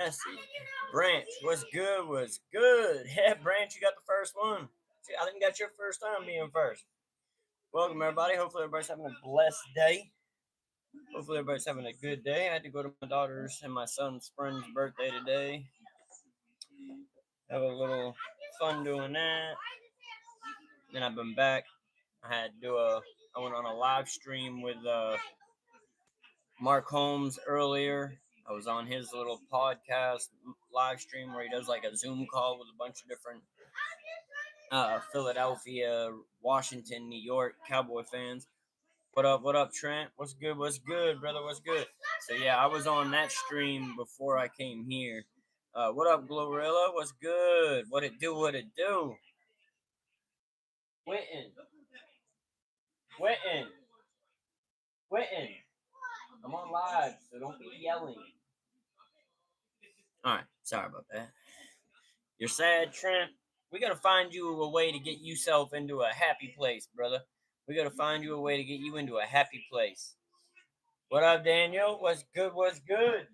Jesse. Branch, what's good? What's good? Yeah, Branch, you got the first one. See, I think that's your first time being first. Welcome, everybody. Hopefully, everybody's having a blessed day. Hopefully, everybody's having a good day. I had to go to my daughter's and my son's friend's birthday today. Have a little fun doing that. Then I've been back. I went on a live stream with Mark Holmes earlier. I was on his little podcast live stream where he does like a Zoom call with a bunch of different Philadelphia, Washington, New York Cowboy fans. What up? What up, Trent? What's good? What's good, brother? What's good? So yeah, I was on that stream before I came here. What up, Glorilla? What's good? What it do? What it do? Witten. Witten. Witten. I'm on live, so don't be yelling. Alright, sorry about that. You're sad, Trent? We gotta find you a way to get yourself into a happy place, brother. We gotta find you a way to get you into a happy place. What up, Daniel? What's good? What's good?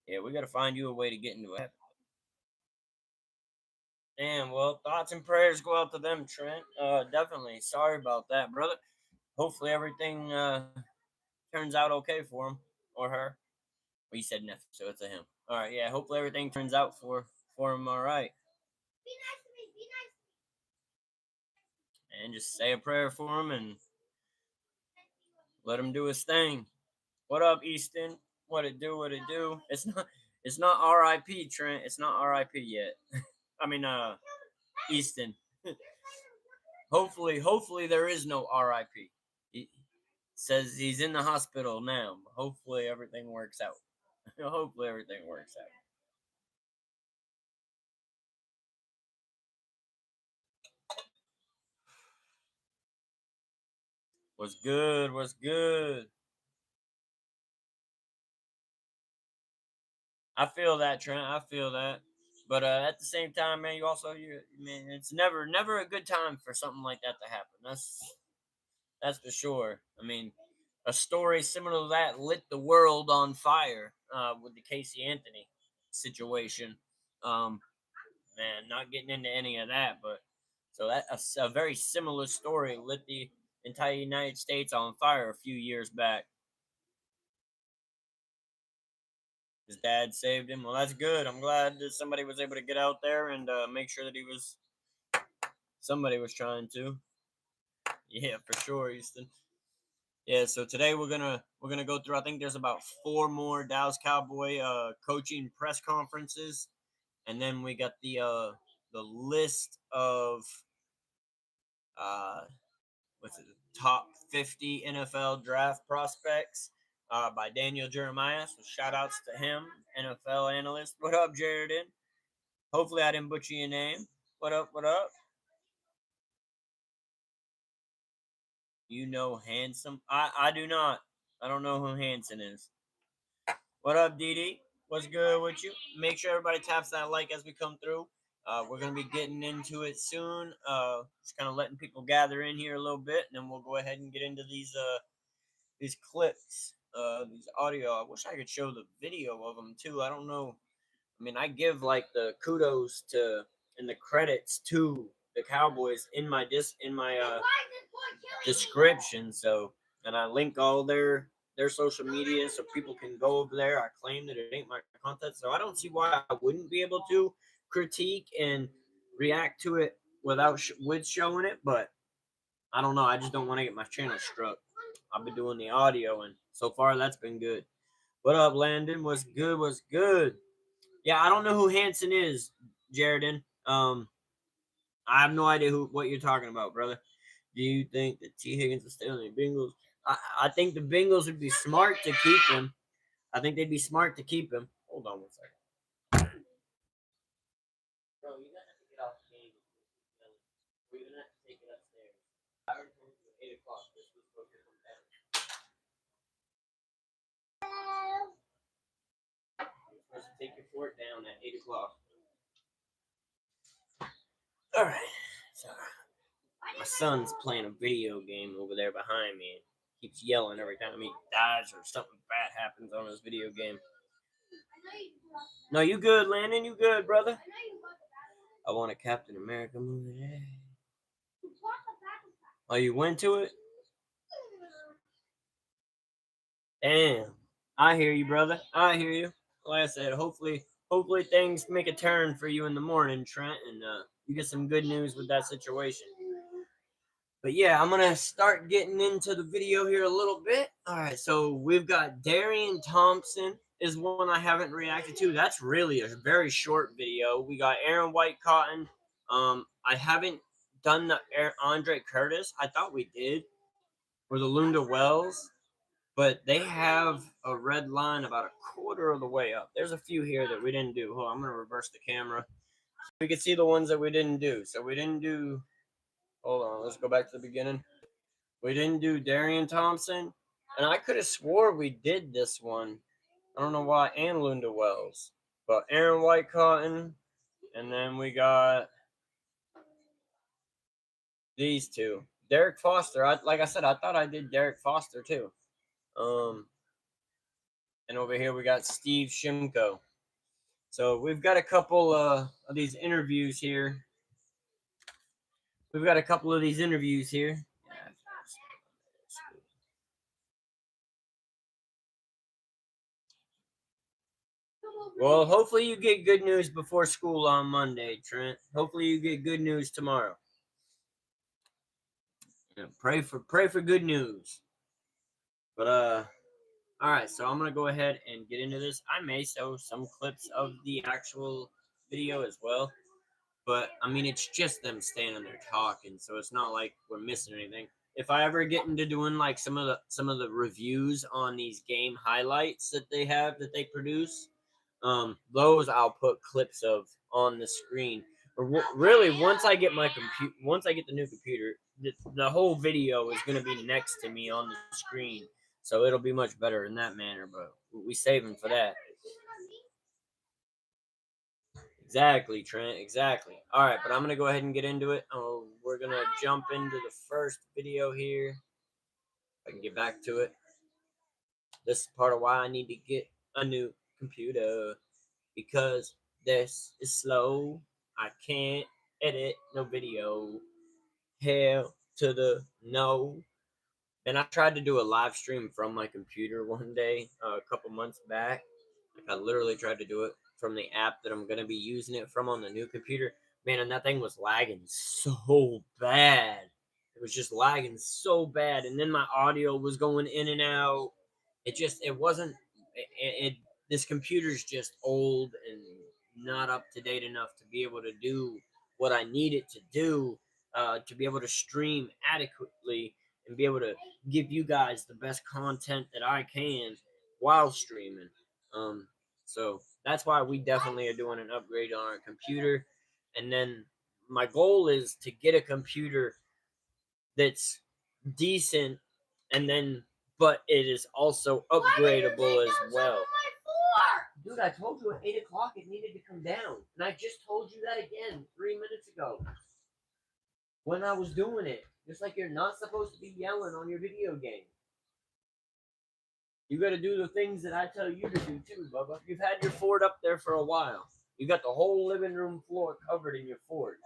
Yeah, we gotta find you a way to get into a happy. Damn, well, thoughts and prayers go out to them, Trent. Definitely. Sorry about that, brother. Hopefully everything turns out okay for him or her. Well, you said nephew, so it's a him. All right, yeah. Hopefully everything turns out for him. All right, and just say a prayer for him and let him do his thing. What up, Easton? What it do? What it do? It's not R.I.P. Trent. It's not R.I.P. yet. I mean, Easton. Hopefully there is no R.I.P. He says he's in the hospital now. Hopefully everything works out. Hopefully everything works out. What's good? What's good? I feel that, Trent. I feel that. But at the same time, man, you man, it's never a good time for something like that to happen. That's for sure. I mean, a story similar to that lit the world on fire with the Casey Anthony situation. Um, man, not getting into any of that, but so that a very similar story lit the entire United States on fire a few years back. His dad saved him. Well, that's good. I'm glad that somebody was able to get out there and make sure that somebody was trying to. Yeah, for sure, Houston. Yeah, so today we're gonna go through. I think there's about four more Dallas Cowboy coaching press conferences, and then we got the list of uh what's it, top 50 NFL draft prospects by Daniel Jeremiah. So shout outs to him, NFL analyst. What up, Jaredin? Hopefully I didn't butcher your name. What up? What up? You know Handsome? I do not. I don't know who Hanson is. What up, DD? What's good with you? Make sure everybody taps that like as we come through. We're gonna be getting into it soon. Just kind of letting people gather in here a little bit, and then we'll go ahead and get into these clips, these audio. I wish I could show the video of them too. I don't know. I mean, I give like the kudos to and the credits to the Cowboys in my description. So, and I link all their social media so people can go over there. I claim that it ain't my content, so I don't see why I wouldn't be able to critique and react to it with showing it. But I don't know. I just don't want to get my channel struck. I've been doing the audio, and so far that's been good. What up, Landon? What's good? What's good? Yeah, I don't know who Hanson is, Jaredin. I have no idea what you're talking about, brother. Do you think that T. Higgins will stay on the Bengals? I think the Bengals would be smart to keep him. I think they'd be smart to keep him. Hold on one second. Bro, you're gonna have to get off the game. We're gonna have to take it upstairs. I already told you at 8 o'clock. This was supposed to come down. You're supposed to take your fork down at 8 o'clock. All right. Sorry. My son's playing a video game over there behind me. Keeps yelling every time he dies or something bad happens on his video game. No, you good, Landon? You good, brother? I want a Captain America movie. Oh, you went to it? Damn. I hear you, brother. I hear you. Like I said, hopefully things make a turn for you in the morning, Trent, and you get some good news with that situation. But yeah, I'm gonna start getting into the video here a little bit. All right, so we've got Daren Thompson is one I haven't reacted to. That's really a very short video. We got Aaron White Cotton. I haven't done the Andre Curtis. I thought we did, or the Lunda Wells, but they have a red line about a quarter of the way up. There's a few here that we didn't do. Hold on, I'm gonna reverse the camera. We can see the ones that we didn't do. So we didn't do. Hold on, let's go back to the beginning. We didn't do Daren Thompson, and I could have swore we did this one. I don't know why, and Lunda Wells. But Aaron White Cotton, and then we got these two. Derek Foster. Like I said, I thought I did Derek Foster too. And over here we got Steve Shimko. So we've got a couple of these interviews here. Well, hopefully you get good news before school on Monday, Trent. Hopefully you get good news tomorrow. Yeah, pray for good news. But all right, so I'm gonna go ahead and get into this. I may show some clips of the actual video as well, but I mean it's just them standing there talking, so it's not like we're missing anything. If I ever get into doing like some of the reviews on these game highlights that they produce, those I'll put clips of on the screen. Or really, once I get the new computer, the whole video is going to be next to me on the screen, so it'll be much better in that manner. But we saving for that. Exactly, Trent. Exactly. All right, but I'm gonna go ahead and get into it. We're gonna jump into the first video here. If I can get back to it. This is part of why I need to get a new computer, because this is slow. I can't edit no video. Hell to the no. And I tried to do a live stream from my computer one day, a couple months back. Like I literally tried to do it from the app that I'm gonna be using it from on the new computer. Man, and that thing was lagging so bad. It was just lagging so bad, and then my audio was going in and out. It wasn't. This computer's just old and not up to date enough to be able to do what I need it to do, to be able to stream adequately and be able to give you guys the best content that I can while streaming. So that's why we definitely are doing an upgrade on our computer. And then my goal is to get a computer that's decent, and then but it is also upgradable as well. Dude, I told you at 8 o'clock it needed to come down, and I just told you that again 3 minutes ago when I was doing it. Just like you're not supposed to be yelling on your video game. You got to do the things that I tell you to do too, Bubba. You've had your Ford up there for a while. You got the whole living room floor covered in your Ford.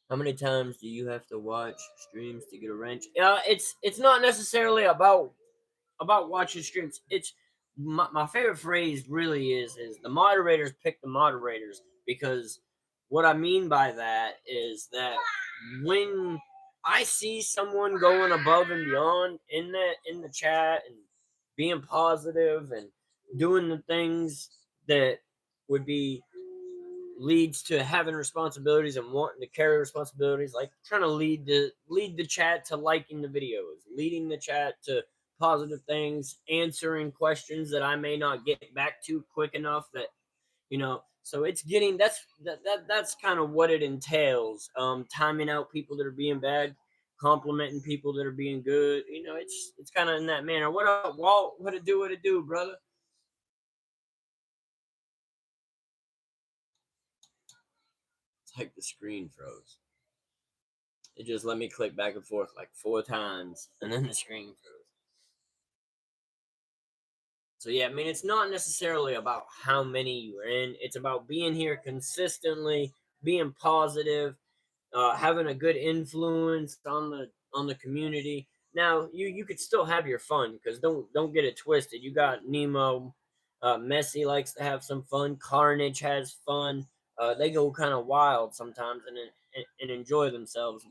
How many times do you have to watch streams to get a wrench? It's not necessarily about watching streams. It's my favorite phrase really is the moderators pick the moderators, because what I mean by that is that when I see someone going above and beyond in the chat and being positive and doing the things that would be leads to having responsibilities and wanting to carry responsibilities, like trying to lead the chat to liking the videos, leading the chat to positive things, answering questions that I may not get back to quick enough, that so it's getting that's kind of what it entails. Timing out people that are being bad, complimenting people that are being good. It's kind of in that manner. What up, Walt? What it do, brother? like the screen froze. It just let me click back and forth like 4 times, and then the screen froze. So yeah, I mean, it's not necessarily about how many you're in. It's about being here consistently, being positive, having a good influence on the community. Now, you could still have your fun, because don't get it twisted. You got Nemo, Messi likes to have some fun. Carnage has fun. They go kind of wild sometimes and enjoy themselves.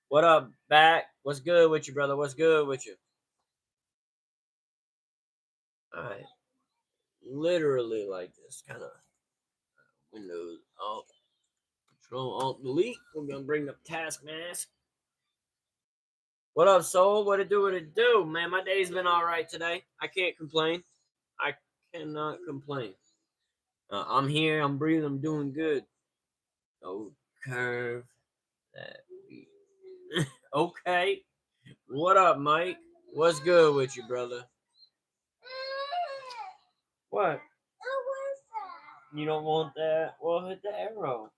What up, back? What's good with you, brother? What's good with you? All right, literally like this kind of Windows Alt Control Alt Delete. We're gonna bring up Task Mask. What up, Soul? What it do? What it do? Man, my day's been all right today. I can't complain. I cannot complain. I'm here. I'm breathing. I'm doing good. Oh, curve that beat. Okay. What up, Mike? What's good with you, brother? What? You don't want that? Well, hit the arrow.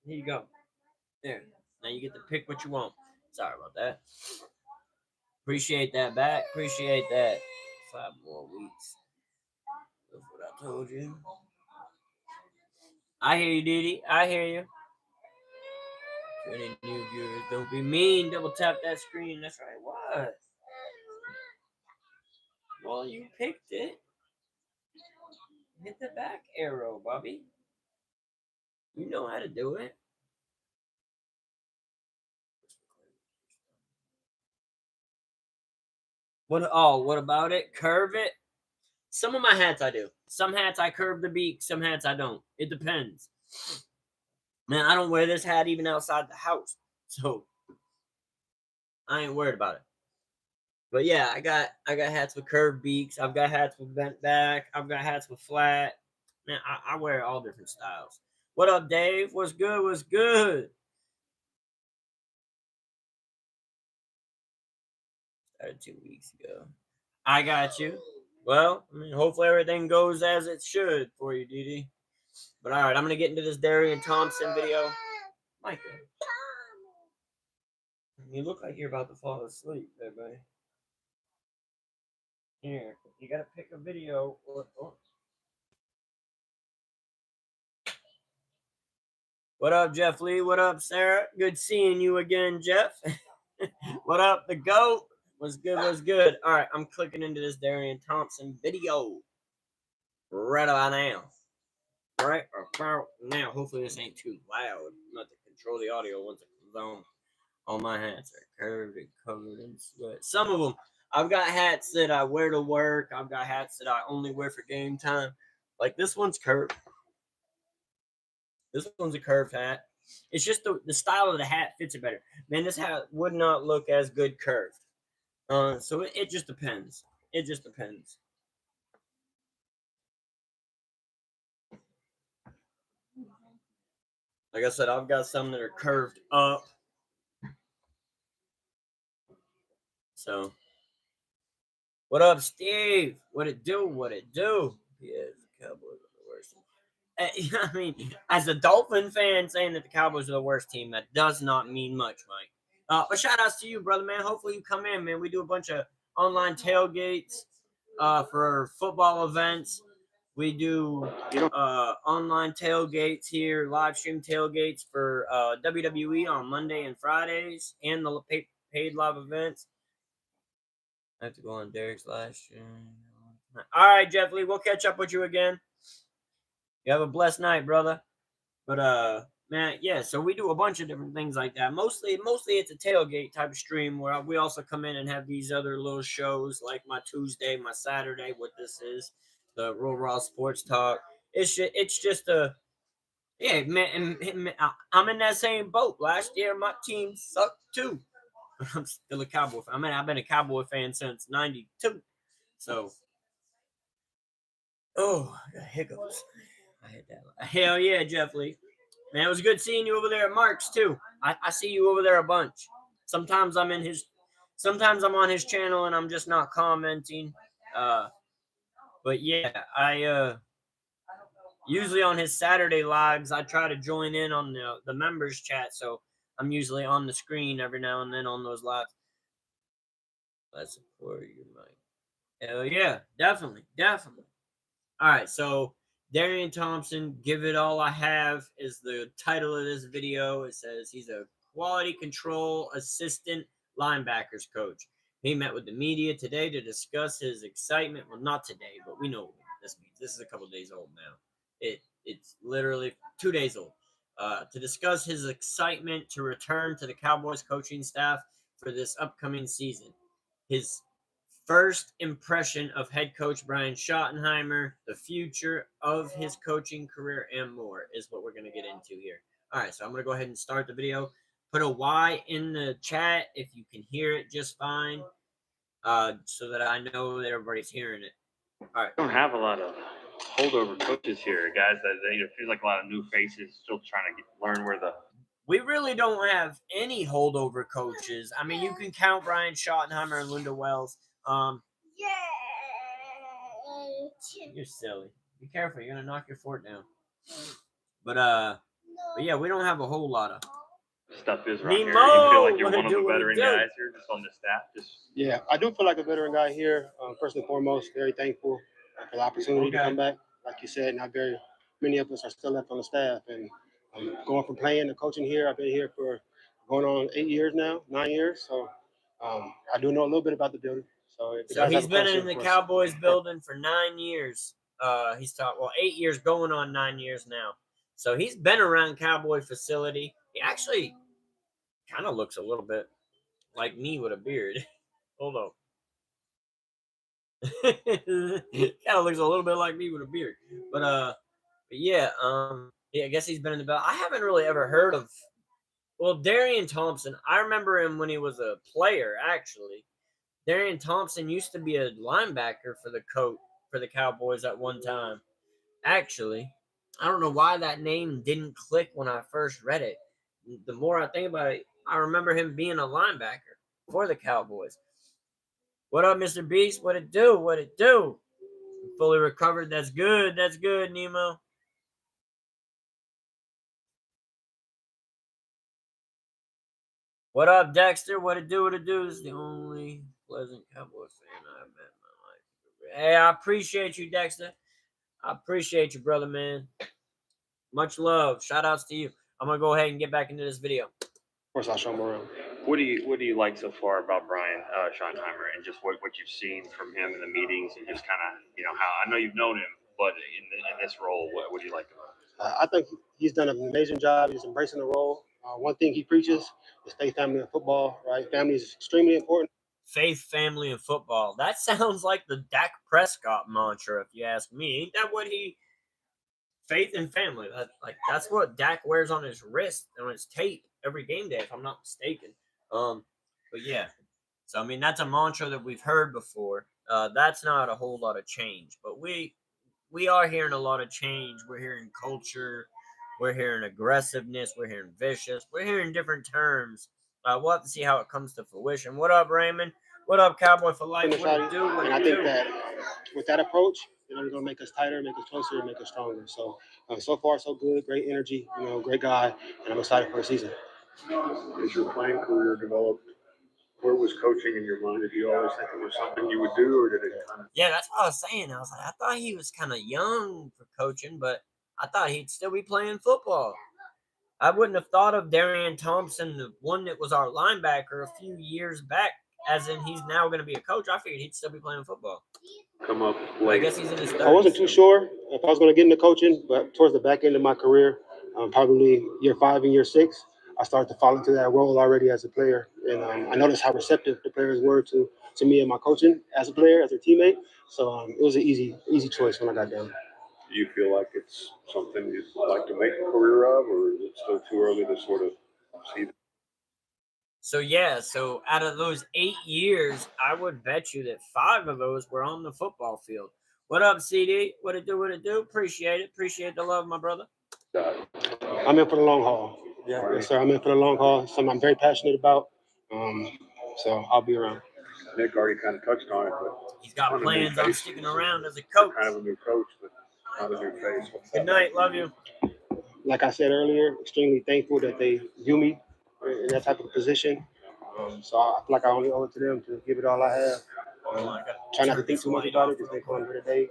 Here you go. There. Now you get to pick what you want. Sorry about that. Appreciate that back. Appreciate that. 5 more weeks. That's what I told you. I hear you, Didi. I hear you. To any new viewers, don't be mean. Double tap that screen. That's right. What? Well, you picked it. Hit the back arrow, Bobby. You know how to do it. What? Oh, what about it? Curve it. Some of my hats I do. Some hats I curve the beak. Some hats I don't. It depends. Man, I don't wear this hat even outside the house, so I ain't worried about it. But yeah, I got hats with curved beaks. I've got hats with bent back. I've got hats with flat. Man, I wear all different styles. What up, Dave? What's good? What's good? Started 2 weeks ago. I got you. Well, I mean, hopefully everything goes as it should for you, Didi. But all right, I'm gonna get into this Daren Thompson video. Micah, you look like you're about to fall asleep, baby. Here, you gotta pick a video. What up, Jeff Lee? What up, Sarah? Good seeing you again, Jeff. What up, the GOAT? What's good? What's good? All right, I'm clicking into this Daren Thompson video right about now. Right about now. Hopefully this ain't too loud. Not to control the audio once it comes on. All my hats are curved and covered in sweat. Some of them, I've got hats that I wear to work. I've got hats that I only wear for game time. Like this one's curved. This one's a curved hat. It's just the style of the hat fits it better. Man, this hat would not look as good curved. So it just depends. It just depends. Like I said, I've got some that are curved up. So, what up, Steve? What it do? What it do? Yeah, the Cowboys are the worst. I mean, as a Dolphin fan, saying that the Cowboys are the worst team, that does not mean much, Mike. But shout outs to you, brother, man. Hopefully you come in, man. We do a bunch of online tailgates for football events. We do online tailgates here, live stream tailgates for WWE on Monday and Fridays, and the paid live events. I have to go on Derek's live stream. All right, Jeff Lee, we'll catch up with you again. You have a blessed night, brother. But man, yeah. So we do a bunch of different things like that. Mostly it's a tailgate type of stream where we also come in and have these other little shows like my Tuesday, my Saturday. What this is, the Real Raw Sports Talk. It's just a yeah, man. I'm in that same boat. Last year, my team sucked too. I'm still a Cowboy fan. I mean, I've been a Cowboy fan since '92. So, oh, I got hiccups. I hit that. Hell yeah, Jeff Lee. Man, it was good seeing you over there at Mark's too. I see you over there a bunch. Sometimes I'm on his channel and I'm just not commenting. But But yeah, I usually on his Saturday lives, I try to join in on the members chat, so I'm usually on the screen every now and then on those lives. Let's support your mic. Hell yeah, definitely. All right, so Daren Thompson, Give It All I Have is the title of this video. It says he's a quality control assistant linebackers coach. He met with the media today to discuss his excitement. Well, not today, but we know what this means. This is a couple days old now. It's literally 2 days old. To discuss his excitement to return to the Cowboys coaching staff for this upcoming season. His first impression of head coach Brian Schottenheimer, the future of his coaching career, and more is what we're going to get into here. All right, so I'm going to go ahead and start the video. Put a Y in the chat if you can hear it just fine, so that I know that everybody's hearing it. All right. We don't have a lot of holdover coaches here, guys. It feels like a lot of new faces still trying to learn where the. We really don't have any holdover coaches. I mean, you can count Brian Schottenheimer and Linda Wells. You're silly. Be careful. You're gonna knock your fort down. But yeah, we don't have a whole lot of stuff is right here. You feel like you're one of the veteran guys here, just on the staff. Yeah, I do feel like a veteran guy here. First and foremost, very thankful for the opportunity to come back. Like you said, not very many of us are still left on the staff, and going from playing to coaching here. I've been here for going on 8 years now, 9 years. So I do know a little bit about the building. So he's been in the Cowboys building for 9 years. He's taught 8 years, going on 9 years now. So he's been around Cowboy facility. He actually kind of looks a little bit like me with a beard. Hold on. Kind of looks a little bit like me with a beard. But yeah, I guess he's been in the belt. I haven't really ever heard of Daren Thompson. I remember him when he was a player, actually. Daren Thompson used to be a linebacker for the Cowboys at one time. Actually, I don't know why that name didn't click when I first read it. The more I think about it, I remember him being a linebacker for the Cowboys. What up, Mr. Beast? What it do? What it do? Fully recovered. That's good. That's good, Nemo. What up, Dexter? What it do? What it do? This is the only pleasant Cowboy fan I've met in my life. Hey, I appreciate you, Dexter. I appreciate you, brother, man. Much love. Shout outs to you. I'm going to go ahead and get back into this video. Of course, I'll show him around. What do you like so far about Brian Schottenheimer and just what you've seen from him in the meetings and just kind of, how I know you've known him, but in this role, what do you like about him? I think he's done an amazing job. He's embracing the role. One thing he preaches is faith, family, and football, right? Family is extremely important. Faith, family, and football. That sounds like the Dak Prescott mantra, if you ask me. Ain't that what he... Faith and family. That's what Dak wears on his wrist, on his tape, every game day, if I'm not mistaken. But yeah. So, I mean, that's a mantra that we've heard before. That's not a whole lot of change. But we are hearing a lot of change. We're hearing culture. We're hearing aggressiveness. We're hearing vicious. We're hearing different terms. We'll have to see how it comes to fruition. What up, Raymond? What up, Cowboy for Life? What it do? And I think that with that approach, it's going to make us tighter, make us closer, and make us stronger. So, so far, so good. Great energy. Great guy. And I'm excited for the season. As your playing career developed, where was coaching in your mind? Did you always think it was something you would do, or did it kind of... Yeah, that's what I was saying. I was like, I thought he was kind of young for coaching, but I thought he'd still be playing football. I wouldn't have thought of Daren Thompson, the one that was our linebacker a few years back, as in he's now going to be a coach. I figured he'd still be playing football. Come up late. I guess he's in his 30s. I wasn't too sure if I was going to get into coaching, but towards the back end of my career, probably year 5 and year 6, I started to fall into that role already as a player. And I noticed how receptive the players were to me and my coaching as a player, as a teammate. So it was an easy choice when I got down. Do you feel like it's something you'd like to make a career of, or is it still too early to sort of see? So out of those 8 years, I would bet you that 5 of those were on the football field. What up, CD? What it do? What it do? Appreciate it. Appreciate the love, my brother. I'm in for the long haul. Yeah, right. Yes, sir. I'm in for the long haul. Something I'm very passionate about. So I'll be around. Nick already kind of touched on it, but He's got Not a new plans on face. sticking around as a coach. Kind of a new coach, but not a new face. Good night. Love you. Like I said earlier, extremely thankful that they view me in that type of position. So I feel like I only owe it to them to give it all I have. Try not to think too much about it. Just think one here today.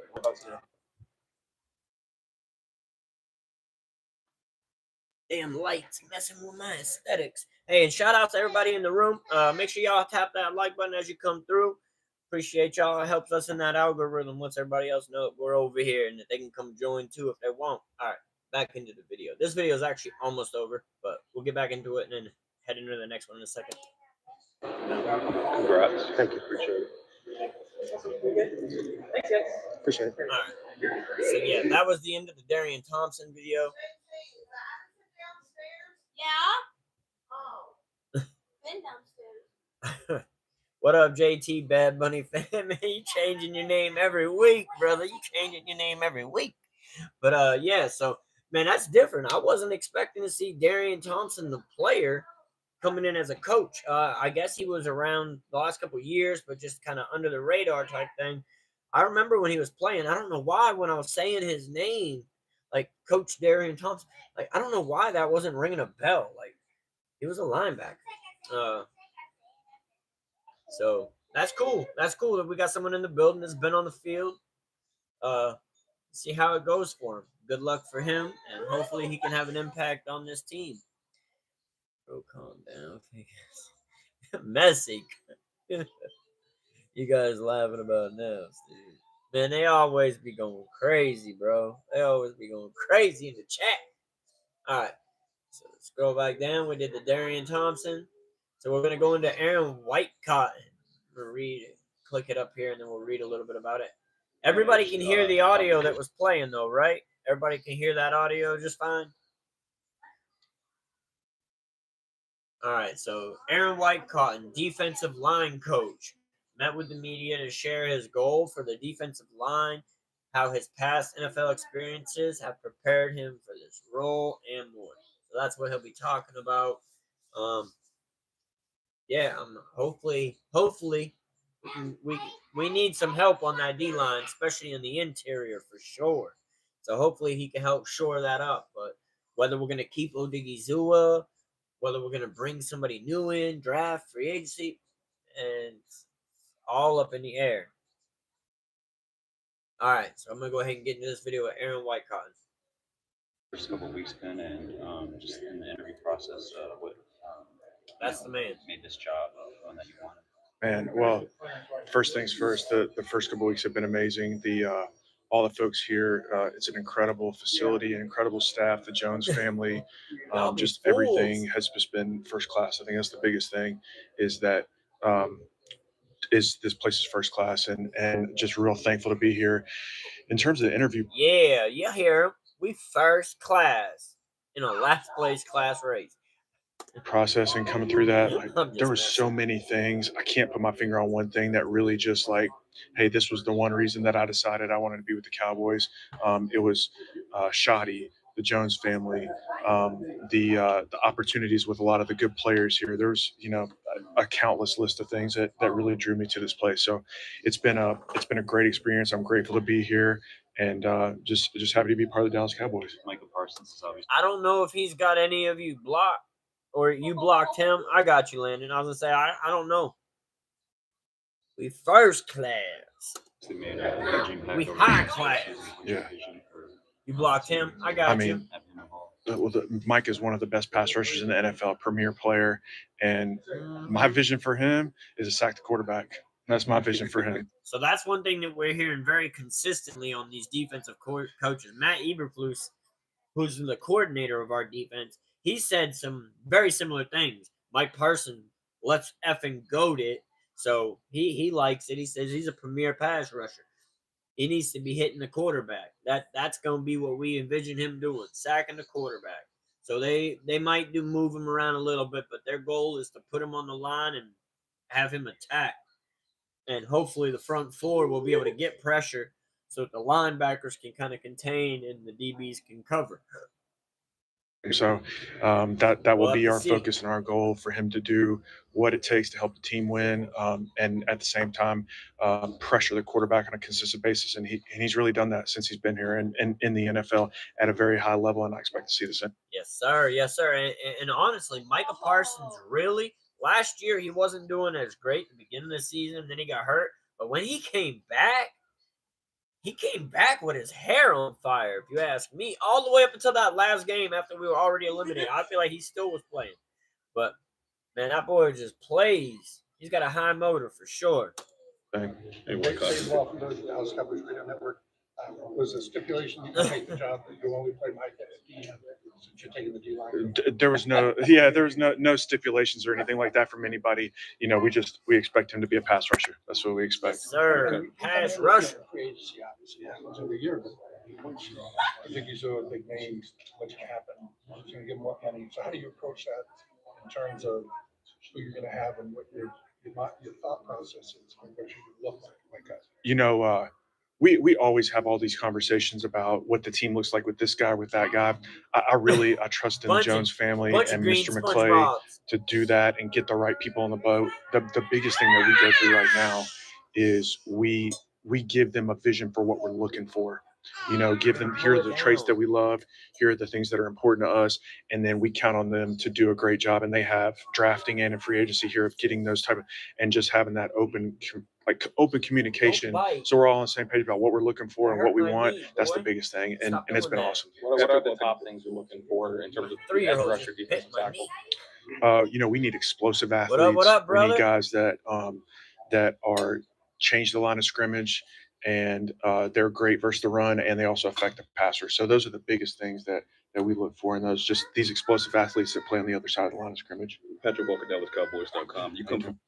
Damn lights messing with my aesthetics. Hey, and shout out to everybody in the room. Make sure y'all tap that like button as you come through. Appreciate y'all. It helps us in that algorithm. Lets everybody else know that we're over here and that they can come join too if they want. All right, back into the video. This video is actually almost over, but we'll get back into it and then head into the next one in a second. Congrats. Thank you. Appreciate it. Thanks, guys. Appreciate it. All right. So yeah, that was the end of the Daren Thompson video. Yeah. Oh. Been downstairs. What up, JT Bad Bunny fan? Man, you changing your name every week, brother. You changing your name every week. But yeah, so man, that's different. I wasn't expecting to see Daren Thompson, the player, coming in as a coach. I guess he was around the last couple of years, but just kind of under the radar type thing. I remember when he was playing. I don't know why when I was saying his name, like Coach Daren Thompson, like I don't know why that wasn't ringing a bell. Like he was a linebacker. So that's cool. That's cool that we got someone in the building that's been on the field. See how it goes for him. Good luck for him, and hopefully he can have an impact on this team. Bro, calm down. Messy. You guys laughing about now, dude. Man, they always be going crazy, bro. They always be going crazy in the chat. All right. So scroll back down. We did the Daren Thompson. So we're going to go into Aaron Whitecotton. We'll read it. Click it up here, and then we'll read a little bit about it. Everybody can hear the audio that was playing, though, right? Everybody can hear that audio just fine? All right, so Aaron Whitecotton, defensive line coach, met with the media to share his goal for the defensive line, how his past NFL experiences have prepared him for this role, and more. So that's what he'll be talking about. Hopefully we need some help on that D line, especially in the interior for sure. So hopefully he can help shore that up. But whether we're gonna keep Odigizua, whether we're gonna bring somebody new in, draft, free agency, and all up in the air. All right, so I'm gonna go ahead and get into this video with Aaron Whitecotton. First couple of weeks been, and just in the interview process, That's the man. Made this job one that you wanted. Man, well, first things first, the first couple of weeks have been amazing. All the folks here, it's an incredible facility, an incredible staff, the Jones family, just everything has just been first class. I think that's the biggest thing is that is this place is first class, and just real thankful to be here. In terms of the interview, Yeah, you hear him. We first class in a last place class race. process and coming through that, like, I'm just there was so messing. many things. I can't put my finger on one thing that really just like, hey, this was the one reason that I decided I wanted to be with the Cowboys. It was Shoddy, the Jones family, the opportunities with a lot of the good players here. There's a countless list of things that really drew me to this place. So it's been a great experience. I'm grateful to be here, and just happy to be part of the Dallas Cowboys. Michael Parsons is obviously. I don't know if he's got any of you blocked or you blocked him. I got you, Landon. I was gonna say I don't know. We first class. Made a huge impact We over high the class. Yeah. You blocked him. I got I mean, you. Mike is one of the best pass rushers in the NFL, premier player, and my vision for him is to sack the quarterback. That's my vision for him. So that's one thing that we're hearing very consistently on these defensive coaches. Matt Eberflus, who's the coordinator of our defense, he said some very similar things. Mike Parsons, let's effing goat it. So he likes it. He says he's a premier pass rusher. He needs to be hitting the quarterback. That's going to be what we envision him doing, sacking the quarterback. So they might move him around a little bit, but their goal is to put him on the line and have him attack. And hopefully the front four will be able to get pressure so that the linebackers can kind of contain and the DBs can cover. So that will We'll have be to our see. focus and our goal for him to do what it takes to help the team win, and at the same time pressure the quarterback on a consistent basis. And he's really done that since he's been here and in the NFL at a very high level. And I expect to see the same. Yes, sir. Yes, sir. And honestly, Micah Parsons really last year he wasn't doing as great at the beginning of the season. Then he got hurt, but when he came back with his hair on fire. If you ask me, all the way up until that last game after we were already eliminated, I feel like he still was playing. But man, that boy just plays. He's got a high motor for sure. Thing. Hey, They say law from the Dallas Cowboys Radio Network was a stipulation you can take the job that you only play Mike at the end since you're taking the D line. There was no stipulations or anything like that from anybody. We expect him to be a pass rusher. That's what we expect. Yes, sir. Pass rusher. Free agency, obviously, happens every year, but I think these are big names. What's going to happen? Who's going to get more money? So how do you approach that in terms of who you're going to have and what your thought process is, and what you look like? We always have all these conversations about what the team looks like with this guy, with that guy. I trust in the Jones family and Mr. McClay to do that and get the right people on the boat. The biggest thing that we go through right now is we give them a vision for what we're looking for. Give them, here are the traits that we love, here are the things that are important to us, and then we count on them to do a great job. And they have drafting and free agency here of getting those type of, and just having that open communication. So we're all on the same page about what we're looking for and what we want. That's the biggest thing. And it's been awesome. What are the top things you're looking for in terms of edge rusher, defensive tackle? We need explosive athletes. What up, brother? We need guys that are change the line of scrimmage, and they're great versus the run, and they also affect the passer. So those are the biggest things that we look for in these explosive athletes that play on the other side of the line of scrimmage. Patrick Walker, DallasCowboys.com. You come from.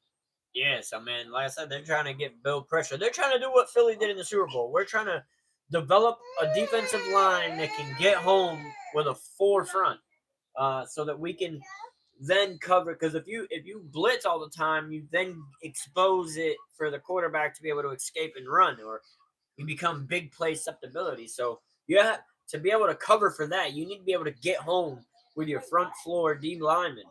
Yes, like I said, they're trying to build pressure. They're trying to do what Philly did in the Super Bowl. We're trying to develop a defensive line that can get home with a forefront, so that we can then cover. Because if you blitz all the time, you then expose it for the quarterback to be able to escape and run, or you become big play susceptibility. So to be able to cover for that, you need to be able to get home with your front floor D linemen.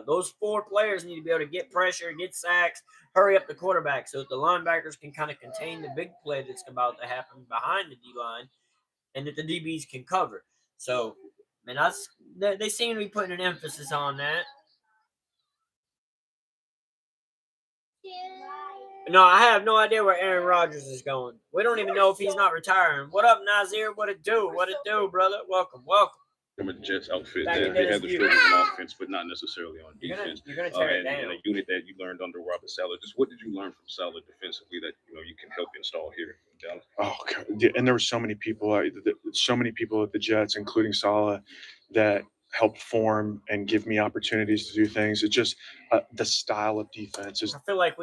Those four players need to be able to get pressure, get sacks, hurry up the quarterback so that the linebackers can kind of contain the big play that's about to happen behind the D-line, and that the DBs can cover. So, man, they seem to be putting an emphasis on that. No, I have no idea where Aaron Rodgers is going. We don't even know if he's not retiring. What up, Nazir? What it do? What it do, brother? Welcome. From a Jets outfit Back that in they had the Dennis struggles on offense, but not necessarily on defense. You're gonna tear it down. And a unit that you learned under Robert Saleh. Just what did you learn from Saleh defensively that you can help install here in Dallas? Oh, God. And there were so many people at the Jets, including Saleh, that helped form and give me opportunities to do things. It's just the style of defense is. I feel like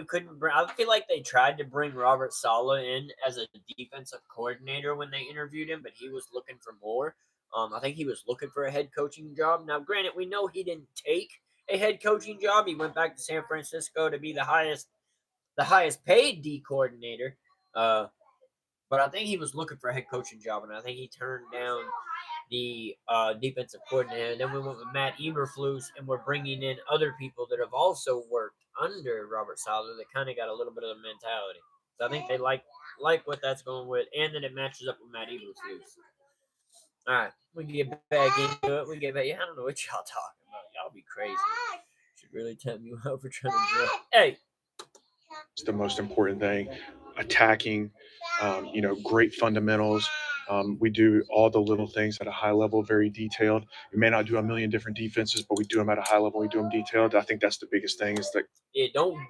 they tried to bring Robert Saleh in as a defensive coordinator when they interviewed him, but he was looking for more. I think he was looking for a head coaching job. Now, granted, we know he didn't take a head coaching job. He went back to San Francisco to be the highest paid D coordinator. But I think he was looking for a head coaching job, and I think he turned down the defensive coordinator. And then we went with Matt Eberflus, and we're bringing in other people that have also worked under Robert Saleh that kind of got a little bit of the mentality. So I think they like what that's going with, and then it matches up with Matt Eberflus. All right, we can get back into it. I don't know what y'all talking about. Y'all be crazy. Should really tell me what we're trying to do. Hey. It's the most important thing. Attacking, great fundamentals. We do all the little things at a high level, very detailed. We may not do a million different defenses, but we do them at a high level. We do them detailed. I think that's the biggest thing. Is that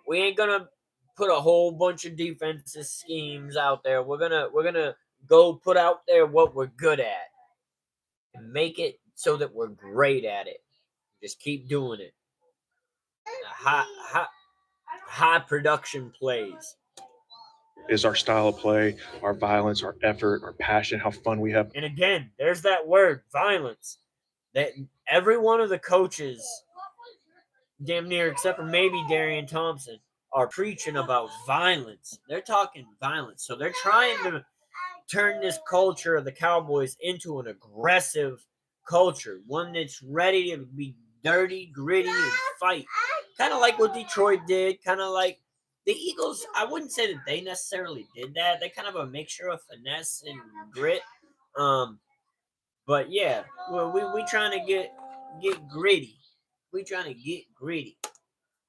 we ain't gonna put a whole bunch of defensive schemes out there. We're gonna go put out there what we're good at and make it so that we're great at it. Just keep doing it. High production plays is our style of play, our violence, our effort, our passion, how fun we have. And again, there's that word, violence, that every one of the coaches, damn near except for maybe Daren Thompson, are preaching about violence. They're talking violence. So they're trying to turn this culture of the Cowboys into an aggressive culture, one that's ready to be dirty, gritty, and fight. Kind of like what Detroit did, kind of like the Eagles. I wouldn't say that they necessarily did that. They kind of a mixture of finesse and grit. But yeah, well, we trying to get gritty. We trying to get gritty.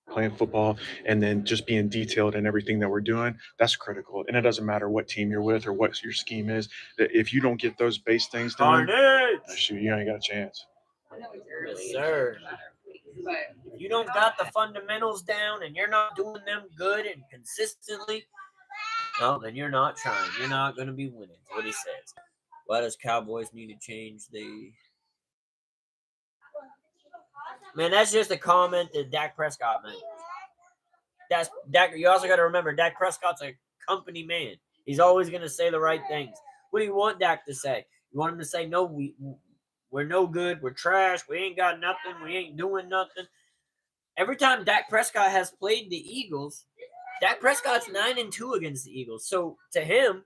Playing football and then just being detailed in everything that we're doing, that's critical. And it doesn't matter what team you're with or what your scheme is. That if you don't get those base things done, Carnage! shoot, you ain't got a chance. Yes, sir. If you don't got the fundamentals down and you're not doing them good and consistently, no, then you're not trying. You're not going to be winning. That's what he says. Why does Cowboys need to change the... Man, that's just a comment that Dak Prescott made. That's Dak. You also got to remember, Dak Prescott's a company man. He's always going to say the right things. What do you want Dak to say? You want him to say, no, we're no good. We're trash. We ain't got nothing. We ain't doing nothing. Every time Dak Prescott has played the Eagles, Dak Prescott's 9-2 against the Eagles. So to him,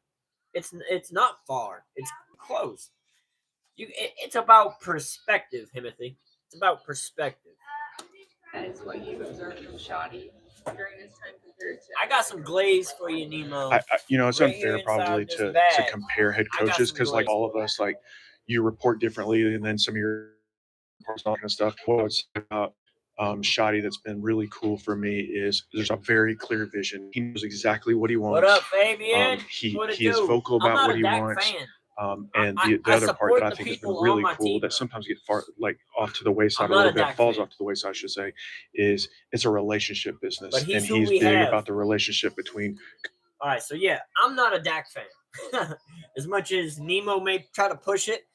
it's not far. It's close. It's about perspective, Timothy. It's about perspective. That is what you observed from Shoddy during this time compared to. I got some glaze for you, Nemo. It's Right unfair here probably inside to this bag. compare head I got coaches some because like glaze all of for us, like you report differently, and then some of your reports and all kind of stuff. What I would say about Shoddy that's been really cool for me is there's a very clear vision. He knows exactly what he wants. What up, Fabian? He What it is do? vocal I'm about not what a he Dak wants. fan. And I the other part support that I the think has been people on really my cool team, that though. sometimes get off to the wayside I'm a not little a bit, Dak falls fan. off to the wayside, I should say, is it's a relationship business. But he's And who he's we big have. about the relationship between. All right, so yeah, I'm not a Dak fan. As much as Nemo may try to push it,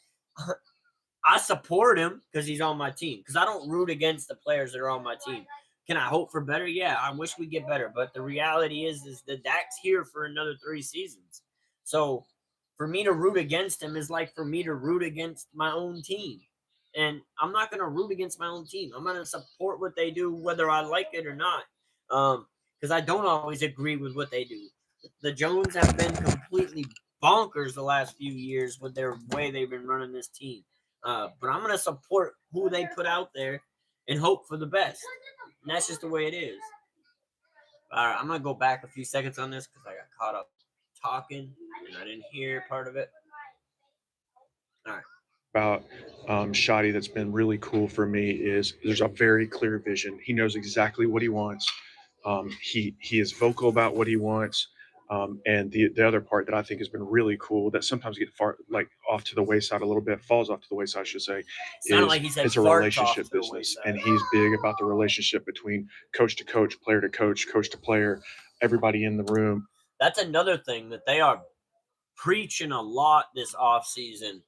I support him because he's on my team. Because I don't root against the players that are on my team. Can I hope for better? Yeah, I wish we get better. But the reality is that Dak's here for another 3 seasons. So for me to root against him is like for me to root against my own team. And I'm not going to root against my own team. I'm going to support what they do, whether I like it or not. Because I don't always agree with what they do. The Jones have been completely bonkers the last few years with their way they've been running this team. But I'm going to support who they put out there and hope for the best. And that's just the way it is. All right, I'm going to go back a few seconds on this because I got caught up talking and I didn't hear part of it. All right. About Shoddy that's been really cool for me is there's a very clear vision. He knows exactly what he wants. He is vocal about what he wants. And the other part that I think has been really cool that sometimes get off to the wayside a little bit, falls off to the wayside, I should say, Sounded like he said it's a fart relationship off to the business. wayside. And he's big about the relationship between coach to coach, player to coach, coach to player, everybody in the room. That's another thing that they are preaching a lot this offseason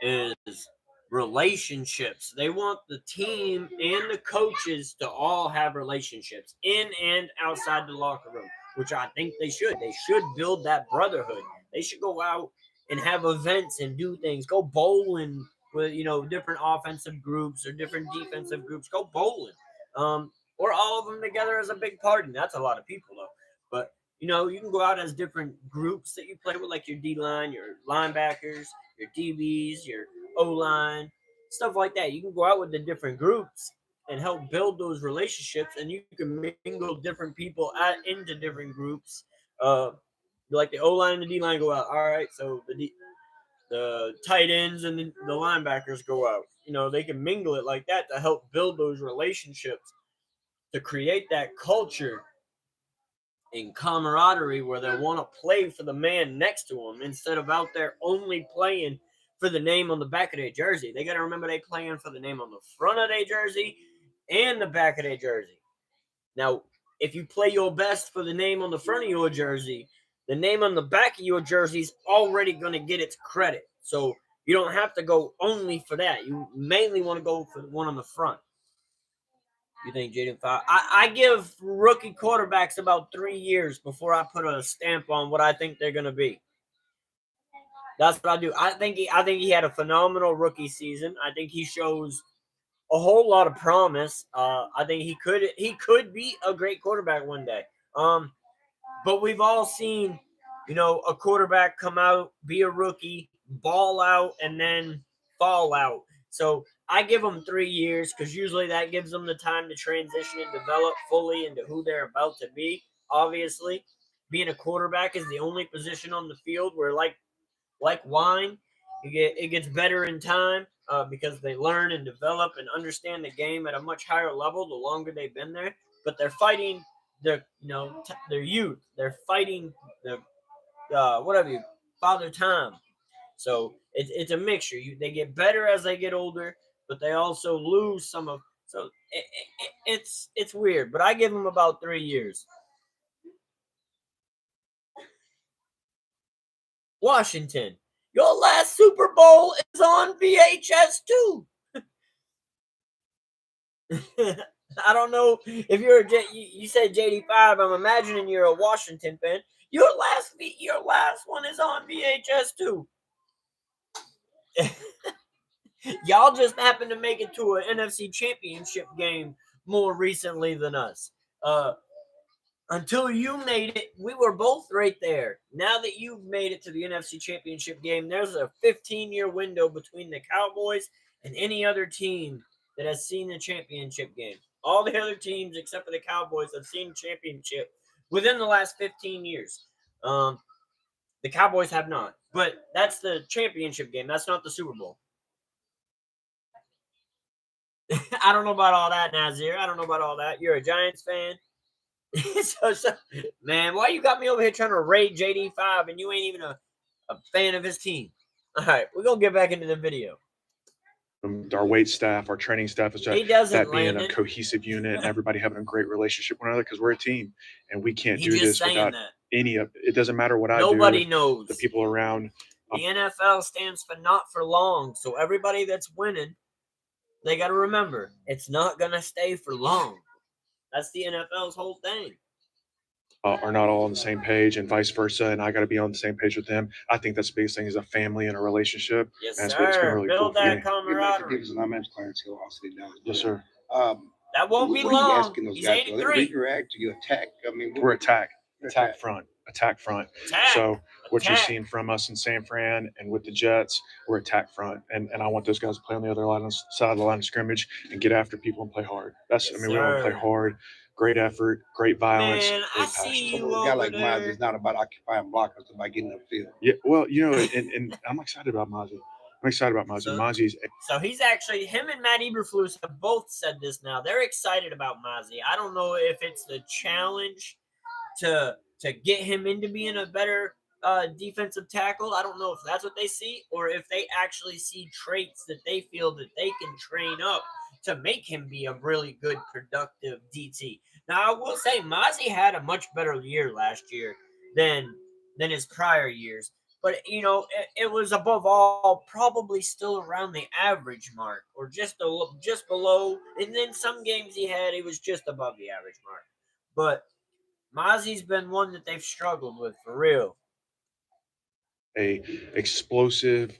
is relationships. They want the team and the coaches to all have relationships in and outside the locker room, which I think they should. They should build that brotherhood. They should go out and have events and do things. Go bowling with, different offensive groups or different defensive groups. Go bowling. Or all of them together as a big party. That's a lot of people, though. But you can go out as different groups that you play with, like your D-line, your linebackers, your DBs, your O-line, stuff like that. You can go out with the different groups and help build those relationships, and you can mingle different people into different groups. Like the O-line and the D-line go out. All right, so the tight ends and the linebackers go out. They can mingle it like that to help build those relationships, to create that culture and camaraderie where they want to play for the man next to them instead of out there only playing for the name on the back of their jersey. They got to remember they playing for the name on the front of their jersey and the back of their jersey. Now, if you play your best for the name on the front of your jersey, the name on the back of your jersey is already going to get its credit. So you don't have to go only for that. You mainly want to go for the one on the front. You think Jaden Fox? I give rookie quarterbacks about 3 years before I put a stamp on what I think they're going to be. That's what I do. I think he had a phenomenal rookie season. I think he shows a whole lot of promise. I think he could be a great quarterback one day. But we've all seen, a quarterback come out, be a rookie, ball out, and then fallout. So I give them 3 years because usually that gives them the time to transition and develop fully into who they're about to be. Obviously, being a quarterback is the only position on the field where, like wine, it gets better in time because they learn and develop and understand the game at a much higher level the longer they've been there. But they're fighting their their youth. They're fighting the father time. So it's a mixture. They get better as they get older, but they also lose some of. So it's weird. But I give them about 3 years. Washington, your last Super Bowl is on VHS too. I don't know if you're you said JD5. I'm imagining you're a Washington fan. Your last one is on VHS too. Y'all just happened to make it to an NFC Championship game more recently than us. Until you made it, we were both right there. Now that you've made it to the NFC Championship game, there's a 15-year window between the Cowboys and any other team that has seen the championship game. All the other teams, except for the Cowboys, have seen championship within the last 15 years. The Cowboys have not. But that's the championship game. That's not the Super Bowl. I don't know about all that, Nazir. I don't know about all that. You're a Giants fan. so, man, why you got me over here trying to rate JD5 and you ain't even a fan of his team? All right, we're going to get back into the video. Our weight staff, our training staff is that being a cohesive unit and everybody having a great relationship with one another because we're a team and we can't do this without any of it. It doesn't matter what I do. Nobody knows. The people around. The NFL stands for not for long. So everybody that's winning, they got to remember, it's not going to stay for long. That's the NFL's whole thing. Are not all on the same page and vice versa, and I got to be on the same page with them. I think that's the biggest thing is a family and a relationship. Yes, and sir. It's been really Build cool that camaraderie. I mentioned Clarence Hill. I'll sit down. Yes, sir. That won't be what are you long. asking those He's guys? 83. Do they redirect? Do you attack? I mean, We're attack front. Attack. So what you're Attack. seeing from us in San Fran and with the Jets, we're attack front, and I want those guys to play on the other side of the line of scrimmage and get after people and play hard. That's Yes, we want to play hard, great effort, great violence. Man, great I see passion. you a guy like over Miles there. is not about occupying blockers, it's about getting upfield. Yeah, well, and I'm excited about Mozzie. I'm excited about Mozzie. Mozzie's So he's actually, him and Matt Eberflus have both said this now. They're excited about Mozzie. I don't know if it's the challenge to get him into being a better defensive tackle. I don't know if that's what they see or if they actually see traits that they feel that they can train up to make him be a really good, productive DT. Now, I will say Mozzie had a much better year last year than his prior years. But, it was above all probably still around the average mark or just below. And then some games he was just above the average mark. But Mozzie's been one that they've struggled with for real. a explosive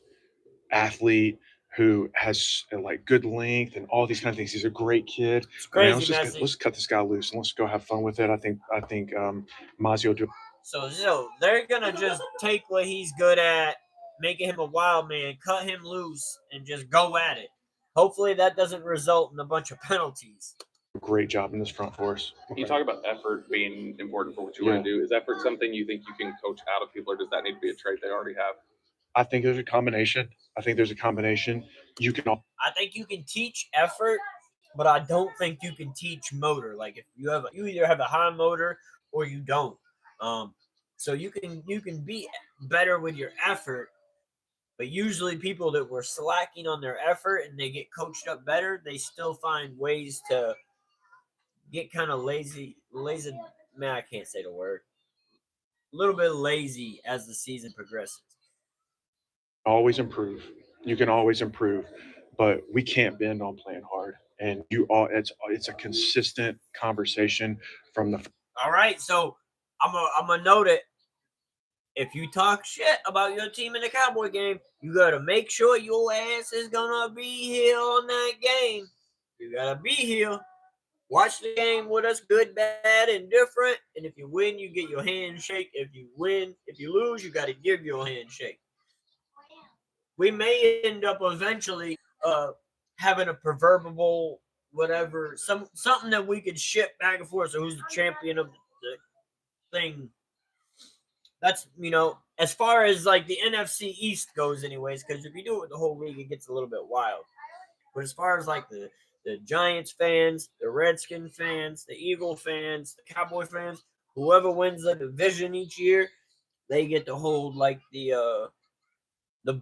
athlete who has like good length and all these kind of things. He's a great kid. It's crazy, let's cut this guy loose and let's go have fun with it. I think Mozzie will do. So they're gonna just take what he's good at, making him a wild man, cut him loose, and just go at it. Hopefully that doesn't result in a bunch of penalties. A great job in this front for us. You talk about effort being important for what you want to do. Is effort something you think you can coach out of people, or does that need to be a trait they already have? I think there's a combination. You can. I think you can teach effort, but I don't think you can teach motor. Like if you either have a high motor or you don't. So you can be better with your effort, but usually people that were slacking on their effort and they get coached up better, they still find ways to get kind of lazy. Man, I can't say the word. A little bit lazy as the season progresses. Always improve. You can always improve, but we can't bend on playing hard. And it's a consistent conversation from the. All right, so I'm gonna note it. If you talk shit about your team in the Cowboy game, you gotta make sure your ass is gonna be here on that game. You gotta be here. Watch the game with us, good, bad, and different. And if you win, you get your handshake. If you lose, you gotta give your handshake. we may end up eventually having a proverbial whatever, something that we could ship back and forth. So who's the champion of the thing? That's, as far as like the NFC East goes, anyways. Because if you do it with the whole league, it gets a little bit wild. But as far as like the Giants fans, the Redskin fans, the Eagle fans, the Cowboy fans, whoever wins the division each year, they get to hold like the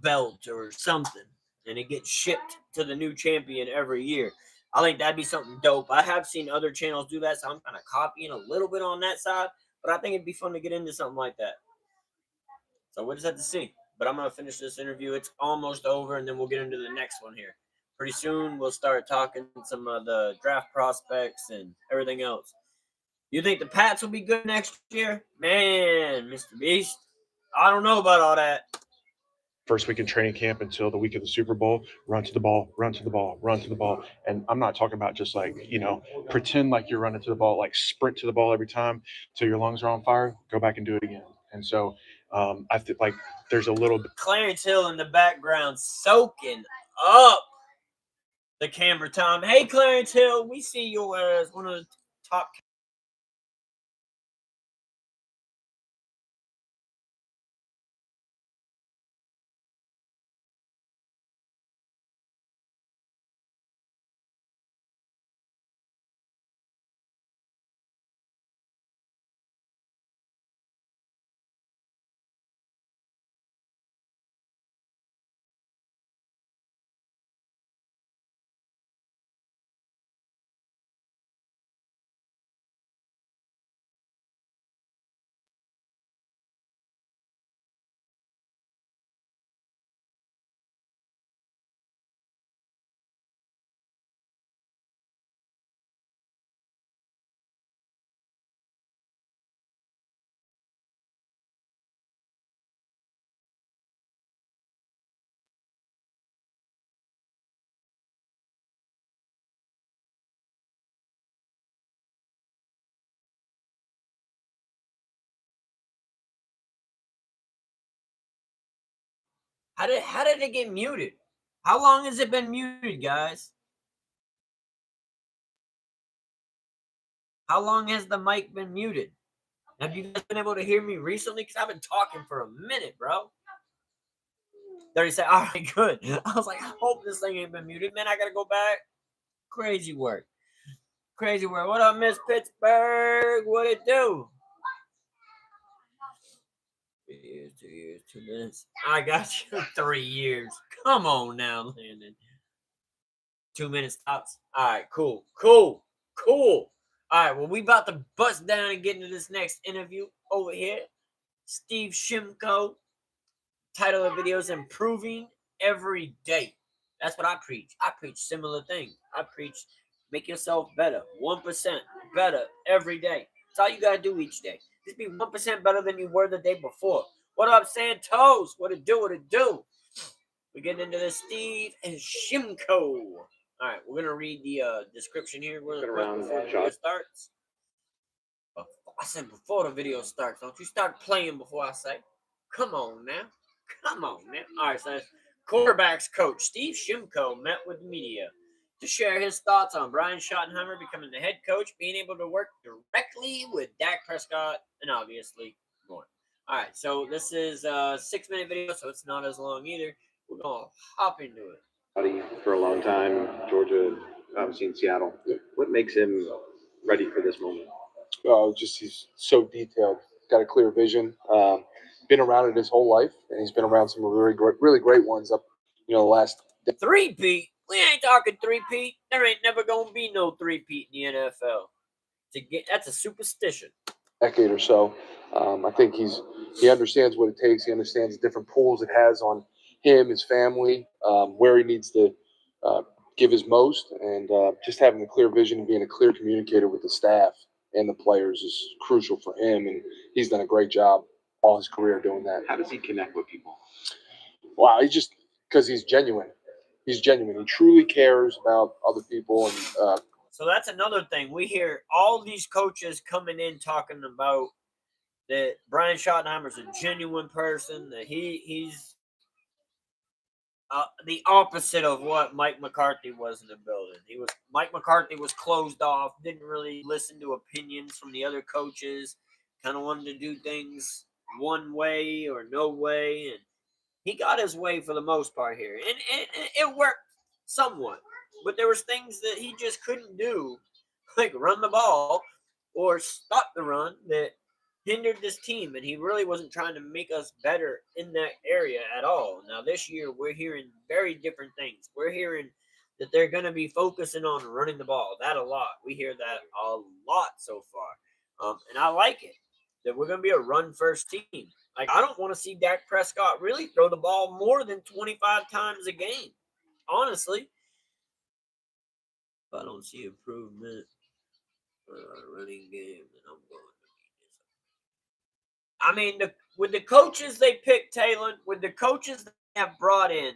belt or something, and it gets shipped to the new champion every year. I think that'd be something dope. I have seen other channels do that, so I'm kind of copying a little bit on that side, but I think it'd be fun to get into something like that. So we'll just have to see. But I'm going to finish this interview. It's almost over, and then we'll get into the next one here. Pretty soon, we'll start talking some of the draft prospects and everything else. You think the Pats will be good next year? Man, Mr. Beast, I don't know about all that. First week in training camp until the week of the Super Bowl, run to the ball, run to the ball, run to the ball. And I'm not talking about just like, pretend like you're running to the ball, like sprint to the ball every time till your lungs are on fire, go back and do it again. And so I think like there's a little bit. Clarence Hill in the background soaking up the camera time. Hey, Clarence Hill, we see you as one of the top. How did it get muted? How long has it been muted, guys? How long has the mic been muted? Have you guys been able to hear me recently? Because I've been talking for a minute, bro. They said, all right, good. I was like, I hope this thing ain't been muted. Man, I got to go back. Crazy work. Crazy work. What up, Miss Pittsburgh? What it do? 2 years, 2 minutes. I got you 3 years. Come on now, Landon. 2 minutes tops. All right, cool. All right, well, we about to bust down and get into this next interview over here. Steve Shimko. Title of the video is Improving Every Day. That's what I preach. I preach similar things. I preach make yourself better. 1% better every day. That's all you got to do each day. Just be 1% better than you were the day before. What up, Santos? What it do? We're getting into this Steve and Shimko. All right, we're going to read the description here before the video starts. I said before the video starts. Don't you start playing before I say. Come on now. All right, so quarterbacks coach Steve Shimko met with the media to share his thoughts on Brian Schottenheimer becoming the head coach, being able to work directly with Dak Prescott, and obviously more. All right, so this is a 6-minute video, so it's not as long either. We're going to hop into it. For a long time, Georgia, obviously in Seattle. What makes him ready for this moment? Just he's so detailed, got a clear vision. Been around it his whole life, and he's been around some really great ones up, the last. Three-peat? We ain't talking three-peat. There ain't never gonna be no three-peat in the NFL. That's a superstition. Decade or so. I think he understands what it takes. He understands the different pulls it has on him, his family, where he needs to give his most, and just having a clear vision and being a clear communicator with the staff and the players is crucial for him, and he's done a great job all his career doing that. How does he connect with people? Wow, because he's genuine. He's genuine. He truly cares about other people. And so that's another thing. We hear all these coaches coming in talking about that Brian Schottenheimer's a genuine person, that he's the opposite of what Mike McCarthy was in the building. Mike McCarthy was closed off, didn't really listen to opinions from the other coaches, kind of wanted to do things one way or no way, and he got his way for the most part here, and it worked somewhat. But there was things that he just couldn't do, like run the ball or stop the run, that hindered this team, and he really wasn't trying to make us better in that area at all. Now this year we're hearing very different things. We're hearing that they're going to be focusing on running the ball. That a lot. We hear that a lot so far, and I like it. That we're going to be a run-first team. Like, I don't want to see Dak Prescott really throw the ball more than 25 times a game, honestly. If I don't see improvement for a running game, then I'm going to be disappointed. I mean, with the coaches they picked, Taylor, with the coaches they have brought in,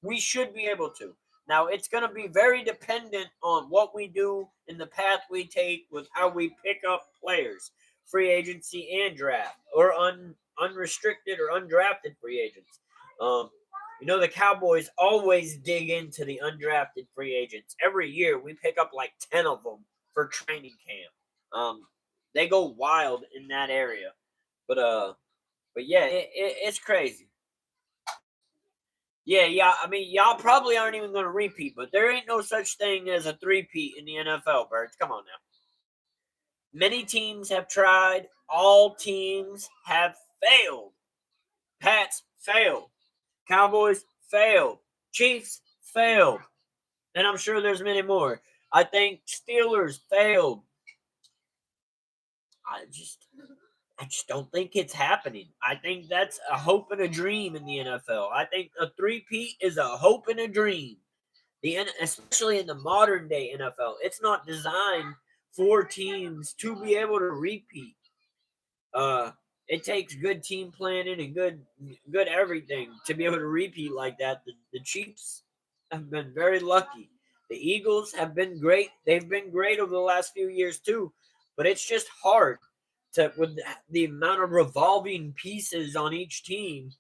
we should be able to. Now, it's going to be very dependent on what we do in the path we take with how we pick up players, free agency and draft, or unrestricted or undrafted free agents. The Cowboys always dig into the undrafted free agents. Every year, we pick up like 10 of them for training camp. They go wild in that area. But yeah, it's crazy. Yeah. I mean, y'all probably aren't even going to repeat, but there ain't no such thing as a three-peat in the NFL, Birds. Come on now. Many teams have tried. All teams have failed. Pats failed. Cowboys failed. Chiefs failed. And I'm sure there's many more. I think Steelers failed. I just don't think it's happening. I think that's a hope and a dream in the NFL. I think a three-peat is a hope and a dream. Especially in the modern day NFL, it's not designed for teams to be able to repeat. It takes good team planning and good everything to be able to repeat like that. The Chiefs have been very lucky. The Eagles have been great. They've been great over the last few years too, but it's just hard with the amount of revolving pieces on each team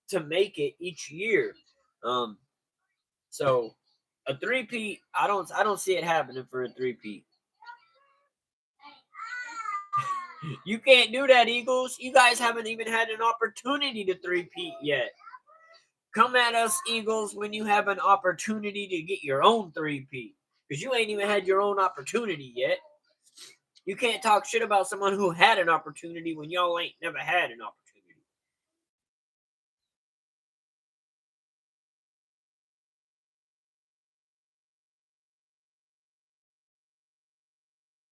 to make it each year. So a three-peat, I don't see it happening for a three-peat. You can't do that, Eagles. You guys haven't even had an opportunity to three-peat yet. Come at us, Eagles, when you have an opportunity to get your own three-peat. Because you ain't even had your own opportunity yet. You can't talk shit about someone who had an opportunity when y'all ain't never had an opportunity.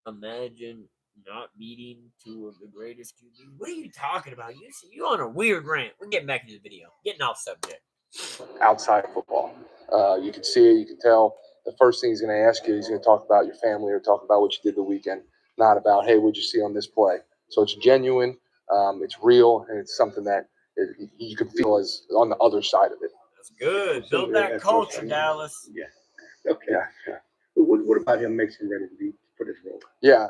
Imagine not beating two of the greatest QBs. What are you talking about? You on a weird rant. We're getting back into the video. Getting off subject. Outside football, you can see it. You can tell. The first thing he's going to ask you, he's going to talk about your family or talk about what you did the weekend, not about, hey, what'd you see on this play? So it's genuine, it's real, and it's something that you can feel as on the other side of it. That's good. Build that culture, Dallas. Yeah. Okay. Yeah. What about him makes him ready to be for this role? Yeah.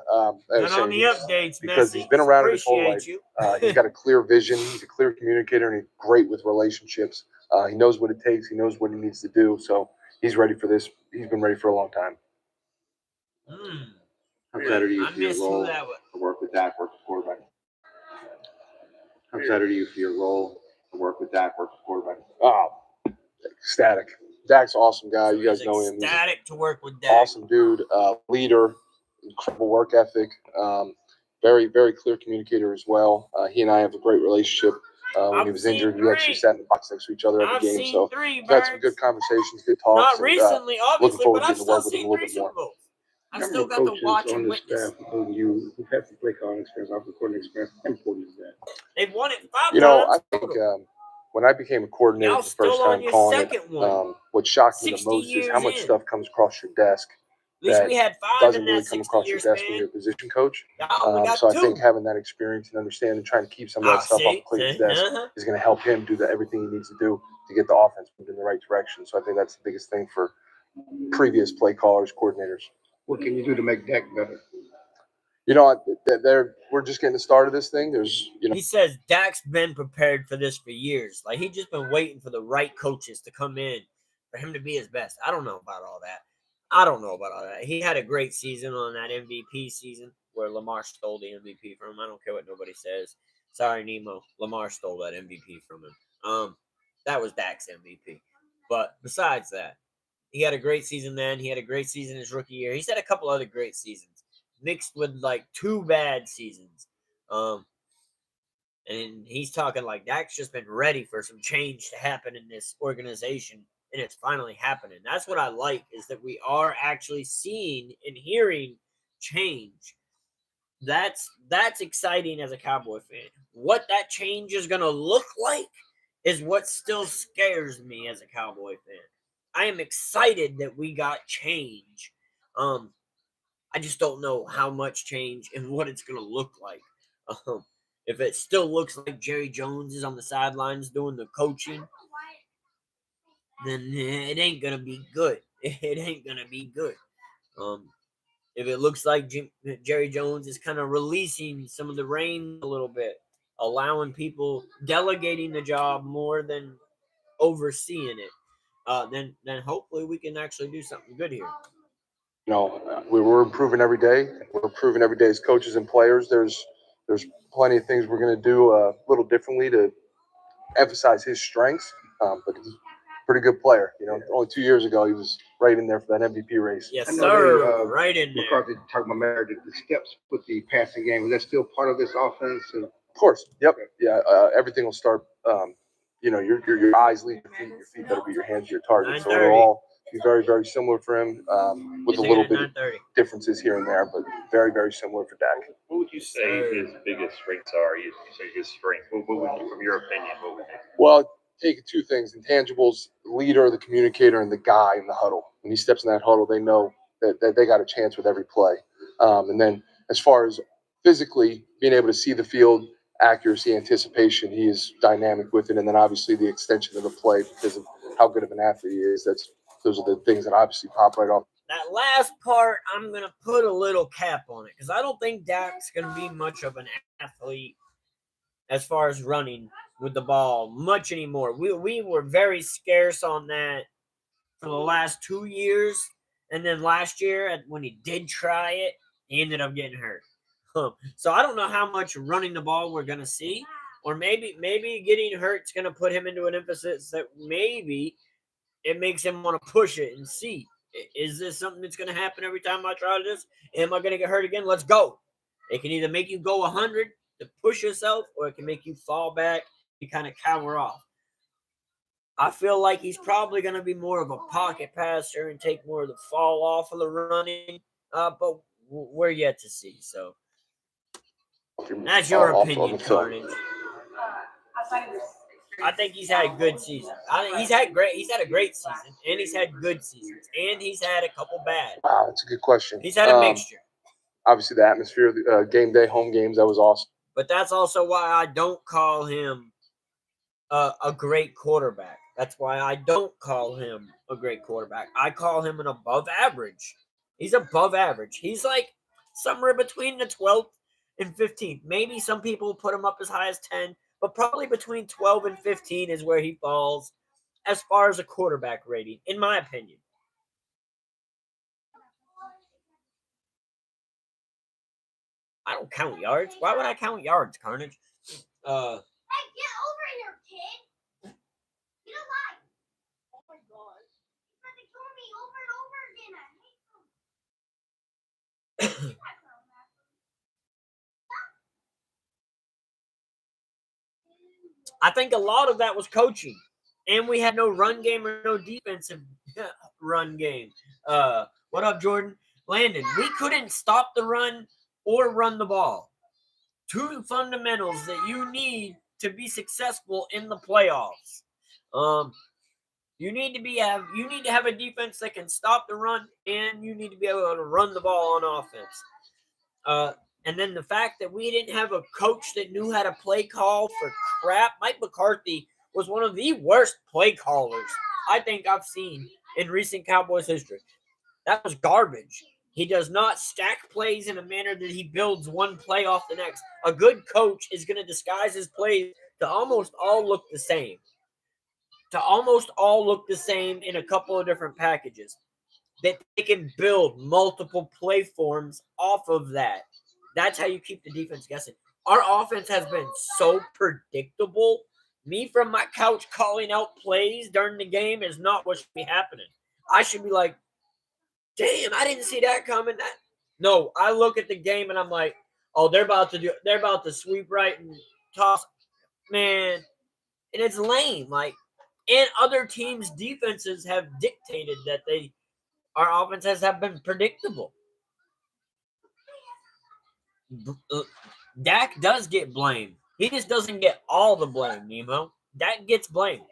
And on the updates, because Messi, he's been around it his whole life. appreciate He's got a clear vision. He's a clear communicator, and he's great with relationships. He knows what it takes. He knows what he needs to do. So he's ready for this. He's been ready for a long time. How excited are you for your role to work with Dak, work with quarterback? How excited are you for your role to work with Dak, work with quarterback? Oh, ecstatic. Dak's an awesome guy. You guys know him. Ecstatic to work with Dak. Awesome dude, leader, incredible work ethic, very, very clear communicator as well. He and I have a great relationship. When he was injured, we actually sat in the box next to each other every game. So we've had some good conversations, good talks. Not recently, obviously, looking forward but to I've getting to still work with him a seen little bit more. Super Bowls. I How still many got to coaches watch on and the witness. staff, including you, who've had some play calling experience, offensive coordinating experience? How important is that? They've won it 5 You know, times. I think when I became a coordinator Y'all for the first still on time your calling second it, one. what shocked me the 60 most is years how much in. stuff comes across your desk At least that we had 5 doesn't in really that come across your 60-year desk when span. you're a position coach. Y'all, we got So I 2. think having that experience and understanding, trying to keep some of that stuff off Clayton's desk is going to help him do everything he needs to do to get the offense moved in the right direction. So I think that's the biggest thing for previous play callers, coordinators. What can you do to make Dak better? we're just getting the start of this thing. He says Dak's been prepared for this for years. Like, he just been waiting for the right coaches to come in for him to be his best. I don't know about all that. He had a great season on that MVP season where Lamar stole the MVP from him. I don't care what nobody says. Sorry, Nemo. Lamar stole that MVP from him. That was Dak's MVP. But besides that, he had a great season then. He had a great season his rookie year. He's had a couple other great seasons mixed with like 2 bad seasons. And he's talking like Dak's just been ready for some change to happen in this organization, and it's finally happening. That's what I like, is that we are actually seeing and hearing change. That's exciting as a Cowboy fan. What that change is going to look like is what still scares me as a Cowboy fan. I am excited that we got change. I just don't know how much change and what it's going to look like. If it still looks like Jerry Jones is on the sidelines doing the coaching, then it ain't going to be good. It ain't going to be good. If it looks like Jerry Jones is kind of releasing some of the reins a little bit, allowing people, delegating the job more than overseeing it, then hopefully we can actually do something good here. We're improving every day. We're improving every day as coaches and players. There's plenty of things we're going to do a little differently to emphasize his strengths. But he's a pretty good player. Only 2 years ago he was right in there for that MVP race. Yes, sir. Right in there. McCarthy talking about Merritt, the steps with the passing game. Is that still part of this offense? Of course. Yep. Yeah. Everything will start. Your eyes lead your feet better be your hands, your target. So it'll all be very, very similar for him, with a little bit of differences here and there, but very, very similar for Dak. What would you say his biggest strengths are? You say his strengths. What would you, from your opinion, what would they be? Well, take 2 things: intangibles, the leader, the communicator, and the guy in the huddle. When he steps in that huddle, they know that they got a chance with every play. And then as far as physically being able to see the field, accuracy, anticipation, he is dynamic with it. And then obviously the extension of the play, because of how good of an athlete he is. Those are the things that obviously pop right off. That last part, I'm going to put a little cap on it, because I don't think Dak's going to be much of an athlete as far as running with the ball much anymore. We were very scarce on that for the last 2 years. And then last year, when he did try it, he ended up getting hurt. So I don't know how much running the ball we're going to see. Or maybe getting hurt is going to put him into an emphasis that maybe it makes him want to push it and see. Is this something that's going to happen every time I try this? Am I going to get hurt again? Let's go. It can either make you go 100 to push yourself, or it can make you fall back and kind of cower off. I feel like he's probably going to be more of a pocket passer and take more of the fall off of the running, but we're yet to see. So that's your opinion, Carnage. I think he's had a good season. He's had a great season, and he's had good seasons, and he's had a couple bad. Wow, that's a good question. He's had a mixture. Obviously, the atmosphere of the game day, home games, that was awesome. But that's also why I don't call him a great quarterback. That's why I don't call him a great quarterback. I call him an above average. He's above average. He's like somewhere between the 12th and 15th. Maybe some people put him up as high as 10, but probably between 12 and 15 is where he falls as far as a quarterback rating, in my opinion. I don't count yards. Why would I count yards, Carnage? Hey, get over here, kid. You know what? Oh my God. They told me over and over again. I hate them. I think a lot of that was coaching. And we had no run game or no defensive run game. What up, Jordan? Landon, we couldn't stop the run or run the ball. 2 fundamentals that you need to be successful in the playoffs. You need to have a defense that can stop the run, and you need to be able to run the ball on offense. And then the fact that we didn't have a coach that knew how to play call for crap. Mike McCarthy was one of the worst play callers I think I've seen in recent Cowboys history. That was garbage. He does not stack plays in a manner that he builds one play off the next. A good coach is going to disguise his plays to almost all look the same. In a couple of different packages. That they can build multiple play forms off of that. That's how you keep the defense guessing. Our offense has been so predictable. Me from my couch calling out plays during the game is not what should be happening. I should be like, damn, I didn't see that coming. No, I look at the game and I'm like, oh, they're about to sweep right and toss, man. And it's lame. Like, and other teams' defenses have dictated that our offenses have been predictable. Dak does get blamed. He just doesn't get all the blame, Nemo. Dak gets blamed.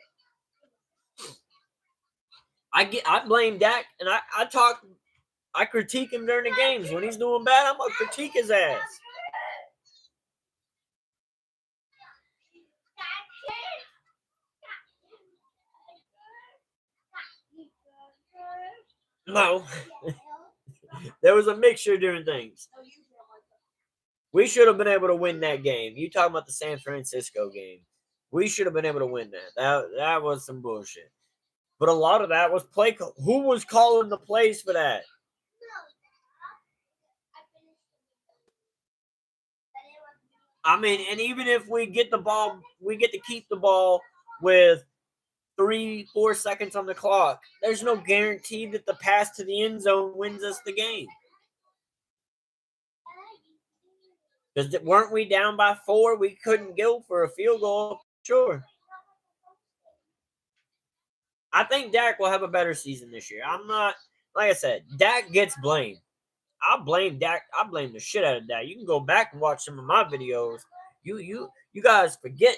I blame Dak, and I critique him during the games. When he's doing bad, I'm gonna critique his ass. No. There was a mixture of different things. We should have been able to win that game. You talking about the San Francisco game. We should have been able to win that. That was some bullshit. But a lot of that was play. Who was calling the plays for that? I mean, and even if we get the ball, we get to keep the ball with 3-4 seconds on the clock. There's no guarantee that the pass to the end zone wins us the game. Because weren't we down by 4? We couldn't go for a field goal. Sure. I think Dak will have a better season this year. I'm not, like I said, Dak gets blamed. I blame Dak. I blame the shit out of Dak. You can go back and watch some of my videos. You guys forget.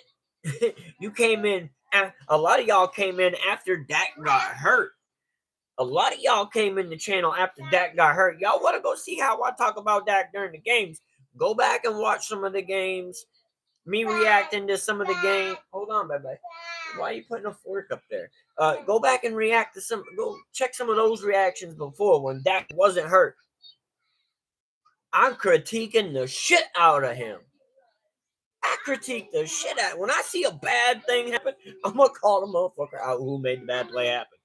You came in. A lot of y'all came in after Dak got hurt. A lot of y'all came in the channel after Dak got hurt. Y'all want to go see how I talk about Dak during the games? Go back and watch some of the games. Me reacting to some of the games. Hold on, baby. Why are you putting a fork up there? Go back and react to some. Go check some of those reactions before when Dak wasn't hurt. I'm critiquing the shit out of him. I critique the shit out. When I see a bad thing happen, I'm gonna call the motherfucker out who made the bad play happen.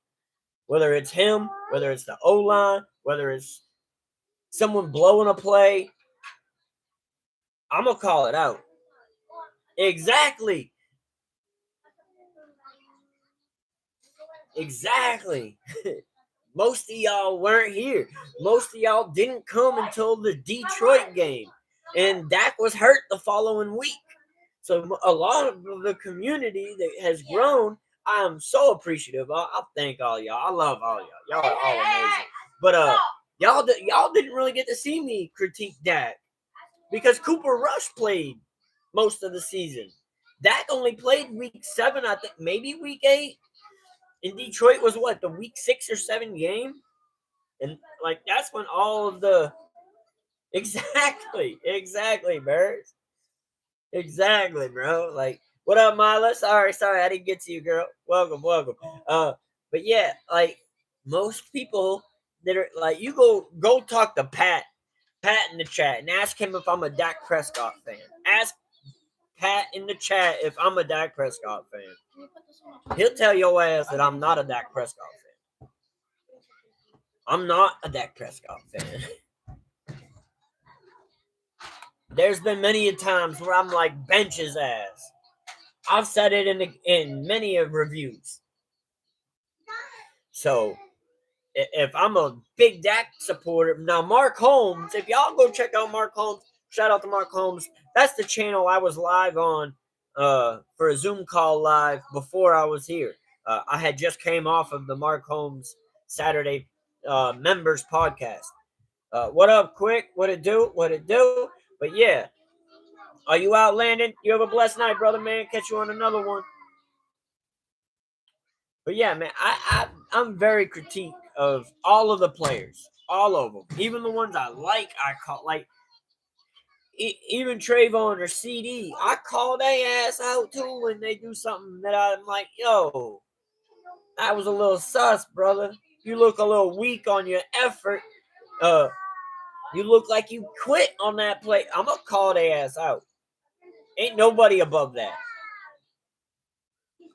Whether it's him, whether it's the O-line, whether it's someone blowing a play, I'm gonna call it out. Exactly. Most of y'all weren't here. Most of y'all didn't come until the Detroit game. And Dak was hurt the following week. So a lot of the community that has grown, I am so appreciative. I thank all y'all. I love all y'all. Y'all are all amazing. But y'all didn't really get to see me critique Dak because Cooper Rush played most of the season. Dak only played week 7, I think, maybe week 8. And Detroit was what, the week 6 or 7 game? And like that's when all of the exactly, Birds. Exactly, bro. Like, what up, Mila? Sorry, I didn't get to you, girl. Welcome. But yeah, like most people that are like, you go talk to Pat in the chat and ask him if I'm a Dak Prescott fan. Ask Pat in the chat if I'm a Dak Prescott fan. He'll tell your ass that I'm not a Dak Prescott fan. I'm not a Dak Prescott fan. There's been many times where I'm like, bench his ass. I've said it in many of reviews. So, if I'm a big Dak supporter, now Mark Holmes, if y'all go check out Mark Holmes, shout out to Mark Holmes. That's the channel I was live on for a Zoom call live before I was here. I had just came off of the Mark Holmes Saturday members podcast. What up, Quick? What it do? But yeah, are you out, Landon? You have a blessed night, brother, man. Catch you on another one. But yeah, man, I'm very critique of all of the players, all of them, even the ones I like. I call like even Trayvon or CD. I call their ass out too when they do something that I'm like, yo, that was a little sus, brother. You look a little weak on your effort. You look like you quit on that play. I'm going to call their ass out. Ain't nobody above that.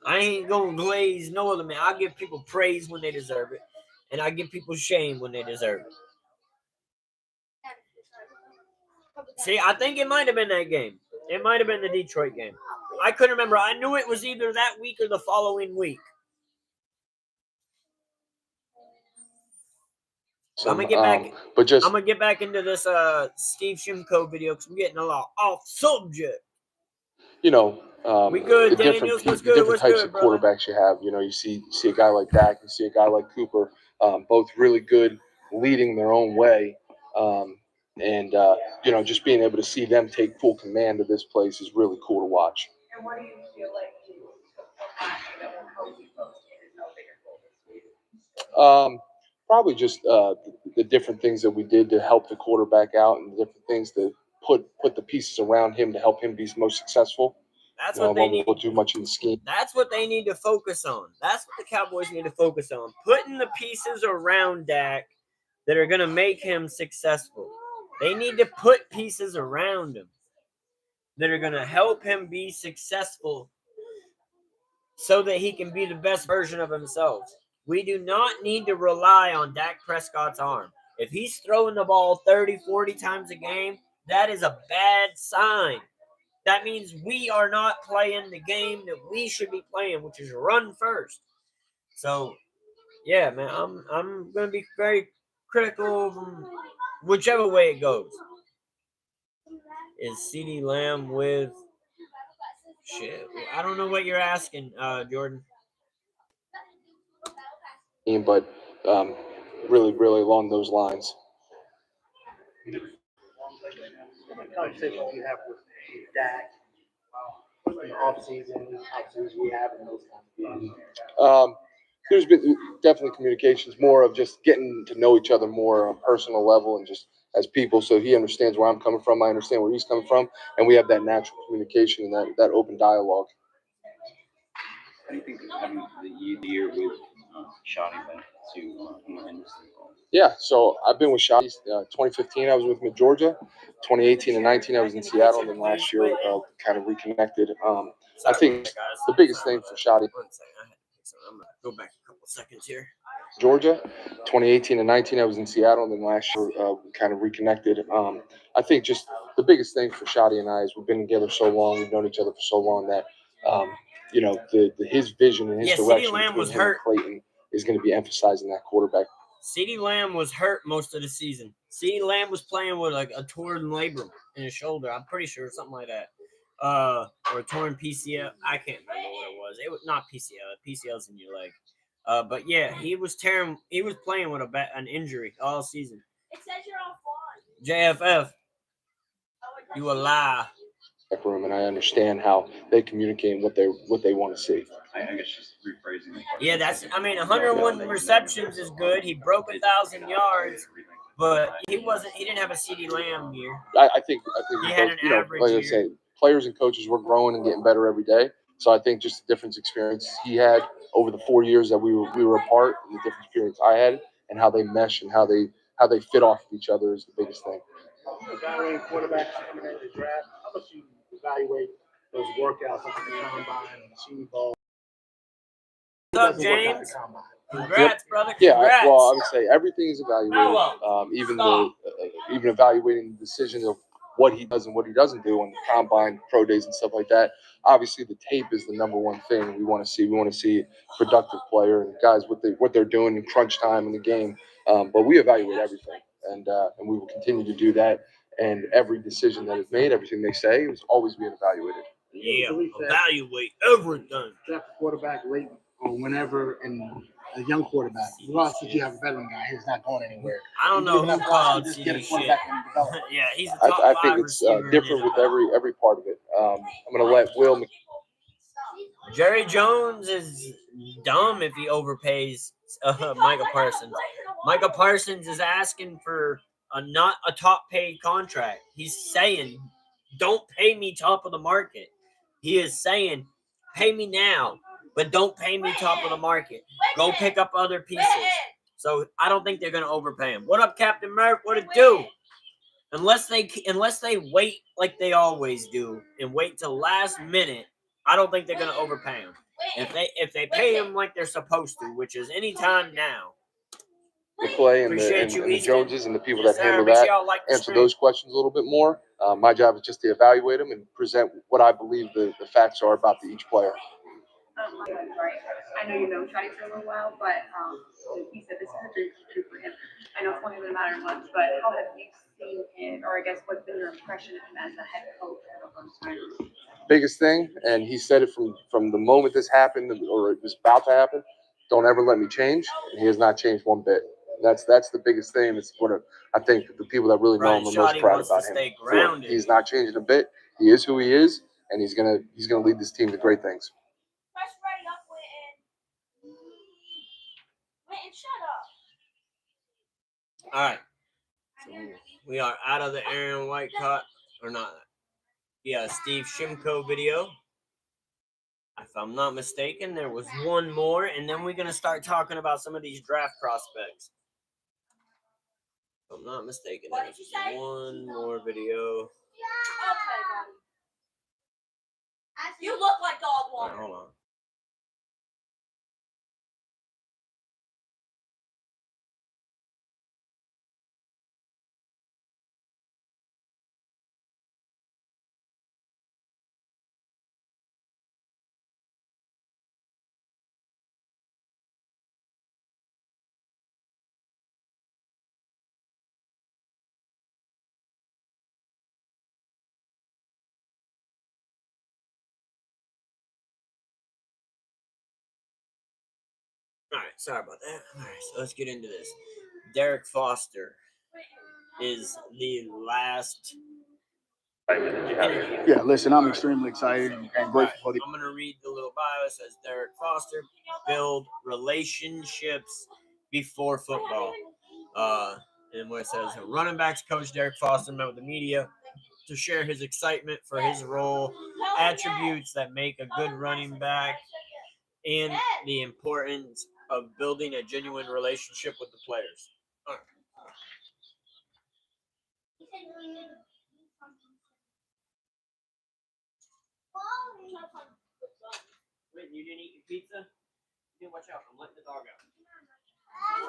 I ain't going to glaze no other man. I give people praise when they deserve it, and I give people shame when they deserve it. See, I think it might have been that game. It might have been the Detroit game. I couldn't remember. I knew it was either that week or the following week. I'm gonna get back. I'm gonna get back into this Steve Shimko video because we're getting a lot off subject. We good, the Daniels. different types of quarterbacks you have. You see a guy like Dak, you see a guy like Cooper, both really good, leading their own way. Just being able to see them take full command of this place is really cool to watch. And what do you feel like Probably just the different things that we did to help the quarterback out, and the different things to put the pieces around him to help him be most successful. That's what they need. Too much in the scheme. That's what they need to focus on. That's what the Cowboys need to focus on. Putting the pieces around Dak that are going to make him successful. They need to put pieces around him that are going to help him be successful so that he can be the best version of himself. We do not need to rely on Dak Prescott's arm. If he's throwing the ball 30, 40 times a game, that is a bad sign. That means we are not playing the game that we should be playing, which is run first. So, yeah, man, I'm going to be very critical of him whichever way it goes. Is CeeDee Lamb with shit? I don't know what you're asking, Jordan. But really, really along those lines. What conversation do you have with Dak in the offseason we have in those kinds of things? There's been definitely communications, more of just getting to know each other more on a personal level and just as people, so he understands where I'm coming from, I understand where he's coming from, and we have that natural communication and that open dialogue. How do you think having the year with Shotty went to in this role? Yeah, so I've been with Shotty. 2015, I was with him at Georgia. 2018 and 19, I was in Seattle. And then last year, kind of reconnected. I think the biggest thing for Shotty. I'm going to go back a couple seconds here. Georgia, 2018 and 19, I was in Seattle. And then last year, kind of reconnected. I think just the biggest thing for Shotty and I is we've been together so long. We've known each other for so long that, his vision and his direction between him and Clayton is going to be emphasizing that quarterback. CeeDee Lamb was hurt most of the season. CeeDee Lamb was playing with like a torn labrum in his shoulder. I'm pretty sure something like that. Or a torn PCL. I can't remember what it was. It was not PCL. PCL's in your leg. But yeah, he was playing with an injury all season. It says you're on JFF, you a lie. Room, and I understand how they communicate and what they want to see. I guess just rephrasing. Yeah, 101 receptions is good. He broke 1,000 yards, but he didn't have a CeeDee Lamb year. I think he had an average like year. I say, players and coaches were growing and getting better every day. So I think just the different experience he had over the 4 years that we were apart, and the different experience I had, and how they mesh and how they fit off of each other is the biggest thing. Evaluating quarterbacks coming into the draft, how much you evaluate those workouts like the combine and the Senior Bowl? What's up, James? Congrats, brother. Congrats. Yeah, I would say everything is evaluated, even evaluating the decision of what he does and what he doesn't do on the combine, pro days, and stuff like that. Obviously, the tape is the number one thing we want to see. We want to see a productive player and guys what they're doing in crunch time in the game. But we evaluate everything, and we will continue to do that. And every decision that is made, everything they say, is always being evaluated. Yeah, evaluate everything. Draft quarterback late or whenever, and a young quarterback. Ross, did you have a veteran guy? He's not going anywhere. I don't know who called CeeDee shit. Yeah, he's a top I think it's different with every part of it. I'm going to let Will. Jerry Jones is dumb if he overpays Micah Parsons. Micah Parsons is asking for not a top paid contract. He's saying, don't pay me top of the market. He is saying, pay me now, but don't pay me top of the market. Go pick up other pieces. So I don't think they're going to overpay him. What up, Captain Murph? What it do? unless they wait like they always do and wait till last minute, I don't think they're gonna overpay him. If they pay him like they're supposed to, which is anytime now. The play and Appreciate the, you, and the Easton. Joneses and the people Yes, that sir. handle Make sure that y'all like the answer stream. those questions a little bit more. My job is just to evaluate them and present what I believe the facts are about each player. Right. I know you know Shotty for a little while, but he said this is a dream come true for him. I know it's only been a matter of months, but how have you seen him, or I guess what's been your impression of him as a head coach at the first time? Biggest thing, and he said it from the moment this happened or it was about to happen. Don't ever let me change, and he has not changed one bit. That's the biggest thing. It's what I think the people that really know him are most proud about him. Grounded. He's not changing a bit. He is who he is, and he's gonna lead this team to great things. All right. So we are out of the Aaron Whitecott, or not. Yeah, Steve Shimko video. If I'm not mistaken, there was one more, and then we're going to start talking about some of these draft prospects. If I'm not mistaken, there's one more video. You look like dog All right, water. hold on. All right, sorry about that. All right, so let's get into this. Derek Foster is the last interview. Yeah, listen, I'm extremely excited and grateful for the. I'm going to read the little bio. It says Derek Foster build relationships before football. And where it says running backs coach Derek Foster met with the media to share his excitement for his role, attributes that make a good running back, and the importance of building a genuine relationship with the players. All right. Wait, you didn't eat your pizza? You watch out. I'm letting the dog out.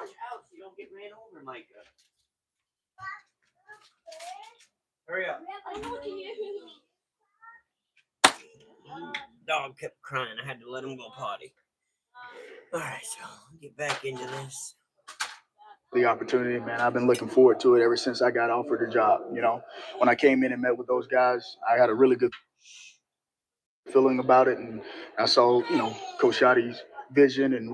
Watch out so you don't get ran over, Micah. Hurry up. Dog kept crying. I had to let him go potty. All right, so I'll get back into this. The opportunity, man. I've been looking forward to it ever since I got offered the job. You know, when I came in and met with those guys, I had a really good feeling about it, and I saw, you know, Coach Shotty's vision and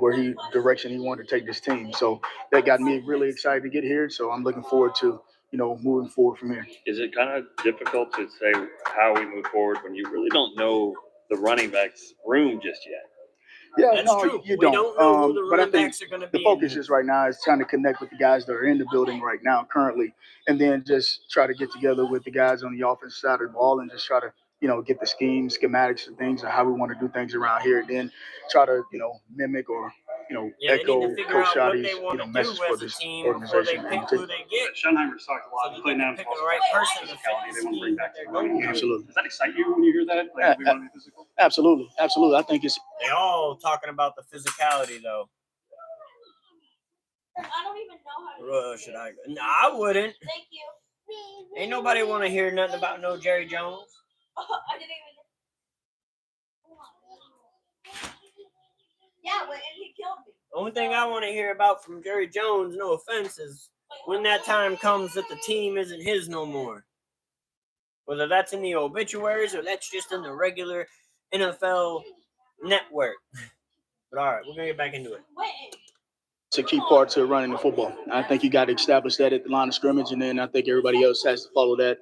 direction he wanted to take this team. So that got me really excited to get here. So I'm looking forward to, you know, moving forward from here. Is it kind of difficult to say how we move forward when you really don't know the running backs room just yet? Yeah, That's no, true. you We don't. don't know who the But I running think backs are going to the be. focus is right now is trying to connect with the guys that are in the building right now currently, and then just try to get together with the guys on the offensive side of the ball and just try to, you know, get the schematics and things and how we want to do things around here. And then try to, you know, mimic or, you know, Yeah, they need echo to figure Coach out what Shotty's, they want to message do for as a this team before they organization. pick who they get. Schottenheimer's talked a lot. So that they can pick the right person to fit the scheme that they're going to. Absolutely. Does that excite you when you hear that? Like, we want to be physical? Absolutely. Absolutely. I think it's. They all talking about the physicality, though. I don't even know how to. Should I? No, I wouldn't. Thank you. Ain't nobody want to hear nothing about no Jerry Jones. I didn't even. Yeah, and he killed me. Only thing I want to hear about from Jerry Jones, no offense, is when that time comes that the team isn't his no more. Whether that's in the obituaries or that's just in the regular NFL network. But all right, we're going to get back into it. It's a key part to running the football. I think you got to establish that at the line of scrimmage, and then I think everybody else has to follow that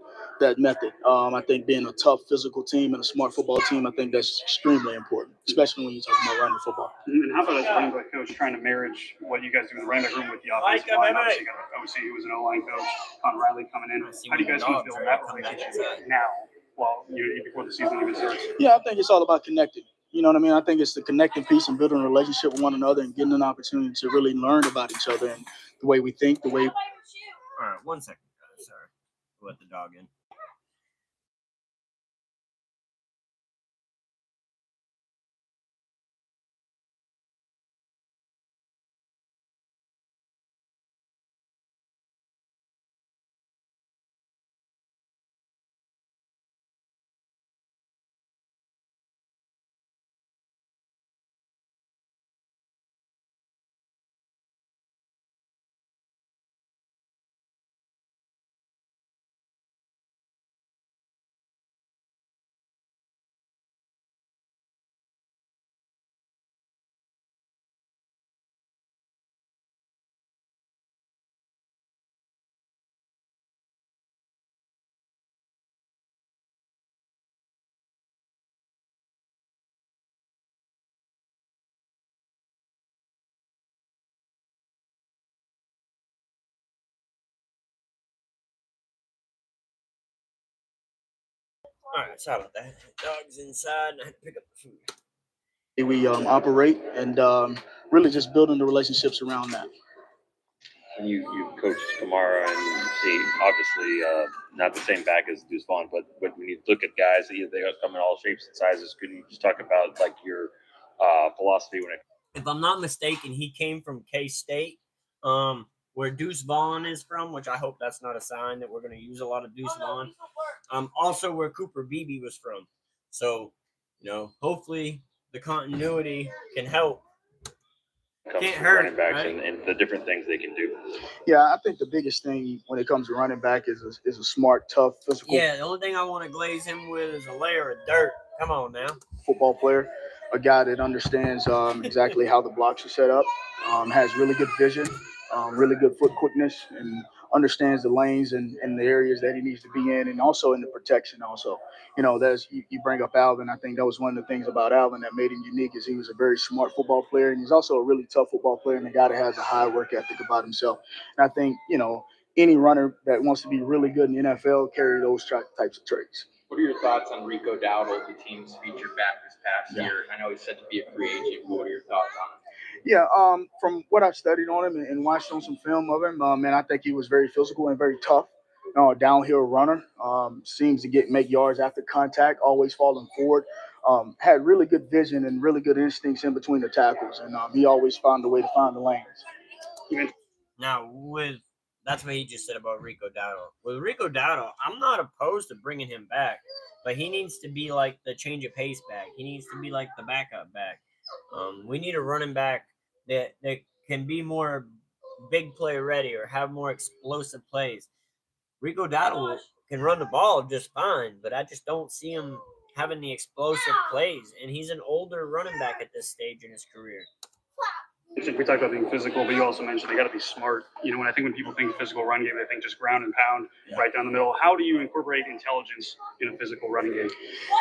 method. I think being a tough physical team and a smart football team, I think that's extremely important, especially when you're talking about running football. And how about as running back coach trying to marriage what you guys do in the running back room with the offensive line? Obviously, you got an OC who was an O-line coach, Con Riley coming in. How do you guys want to build that relationship now, while before the season even starts? Yeah, I think it's all about connecting. You know what I mean? I think it's the connecting piece and building a relationship with one another and getting an opportunity to really learn about each other and the way we think, the way. All right, 1 second, guys. Sorry. let the dog in. All right, sorry about that. Dog's inside, and I had to pick up the food. We operate and really just building the relationships around that. You coached Kamara and you see obviously not the same back as Deuce Vaughn, but when you look at guys, they come in all shapes and sizes. Could you just talk about like your philosophy when it? If I'm not mistaken, he came from K-State, where Deuce Vaughn is from, which I hope that's not a sign that we're going to use a lot of Deuce Vaughn. Also where Cooper Beebe was from. So, hopefully the continuity can help. Can't hurt running backs, right? and the different things they can do. Yeah, I think the biggest thing when it comes to running back is a smart, tough, physical. Yeah, the only thing I want to glaze him with is a layer of dirt. Come on now. Football player, a guy that understands exactly how the blocks are set up, has really good vision, really good foot quickness, and understands the lanes and the areas that he needs to be in, and also in the protection also. You bring up Alvin. I think that was one of the things about Alvin that made him unique is he was a very smart football player, and he's also a really tough football player and a guy that has a high work ethic about himself. And I think, any runner that wants to be really good in the NFL carry those types of traits. What are your thoughts on Rico Dowdle, the team's featured back this past year? I know he's set to be a free agent. What are your thoughts on him? Yeah, from what I've studied on him and watched on some film of him, man, I think he was very physical and very tough. Downhill runner, seems to make yards after contact, always falling forward. Had really good vision and really good instincts in between the tackles, and he always found a way to find the lanes. Now, that's what he just said about Rico Dowdle. With Rico Dowdle, I'm not opposed to bringing him back, but he needs to be like the change of pace back. He needs to be like the backup back. We need a running back that can be more big play ready or have more explosive plays. Rico Dowdle can run the ball just fine, but I just don't see him having the explosive plays, and he's an older running back at this stage in his career. We talked about being physical, but you also mentioned they got to be smart. When people think physical run game, they think just ground and pound right down the middle. How do you incorporate intelligence in a physical running game?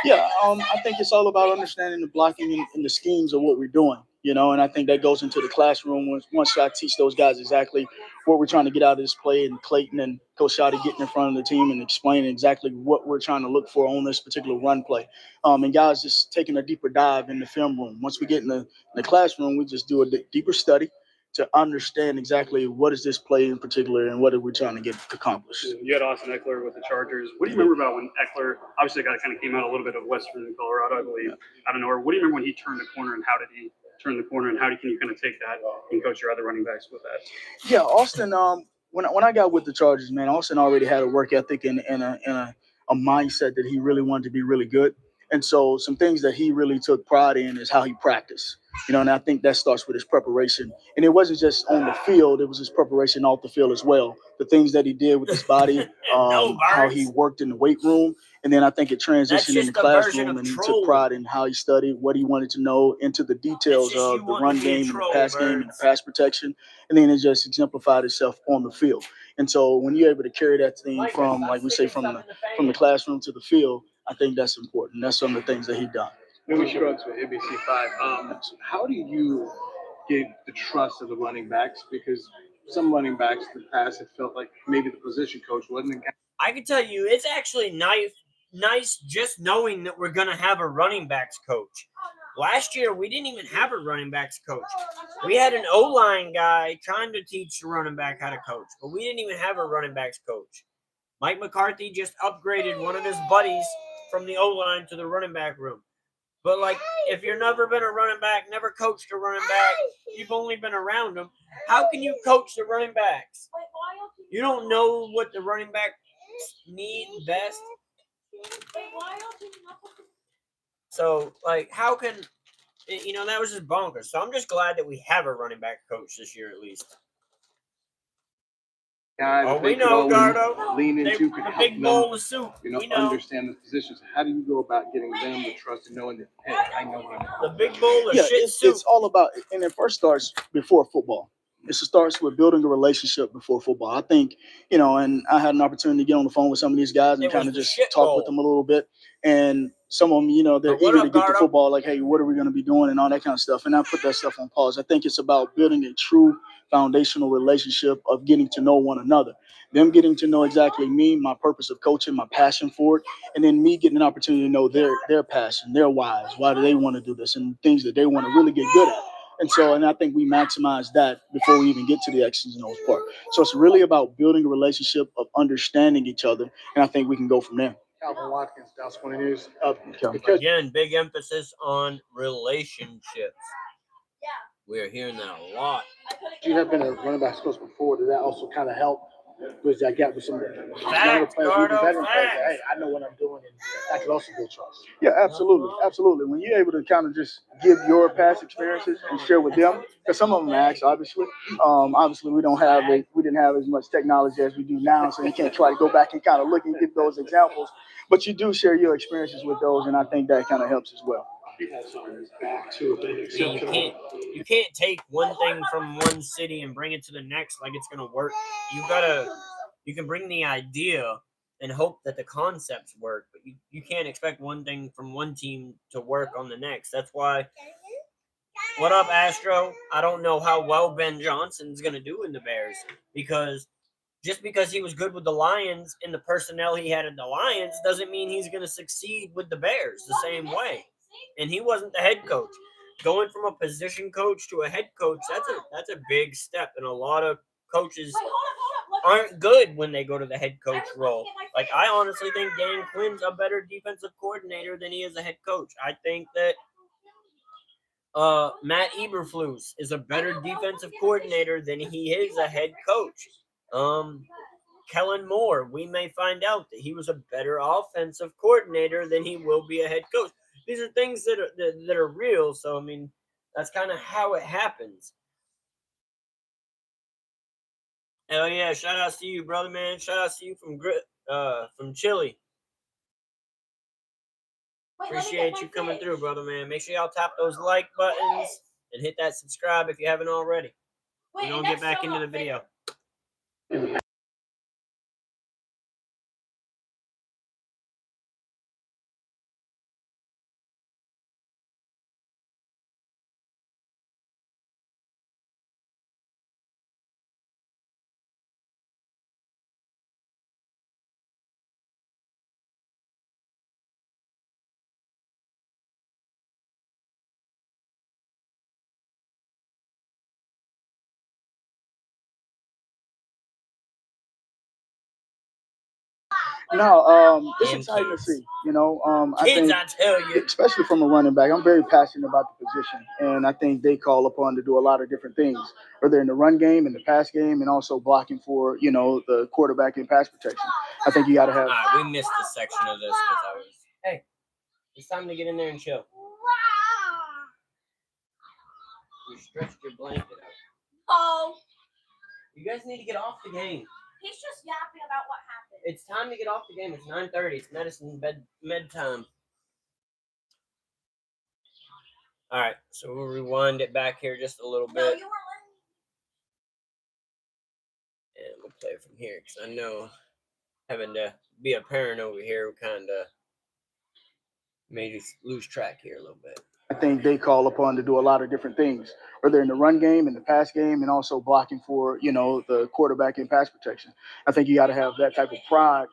Yeah, I think it's all about understanding the blocking and the schemes of what we're doing. And I think that goes into the classroom once I teach those guys exactly what we're trying to get out of this play, and Clayton and Coach Shotty getting in front of the team and explaining exactly what we're trying to look for on this particular run play. And guys just taking a deeper dive in the film room. Once we get in the classroom, we just do a deeper study to understand exactly what is this play in particular and what are we trying to get accomplished. You had Austin Eckler with the Chargers. What do you remember about when Eckler, obviously a guy that kind of came out a little bit of Western Colorado, I believe, out of nowhere. What do you remember when he turned the corner, and how did he turn the corner, and can you kind of take that and coach your other running backs with that? Yeah, Austin, when I got with the Chargers, man, Austin already had a work ethic and a mindset that he really wanted to be really good. And so some things that he really took pride in is how he practiced. And I think that starts with his preparation. And it wasn't just on the field, it was his preparation off the field as well. The things that he did with his body, how he worked in the weight room. And then I think it transitioned in the classroom, and he took pride in how he studied, what he wanted to know, into the details of the run game and the pass game and the pass protection. And then it just exemplified itself on the field. And so when you're able to carry that thing from, like we say, from the classroom to the field, I think that's important. That's some of the things that he done. Maybe we should go to NBC5. How do you get the trust of the running backs? Because some running backs in the past have felt like maybe the position coach wasn't the guy. I can tell you, it's actually nice just knowing that we're going to have a running backs coach. Last year, we didn't even have a running backs coach. We had an O-line guy trying to teach the running back how to coach, but we didn't even have a running backs coach. Mike McCarthy just upgraded one of his buddies from the O-line to the running back room. But, like, if you've never been a running back, never coached a running back, you've only been around them, how can you coach the running backs? You don't know what the running backs need best. So, like, how can, that was just bonkers. So I'm just glad that we have a running back coach this year at least. Guy that we they could know, always Gardo. lean into, could A help big them, bowl of soup. We know. understand the positions. How do you go about getting them the trust and knowing that, hey, I know what I'm doing? The big bowl of Yeah, shit soup. it's all about, and it first starts before football. It starts with building a relationship before football. I think, and I had an opportunity to get on the phone with some of these guys and kind of just talk with them a little bit. And some of them, they're eager to get to football, like, hey, what are we going to be doing and all that kind of stuff. And I put that stuff on pause. I think it's about building a true foundational relationship of getting to know one another. Them getting to know exactly me, my purpose of coaching, my passion for it, and then me getting an opportunity to know their passion, their whys, why do they want to do this, and things that they want to really get good at. And I think we maximize that before we even get to the X's and O's part. So it's really about building a relationship of understanding each other, and I think we can go from there. Calvin Watkins, Dallas Morning News. Again, big emphasis on relationships. We're hearing that a lot. You have been a running back coach before. Did that also kind of help? Was that gap with some younger Facts, players, Gardo, veteran players? facts. Hey, I know what I'm doing, and that can also build trust. Yeah, absolutely, absolutely. When you're able to kind of just give your past experiences and share with them, because some of them ask, obviously. Obviously, we didn't have as much technology as we do now, so you can't try to go back and kind of look and give those examples. But you do share your experiences with those, and I think that kind of helps as well. You can't take one thing from one city and bring it to the next like it's gonna work. You can bring the idea and hope that the concepts work, but you can't expect one thing from one team to work on the next. That's why. What up, Astro? I don't know how well Ben Johnson's gonna do in the Bears because just because he was good with the Lions and the personnel he had in the Lions doesn't mean he's gonna succeed with the Bears the same way. And he wasn't the head coach. Going from a position coach to a head coach, that's a big step, and a lot of coaches aren't good when they go to the head coach role. Like, I honestly think Dan Quinn's a better defensive coordinator than he is a head coach. I think that Matt Eberflus is a better defensive coordinator than he is a head coach. Kellen Moore, we may find out that he was a better offensive coordinator than he will be a head coach. These are things that are real. So, I mean, that's kind of how it happens. Hell yeah! Shout out to you, brother, man. Shout out to you from Chile. Appreciate you coming through, brother, man. Make sure y'all tap those like buttons and hit that subscribe if you haven't already. We're gonna get back into the video. No, it's exciting to see. I think, I tell you, especially from a running back, I'm very passionate about the position, and I think they call upon to do a lot of different things, whether in the run game, in the pass game, and also blocking for the quarterback and pass protection. I think you got to have. We missed this section of this because I was. Hey, it's time to get in there and chill. You stretched your blanket out. Oh. You guys need to get off the game. He's just yapping about what happened. It's time to get off the game. It's 9:30. It's medicine med time. All right, so we'll rewind it back here just a little bit. No, you weren't letting me. And we'll play from here because I know having to be a parent over here kind of made us lose track here a little bit. I think they call upon to do a lot of different things, whether in the run game, in the pass game, and also blocking for, the quarterback and pass protection. I think you got to have that type of pride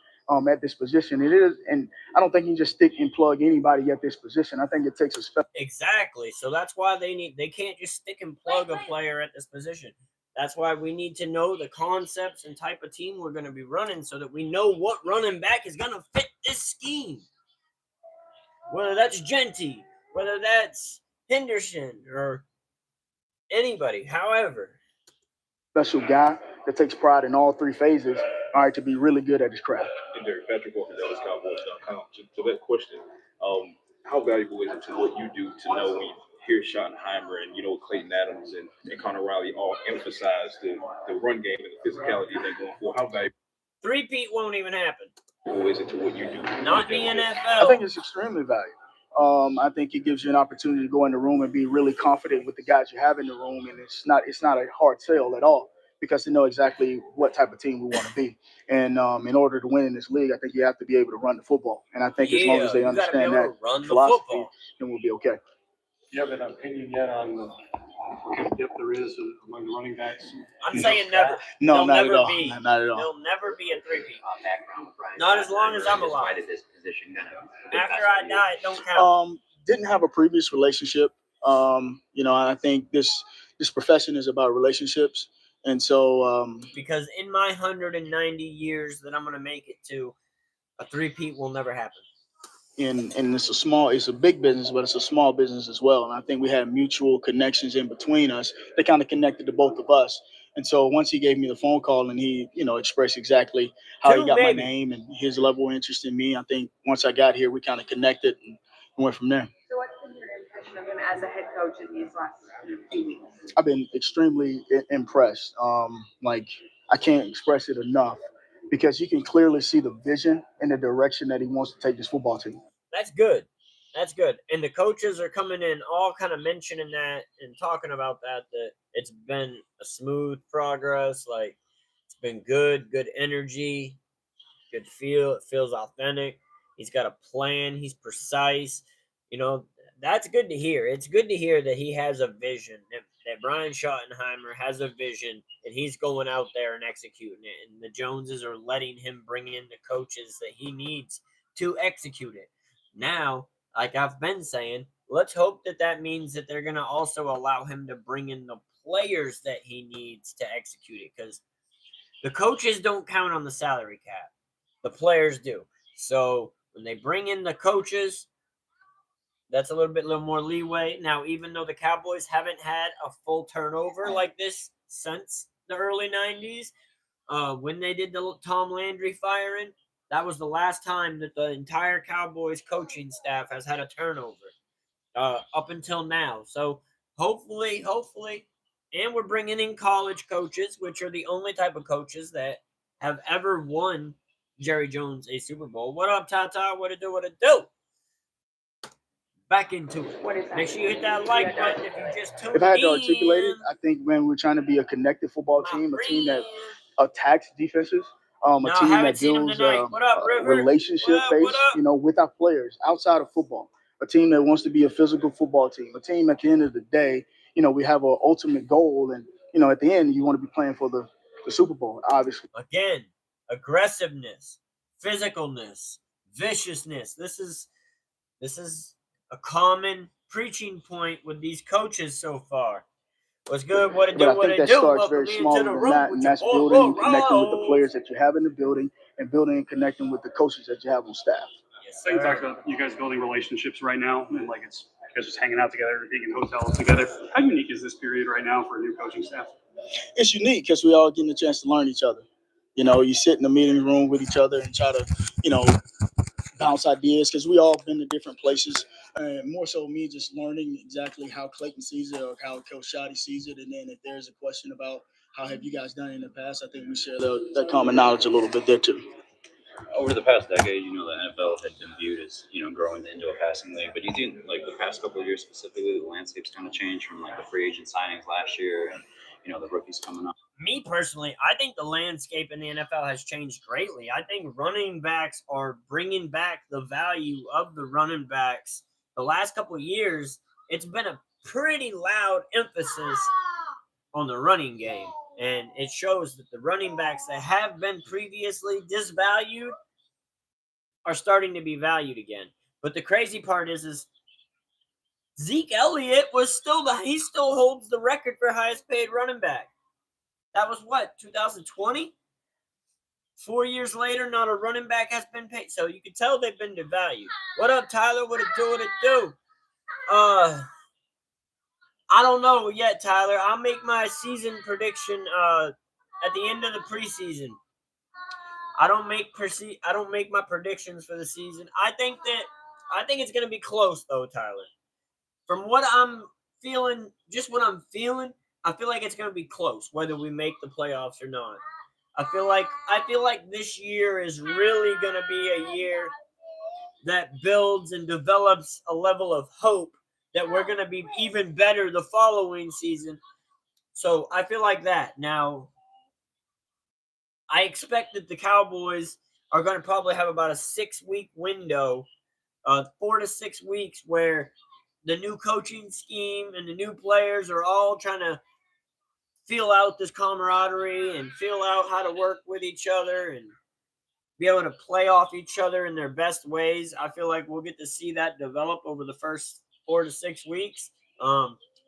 at this position. It is, and I don't think you just stick and plug anybody at this position. I think it takes a special. Exactly. So that's why they can't just stick and plug a player at this position. That's why we need to know the concepts and type of team we're going to be running so that we know what running back is going to fit this scheme. Whether that's Genty, whether that's Henderson, or anybody. However, special guy that takes pride in all three phases, all right, to be really good at his craft. And Derek Patrick Walker, DallasCowboys.com. To that question, how valuable is it to what you do to know when you hear Schottenheimer and, Clayton Adams and Connor Riley all emphasize the run game and the physicality they're going for? How valuable three-peat won't even happen. is it to what you do? Not the NFL. I think it's extremely valuable. I think it gives you an opportunity to go in the room and be really confident with the guys you have in the room, and it's not a hard sell at all because they know exactly what type of team we want to be. And in order to win in this league, I think you have to be able to run the football. And I think as long as they understand that philosophy, then we'll be okay. Do you have an opinion yet on what kind of depth there is among the running backs? I'm saying never. No, not never at all. Be. Not at all. There'll never be a three-peat. Not as long as I'm alive. After I die, it don't count. Didn't have a previous relationship. I think this profession is about relationships. And so because in my 190 years that I'm going to make it to, a three-peat will never happen. And it's a big business, but it's a small business as well. And I think we had mutual connections in between us that kind of connected the both of us. And so once he gave me the phone call and he, expressed exactly how he got my name and his level of interest in me, I think once I got here, we kind of connected and went from there. So what's been your impression of him as a head coach in these last few weeks? I've been extremely impressed. I can't express it enough because you can clearly see the vision and the direction that he wants to take this football team. That's good. That's good. And the coaches are coming in all kind of mentioning that and talking about that it's been a smooth progress. Like, it's been good energy, good feel. It feels authentic. He's got a plan. He's precise. That's good to hear. It's good to hear that he has a vision, that Brian Schottenheimer has a vision, and he's going out there and executing it. And the Joneses are letting him bring in the coaches that he needs to execute it. Now, like I've been saying, let's hope that means that they're going to also allow him to bring in the players that he needs to execute it, because the coaches don't count on the salary cap. The players do. So when they bring in the coaches, that's a little more leeway. Now, even though the Cowboys haven't had a full turnover like this since the early 90s, when they did the Tom Landry firing, that was the last time that the entire Cowboys coaching staff has had a turnover up until now. So hopefully, and we're bringing in college coaches, which are the only type of coaches that have ever won Jerry Jones a Super Bowl. What up, Tata? What it do? Back into it. Make sure you hit that like button if you just tuned in. If I had to articulate it, I think, man, we're trying to be a connected football team, a team that attacks defenses, a team that builds relationship based, with our players outside of football. A team that wants to be a physical football team. A team at the end of the day, we have an ultimate goal, and at the end, you want to be playing for the Super Bowl, obviously. Again, aggressiveness, physicalness, viciousness. This is a common preaching point with these coaches so far. What's good? What it do? What it do? But I think that starts very small than that, and that's building and connecting with the players that you have in the building, and building and connecting with the coaches that you have on staff. Yes, so you talked about you guys building relationships right now, and like it's you guys just hanging out together, being in hotels together. How unique is this period right now for a new coaching staff? It's unique because we all getting a chance to learn each other. You sit in the meeting room with each other and try to, bounce ideas because we all been to different places. More so me just learning exactly how Clayton sees it or how Coach Shoddy sees it. And then if there's a question about how have you guys done it in the past, I think we share that common knowledge a little bit there too. Over the past decade, the NFL had been viewed as, growing into a passing league. But do you think, like, the past couple of years specifically, the landscape's kind of changed from, like, the free agent signings last year and, the rookies coming up? Me personally, I think the landscape in the NFL has changed greatly. I think running backs are bringing back the value of the running backs. The last couple of years, it's been a pretty loud emphasis on the running game. And it shows that the running backs that have been previously disvalued are starting to be valued again. But the crazy part is Zeke Elliott he still holds the record for highest paid running back. That was what, 2020? 4 years later, not a running back has been paid. So you can tell they've been devalued. What up, Tyler? What it do? What it do? I don't know yet, Tyler. I'll make my season prediction at the end of the preseason. I don't make my predictions for the season. I think it's gonna be close though, Tyler. From what I'm feeling, I feel like it's gonna be close, whether we make the playoffs or not. I feel like this year is really gonna be a year that builds and develops a level of hope that we're gonna be even better the following season. So I feel like that. Now, I expect that the Cowboys are going to probably have about a 6-week window, 4 to 6 weeks, where the new coaching scheme and the new players are all trying to feel out this camaraderie and feel out how to work with each other and be able to play off each other in their best ways. I feel like we'll get to see that develop over the first 4 to 6 weeks.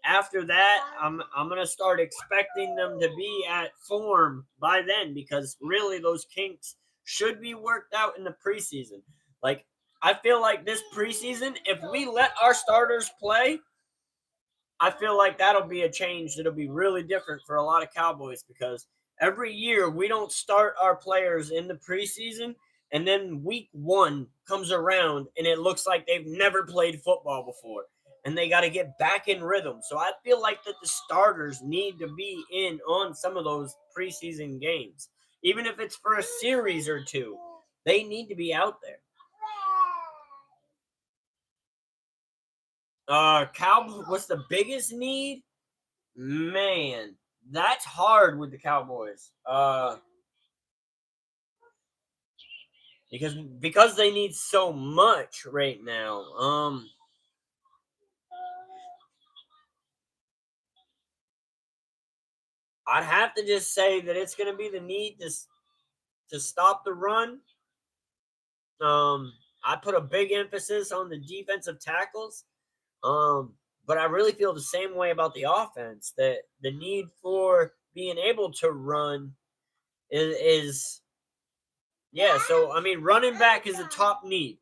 After that, I'm going to start expecting them to be at form by then, because really those kinks should be worked out in the preseason. Like, I feel like this preseason, if we let our starters play, I feel like that'll be a change that'll be really different for a lot of Cowboys, because every year we don't start our players in the preseason, and then week 1 comes around and it looks like they've never played football before and they got to get back in rhythm. So I feel like that the starters need to be in on some of those preseason games. Even if it's for a series or two, they need to be out there. Cowboys, what's the biggest need? Man, that's hard with the Cowboys. Because they need so much right now. I'd have to just say that it's going to be the need to stop the run. I put a big emphasis on the defensive tackles. But I really feel the same way about the offense, that the need for being able to run is so I mean, running back is a top need.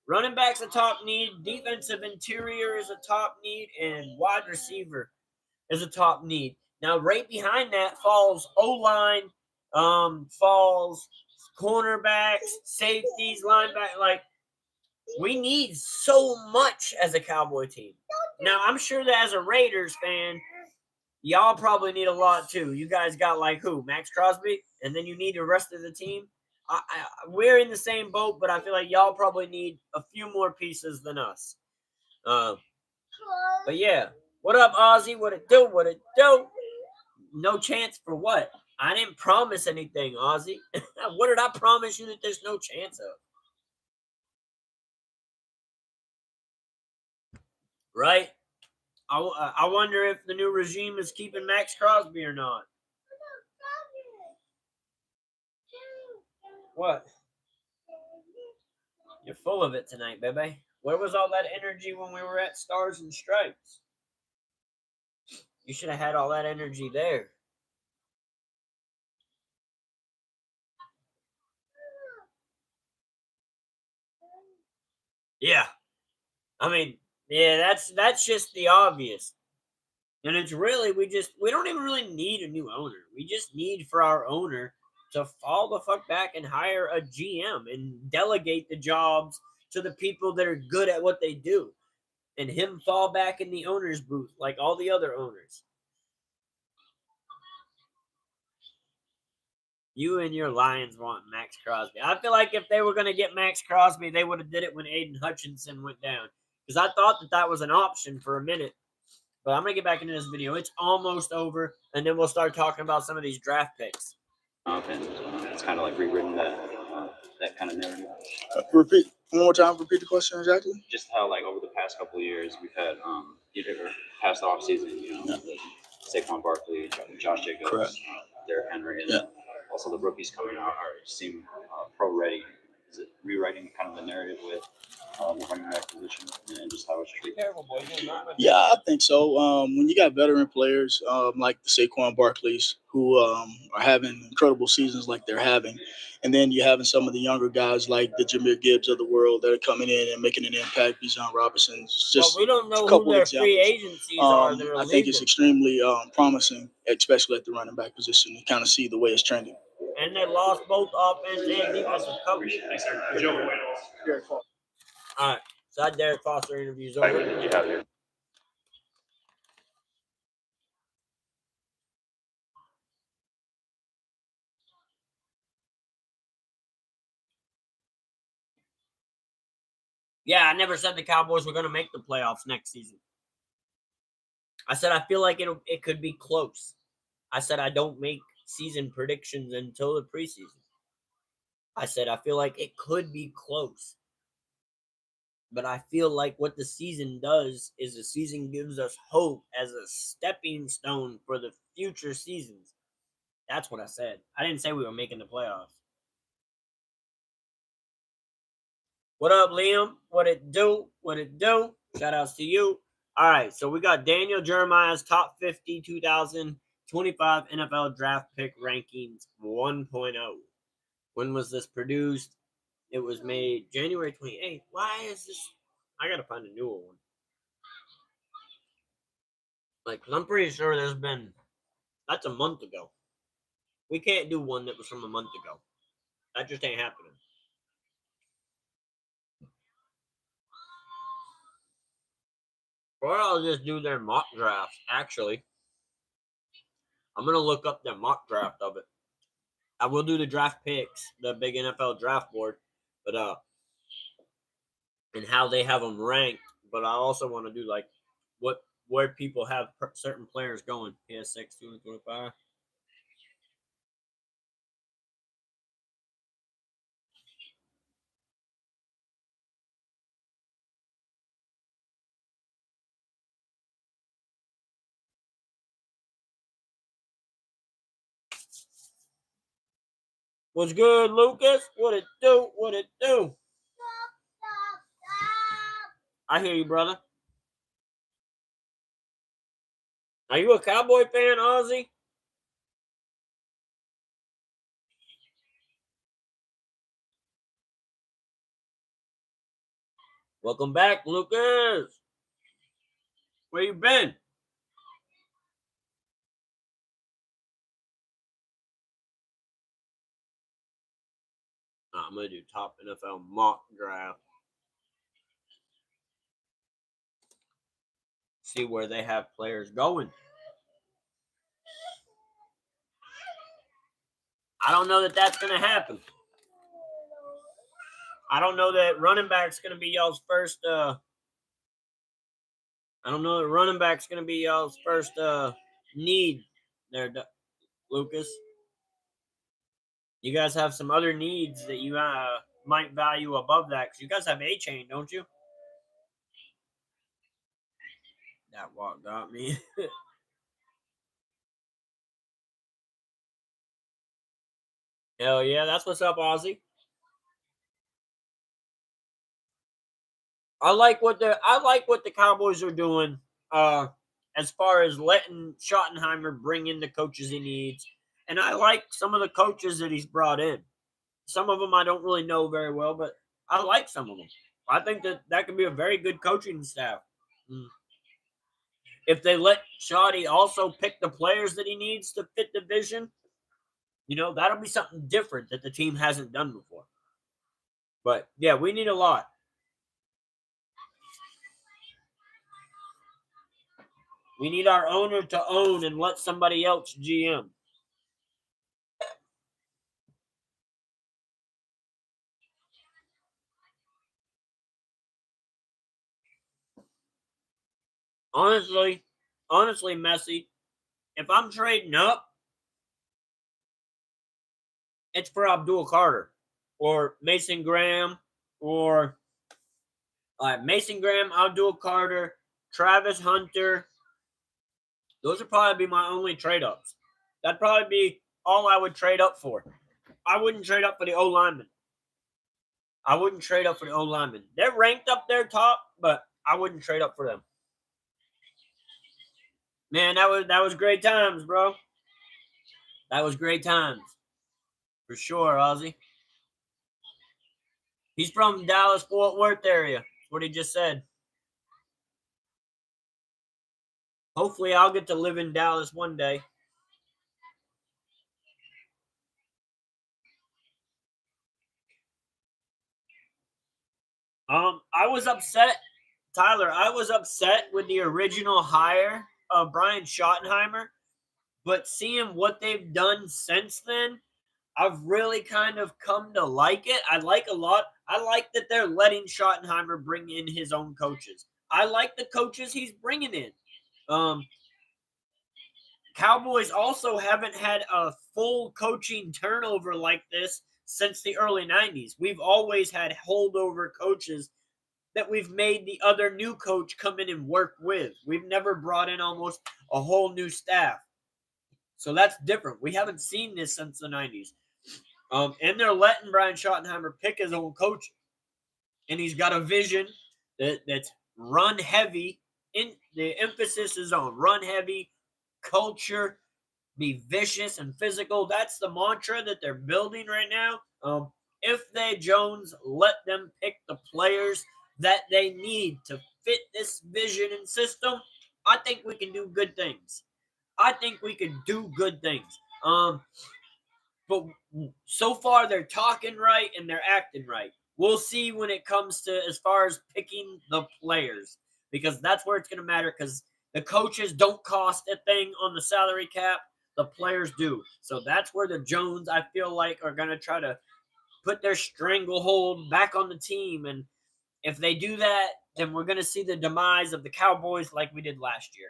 Running back's a top need, defensive interior is a top need, and wide receiver is a top need. Now, right behind that falls O-line, falls cornerbacks, safeties, linebackers. Like, we need so much as a Cowboy team. Now, I'm sure that as a Raiders fan, y'all probably need a lot too. You guys got like who? Max Crosby? And then you need the rest of the team? We're in the same boat, but I feel like y'all probably need a few more pieces than us. But yeah. What up, Ozzy? What it do? What it do? No chance for what? I didn't promise anything, Ozzy. What did I promise you that there's no chance of? Right? I wonder if the new regime is keeping Max Crosby or not. What? You're full of it tonight, baby. Where was all that energy when we were at Stars and Stripes? You should have had all that energy there. Yeah. I mean, yeah, that's just the obvious. And it's really, we don't even really need a new owner. We just need for our owner to fall the fuck back and hire a GM and delegate the jobs to the people that are good at what they do. And him fall back in the owner's booth like all the other owners. You and your Lions want Max Crosby. I feel like if they were going to get Max Crosby, they would have did it when Aiden Hutchinson went down. Because I thought that was an option for a minute. But I'm going to get back into this video. It's almost over, and then we'll start talking about some of these draft picks. Offense, it's kind of like rewritten that kind of narrative. Repeat one more time. Repeat the question exactly. Just how, like, over the past couple of years, we've had past off season, Saquon Barkley, Josh Jacobs, Derrick Henry, and also the rookies coming out seem pro ready. Is it rewriting kind of the narrative with the running back position and just how it's treated? Yeah, I think so. When you got veteran players like the Saquon Barkleys who are having incredible seasons like they're having, and then you're having some of the younger guys like the Jameer Gibbs of the world that are coming in and making an impact. Bijan Robinson's just Well, we don't know a who couple their examples. free agencies are that are I think it's leaving. extremely promising, especially at the running back position, to kind of see the way it's trending. And they lost both offense and defensive coach. All right. So that Derek Foster interview is over. What did you have here? Yeah, I never said the Cowboys were going to make the playoffs next season. I said I feel like it could be close. I said I don't make season predictions until the preseason. I said I feel like it could be close. But I feel like what the season does is the season gives us hope as a stepping stone for the future seasons. That's what I said. I didn't say we were making the playoffs. What up, Liam? What it do? What it do? Shout outs to you. All right, so we got Daniel Jeremiah's top 50 2025 NFL draft pick rankings 1.0. When was this produced? It was made January 28th. Why is this? I got to find a newer one. Like, I'm pretty sure that's a month ago. We can't do one that was from a month ago. That just ain't happening. Or I'll just do their mock drafts, actually. I'm going to look up their mock draft of it. I will do the draft picks, the big NFL draft board, but and how they have them ranked. But I also want to do like where people have certain players going. PS6, 225. What's good, Lucas? What it do? What it do? I hear you, brother. Are you a Cowboy fan, Ozzy? Welcome back, Lucas. Where you been? I'm going to do top NFL mock draft. See where they have players going. I don't know that that's going to happen. I don't know that running back's going to be y'all's first. I don't know that running back's going to be y'all's first need there, Lucas. You guys have some other needs that you might value above that because you guys have A-Chain, don't you? That walk got me. Hell yeah, that's what's up, Ozzy. I like what the Cowboys are doing as far as letting Schottenheimer bring in the coaches he needs. And I like some of the coaches that he's brought in. Some of them I don't really know very well, but I like some of them. I think that could be a very good coaching staff. If they let Shoddy also pick the players that he needs to fit the vision, that'll be something different that the team hasn't done before. But, yeah, we need a lot. We need our owner to own and let somebody else GM. Honestly, Messi, if I'm trading up, it's for Abdul Carter or Mason Graham or Mason Graham, Abdul Carter, Travis Hunter. Those would probably be my only trade-ups. That'd probably be all I would trade up for. I wouldn't trade up for the O-lineman. I wouldn't trade up for the O-linemen. They're ranked up there top, but I wouldn't trade up for them. Man, that was great times, bro. That was great times. For sure, Ozzy. He's from Dallas, Fort Worth area. That's what he just said. Hopefully, I'll get to live in Dallas one day. I was upset, Tyler. I was upset with the original hire of Brian Schottenheimer, but seeing what they've done since then, I've really kind of come to like it. I like that they're letting Schottenheimer bring in his own coaches. I like the coaches he's bringing in. Cowboys also haven't had a full coaching turnover like this since the early 90s. We've always had holdover coaches that we've made the other new coach come in and work with. We've never brought in almost a whole new staff. So that's different. We haven't seen this since the 90s. And they're letting Brian Schottenheimer pick his own coach. And he's got a vision that's run heavy. The emphasis is on run heavy, culture, be vicious and physical. That's the mantra that they're building right now. If Jones let them pick the players that they need to fit this vision and system, I think we can do good things. But so far they're talking right and they're acting right. We'll see when it comes to as far as picking the players, because that's where it's going to matter, because the coaches don't cost a thing on the salary cap. The players do. So that's where the Jones, I feel like, are going to try to put their stranglehold back on the team. And if they do that, then we're going to see the demise of the Cowboys like we did last year.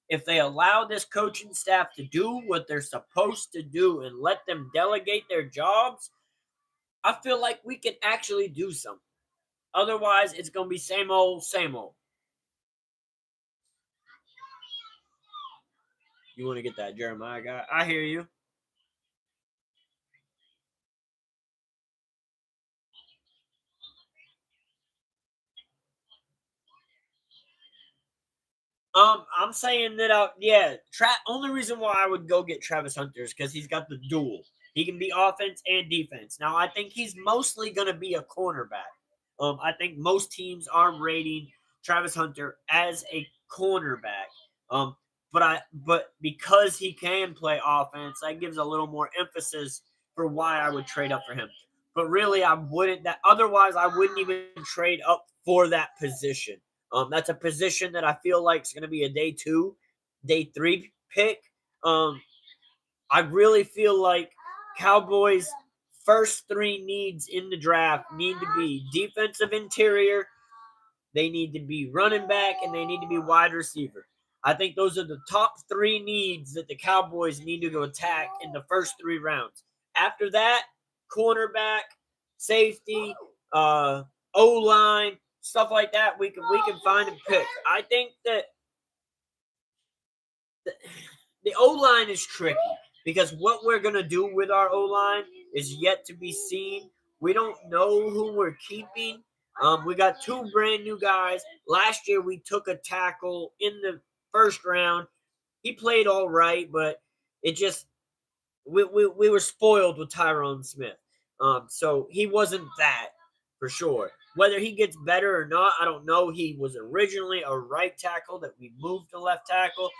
If they allow this coaching staff to do what they're supposed to do and let them delegate their jobs, I feel like we can actually do something. Otherwise, it's going to be same old, same old. You want to get that Jeremiah guy? I hear you. I'm saying that, only reason why I would go get Travis Hunter is because he's got the dual. He can be offense and defense. Now, I think he's mostly going to be a cornerback. I think most teams are rating Travis Hunter as a cornerback. But because he can play offense, that gives a little more emphasis for why I would trade up for him. But really, I wouldn't. Otherwise, I wouldn't even trade up for that position. That's a position that I feel like is going to be a day 2, day 3 pick. I really feel like Cowboys' first 3 needs in the draft need to be defensive interior, they need to be running back, and they need to be wide receiver. I think those are the top 3 needs that the Cowboys need to go attack in the first 3 rounds. After that, cornerback, safety, O-line, stuff like that, we can find and pick. I think that the O-line is tricky because what we're going to do with our O-line is yet to be seen. We don't know who we're keeping. We got 2 brand new guys. Last year, we took a tackle in the first round. He played all right, but it just we were spoiled with Tyrone Smith. So he wasn't that for sure. Whether he gets better or not, I don't know. He was originally a right tackle that we moved to left tackle.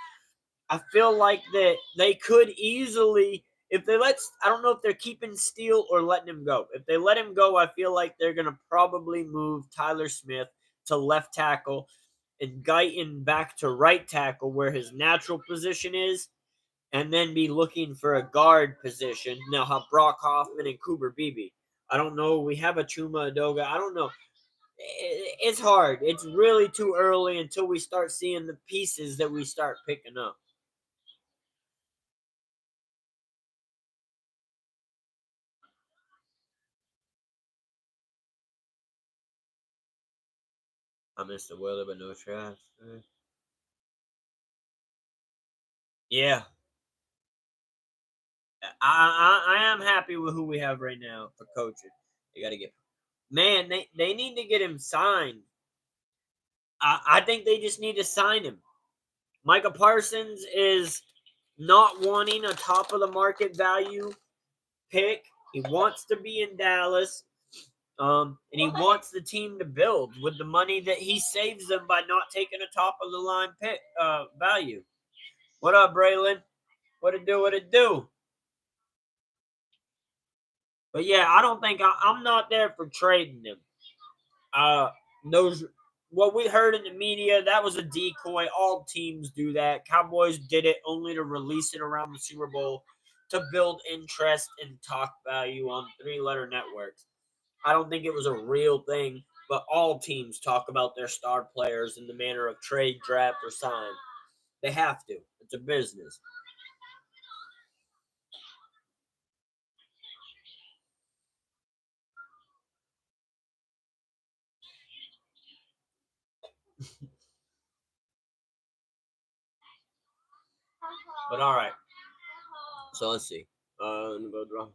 I feel like that they could easily, I don't know if they're keeping Steele or letting him go. If they let him go, I feel like they're going to probably move Tyler Smith to left tackle and Guyton back to right tackle where his natural position is, and then be looking for a guard position. Now have Brock Hoffman and Cooper Beebe. I don't know. We have a Chuma Adoga. I don't know. It's hard. It's really too early until we start seeing the pieces that we start picking up. I missed the weather, but no trash. Yeah. I am happy with who we have right now for coaching. You got to get man, they need to get him signed. I think they just need to sign him. Micah Parsons is not wanting a top of the market value pick. He wants to be in Dallas. And he wants the team to build with the money that he saves them by not taking a top of the line pick value. What up, Braylon? What it do? What it do? But yeah, I don't think I'm not there for trading them. Those what we heard in the media, that was a decoy. All teams do that. Cowboys did it only to release it around the Super Bowl to build interest and talk value on 3-letter networks. I don't think it was a real thing, but all teams talk about their star players in the manner of trade, draft, or sign. They have to. It's a business. But all right. So let's see. Let me go draw.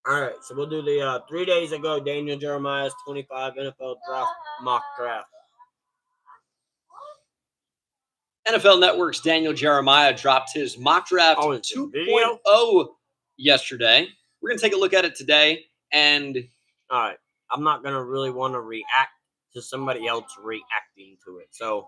All right, so we'll do the 3 days ago, Daniel Jeremiah's 25 NFL draft mock draft. NFL Network's Daniel Jeremiah dropped his mock draft 2.0 yesterday. We're going to take a look at it today. And all right, I'm not going to really want to react to somebody else reacting to it. So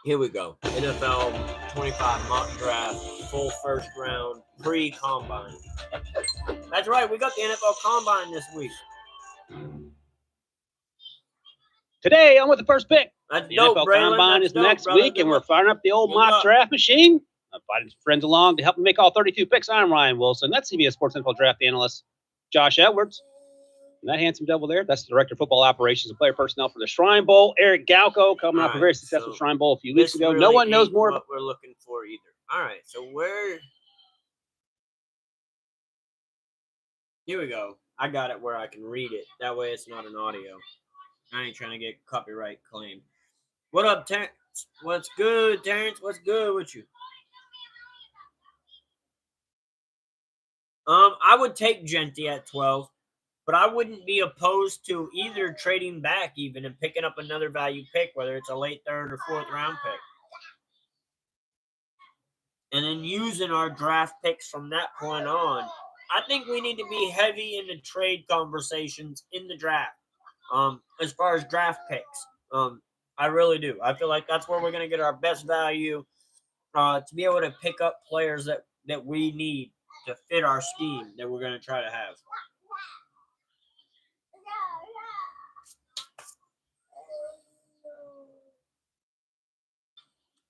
here we go. NFL 25 mock draft, full first round, pre-combine. That's right, we got the NFL Combine this week. Today, I'm with the first pick. That's the dope, NFL Braylon. Combine That's is dope, next brother. week, Good and we're luck. firing up the old Good mock luck. draft machine. I'm inviting some friends along to help me make all 32 picks. I'm Ryan Wilson. That's CBS Sports NFL draft analyst Josh Edwards. And that handsome devil there, that's the Director of Football Operations and Player Personnel for the Shrine Bowl, Eric Galco, coming off a very successful Shrine Bowl a few weeks ago. Really No one knows ain't more what about we're looking for either. All right, so where? Here we go. I got it where I can read it. That way it's not an audio. I ain't trying to get copyright claim. What up, Terrence? What's good, Terrence? What's good with you? I would take Genty at 12, but I wouldn't be opposed to either trading back even and picking up another value pick, whether it's a late third or fourth round pick. And then using our draft picks from that point on. I think we need to be heavy in the trade conversations in the draft. As far as draft picks. I really do. I feel like that's where we're going to get our best value to be able to pick up players that we need to fit our scheme that we're going to try to have.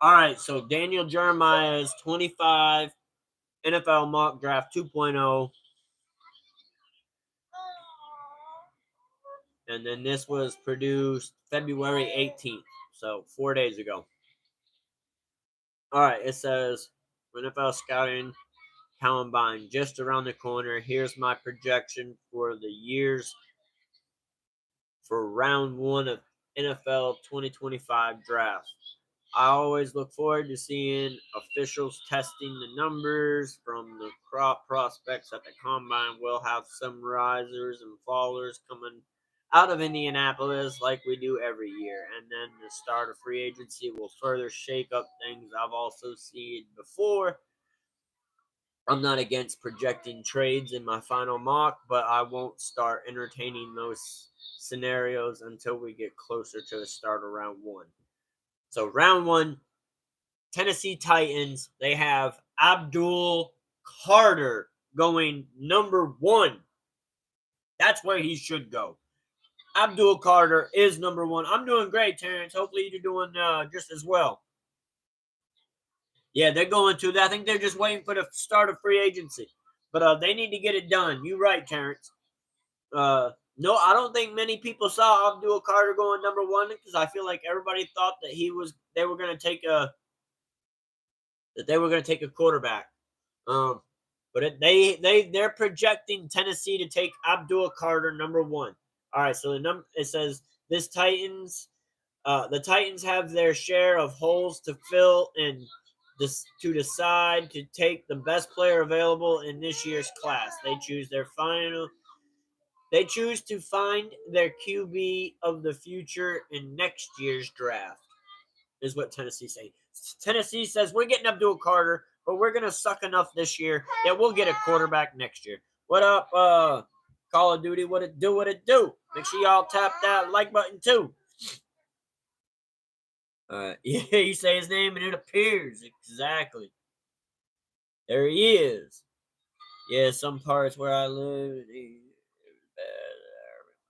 All right, so Daniel Jeremiah's 25 NFL mock draft 2.0. And then this was produced February 18th, so 4 days ago. All right, it says NFL Scouting Combine just around the corner. Here's my projection for the years for round 1 of NFL 2025 draft. I always look forward to seeing officials testing the numbers from the crop prospects at the combine. We'll have some risers and fallers coming out of Indianapolis like we do every year. And then the start of free agency will further shake up things I've also seen before. I'm not against projecting trades in my final mock, but I won't start entertaining those scenarios until we get closer to the start of round 1. So round 1, Tennessee Titans, they have Abdul Carter going number 1. That's where he should go. Abdul Carter is number 1. I'm doing great, Terrence. Hopefully you're doing just as well. Yeah, they're going to. I think they're just waiting for the start of free agency. But they need to get it done. You're right, Terrence. No, I don't think many people saw Abdul Carter going number 1 because I feel like everybody thought that they were going to take a quarterback. But they're projecting Tennessee to take Abdul Carter number 1. All right, so it says this Titans, the Titans have their share of holes to fill, and to decide to take the best player available in this year's class. They choose to find their QB of the future in next year's draft, is what Tennessee says. Tennessee says we're getting Abdul Carter, but we're going to suck enough this year that we'll get a quarterback next year. What up, Call of Duty? What it do? Make sure y'all tap that like button too. Yeah, you say his name and it appears. Exactly. There he is. Yeah, some parts where I live,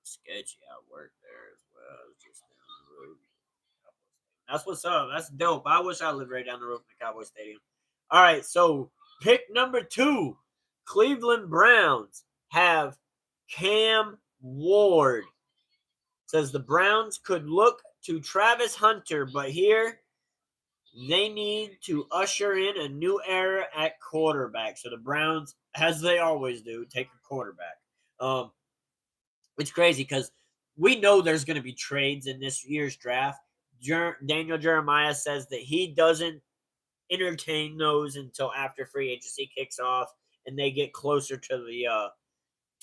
sketchy out work there as well. Just down the road. That's what's up. That's dope. I wish I lived right down the road from the Cowboys Stadium. All right, so pick number 2. Cleveland Browns have Cam Ward. Says the Browns could look to Travis Hunter, but here they need to usher in a new era at quarterback. So the Browns, as they always do, take a quarterback. It's crazy because we know there's going to be trades in this year's draft. Daniel Jeremiah says that he doesn't entertain those until after free agency kicks off and they get closer to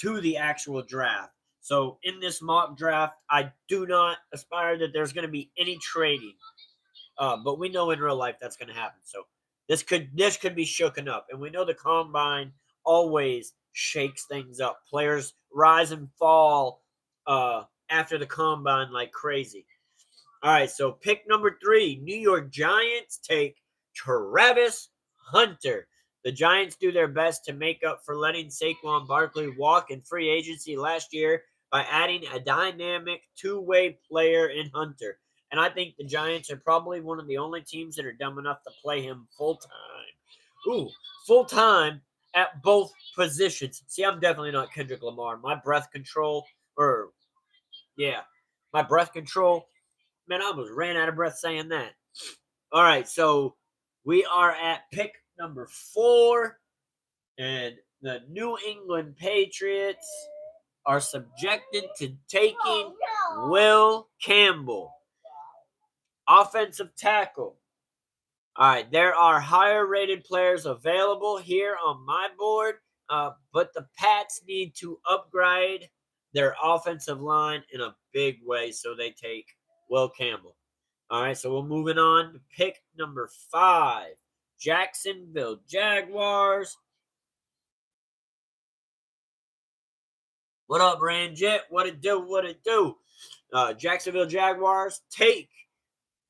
the actual draft. So in this mock draft, I do not aspire that there's going to be any trading. But we know in real life that's going to happen. So this could be shooken up. And we know the combine always shakes things up. Players rise and fall after the combine like crazy. All right, so pick number 3, New York Giants take Travis Hunter. The Giants do their best to make up for letting Saquon Barkley walk in free agency last year by adding a dynamic two-way player in Hunter. And I think the Giants are probably one of the only teams that are dumb enough to play him full-time. Full-time at both positions. See, I'm definitely not Kendrick Lamar. My breath control, man, I almost ran out of breath saying that. All right, so we are at pick number 4, and the New England Patriots are subjected to taking Will Campbell, offensive tackle. All right, there are higher-rated players available here on my board, but the Pats need to upgrade their offensive line in a big way, so they take Will Campbell. All right, so we're moving on to pick number 5, Jacksonville Jaguars. What up, Ranjit? What it do? Jacksonville Jaguars take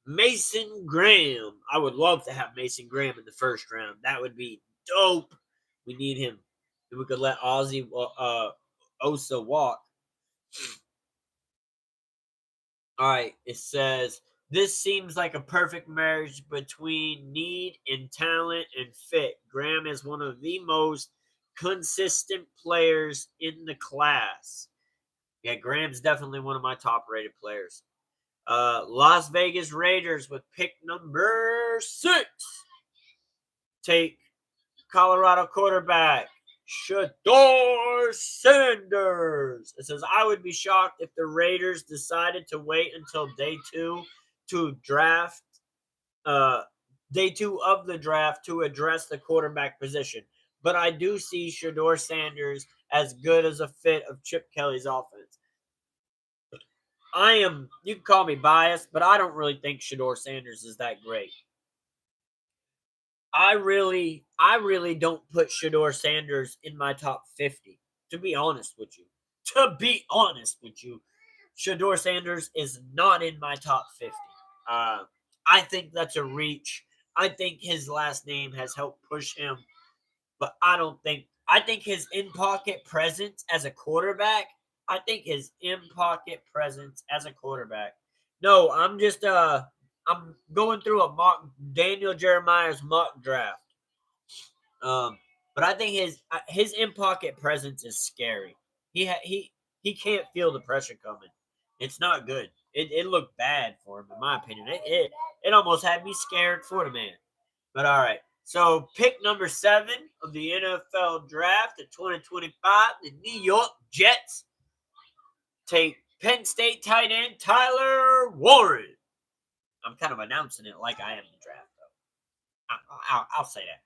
Mason Graham. I would love to have Mason Graham in the first round. That would be dope. We need him. If we could let Ozzy Osa walk. All right, it says, this seems like a perfect marriage between need and talent and fit. Graham is one of the most consistent players in the class. Yeah, Graham's definitely one of my top-rated players. Las Vegas Raiders with pick number 6 take Colorado quarterback Shador Sanders. It says, I would be shocked if the Raiders decided to wait until day 2 to draft, day 2 of the draft to address the quarterback position. But I do see Shador Sanders as good as a fit of Chip Kelly's offense. You can call me biased, but I don't really think Shador Sanders is that great. I really don't put Shador Sanders in my top 50, to be honest with you. Shador Sanders is not in my top 50. I think that's a reach. I think his last name has helped push him, but I think his in-pocket presence as a quarterback, No, I'm going through a Daniel Jeremiah's mock draft. But I think his in-pocket presence is scary. He can't feel the pressure coming. It's not good. It looked bad for him, in my opinion. It almost had me scared for the man. But all right. So pick number 7 of the NFL draft of 2025, the New York Jets take Penn State tight end Tyler Warren. I'm kind of announcing it like I am the draft, though. I'll say that.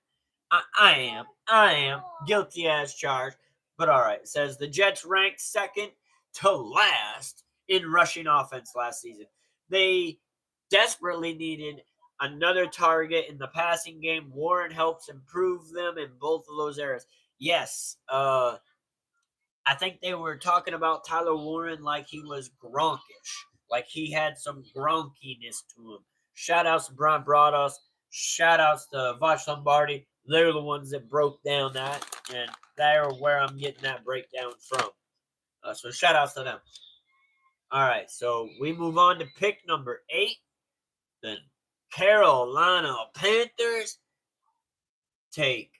I am guilty as charged. But all right, it says the Jets ranked second to last in rushing offense last season. They desperately needed another target in the passing game. Warren helps improve them in both of those areas. Yes, I think they were talking about Tyler Warren like he was Gronkish, like he had some Gronkiness to him. Shout outs to Brian Broaddus. Shout outs to Vash Lombardi. They're the ones that broke down that, and they're where I'm getting that breakdown from. So shout outs to them. All right, so we move on to pick number 8. The Carolina Panthers take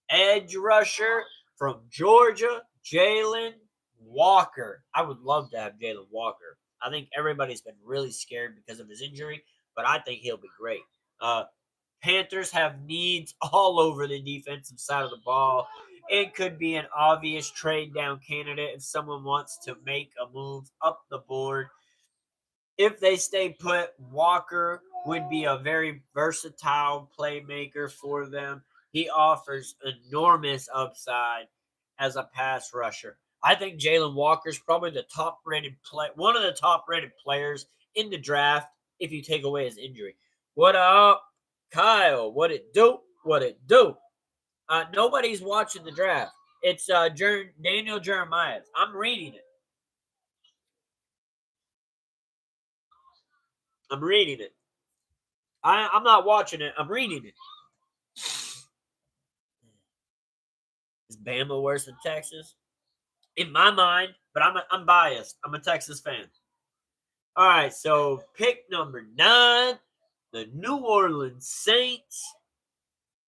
edge rusher from Georgia, Jalen Walker. I would love to have Jalen Walker. I think everybody's been really scared because of his injury, but I think he'll be great. Panthers have needs all over the defensive side of the ball. It could be an obvious trade down candidate if someone wants to make a move up the board. If they stay put, Walker would be a very versatile playmaker for them. He offers enormous upside as a pass rusher. I think Jalen Walker's probably one of the top-rated players in the draft if you take away his injury. What up, Kyle? What it do? What it do? Nobody's watching the draft. It's Daniel Jeremiah. I'm reading it. I'm not watching it. I'm reading it. Is Bama worse than Texas? In my mind, but I'm biased. I'm a Texas fan. All right, so pick number 9, the New Orleans Saints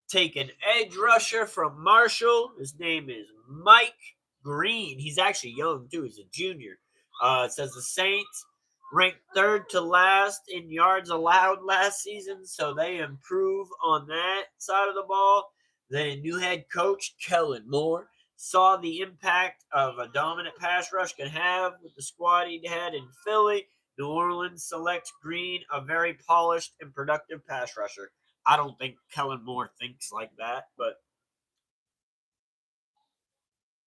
take an edge rusher from Marshall. His name is Mike Green. He's actually young, too. He's a junior. It says the Saints ranked 3rd to last in yards allowed last season, so they improve on that side of the ball. The new head coach, Kellen Moore, saw the impact of a dominant pass rush can have with the squad he had in Philly. New Orleans selects Green, a very polished and productive pass rusher. I don't think Kellen Moore thinks like that, but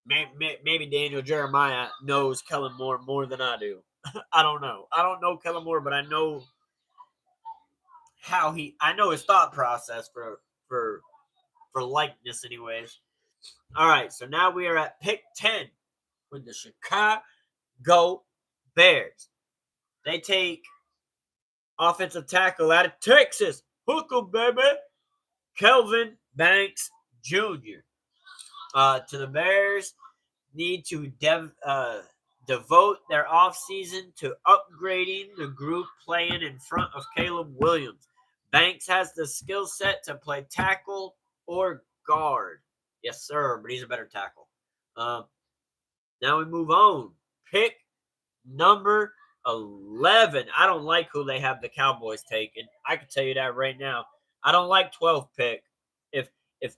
maybe Daniel Jeremiah knows Kellen Moore more than I do. I don't know. I don't know Kellen Moore, but I know I know his thought process for likeness anyways. All right, so now we are at pick 10 with the Chicago Bears. They take offensive tackle out of Texas. Hook 'em, baby. Kelvin Banks Jr. To the Bears, need to devote their offseason to upgrading the group playing in front of Caleb Williams. Banks has the skill set to play tackle or guard. Yes, sir, but he's a better tackle. Now we move on. Pick number 11. I don't like who they have the Cowboys taking. I can tell you that right now. I don't like 12 pick. If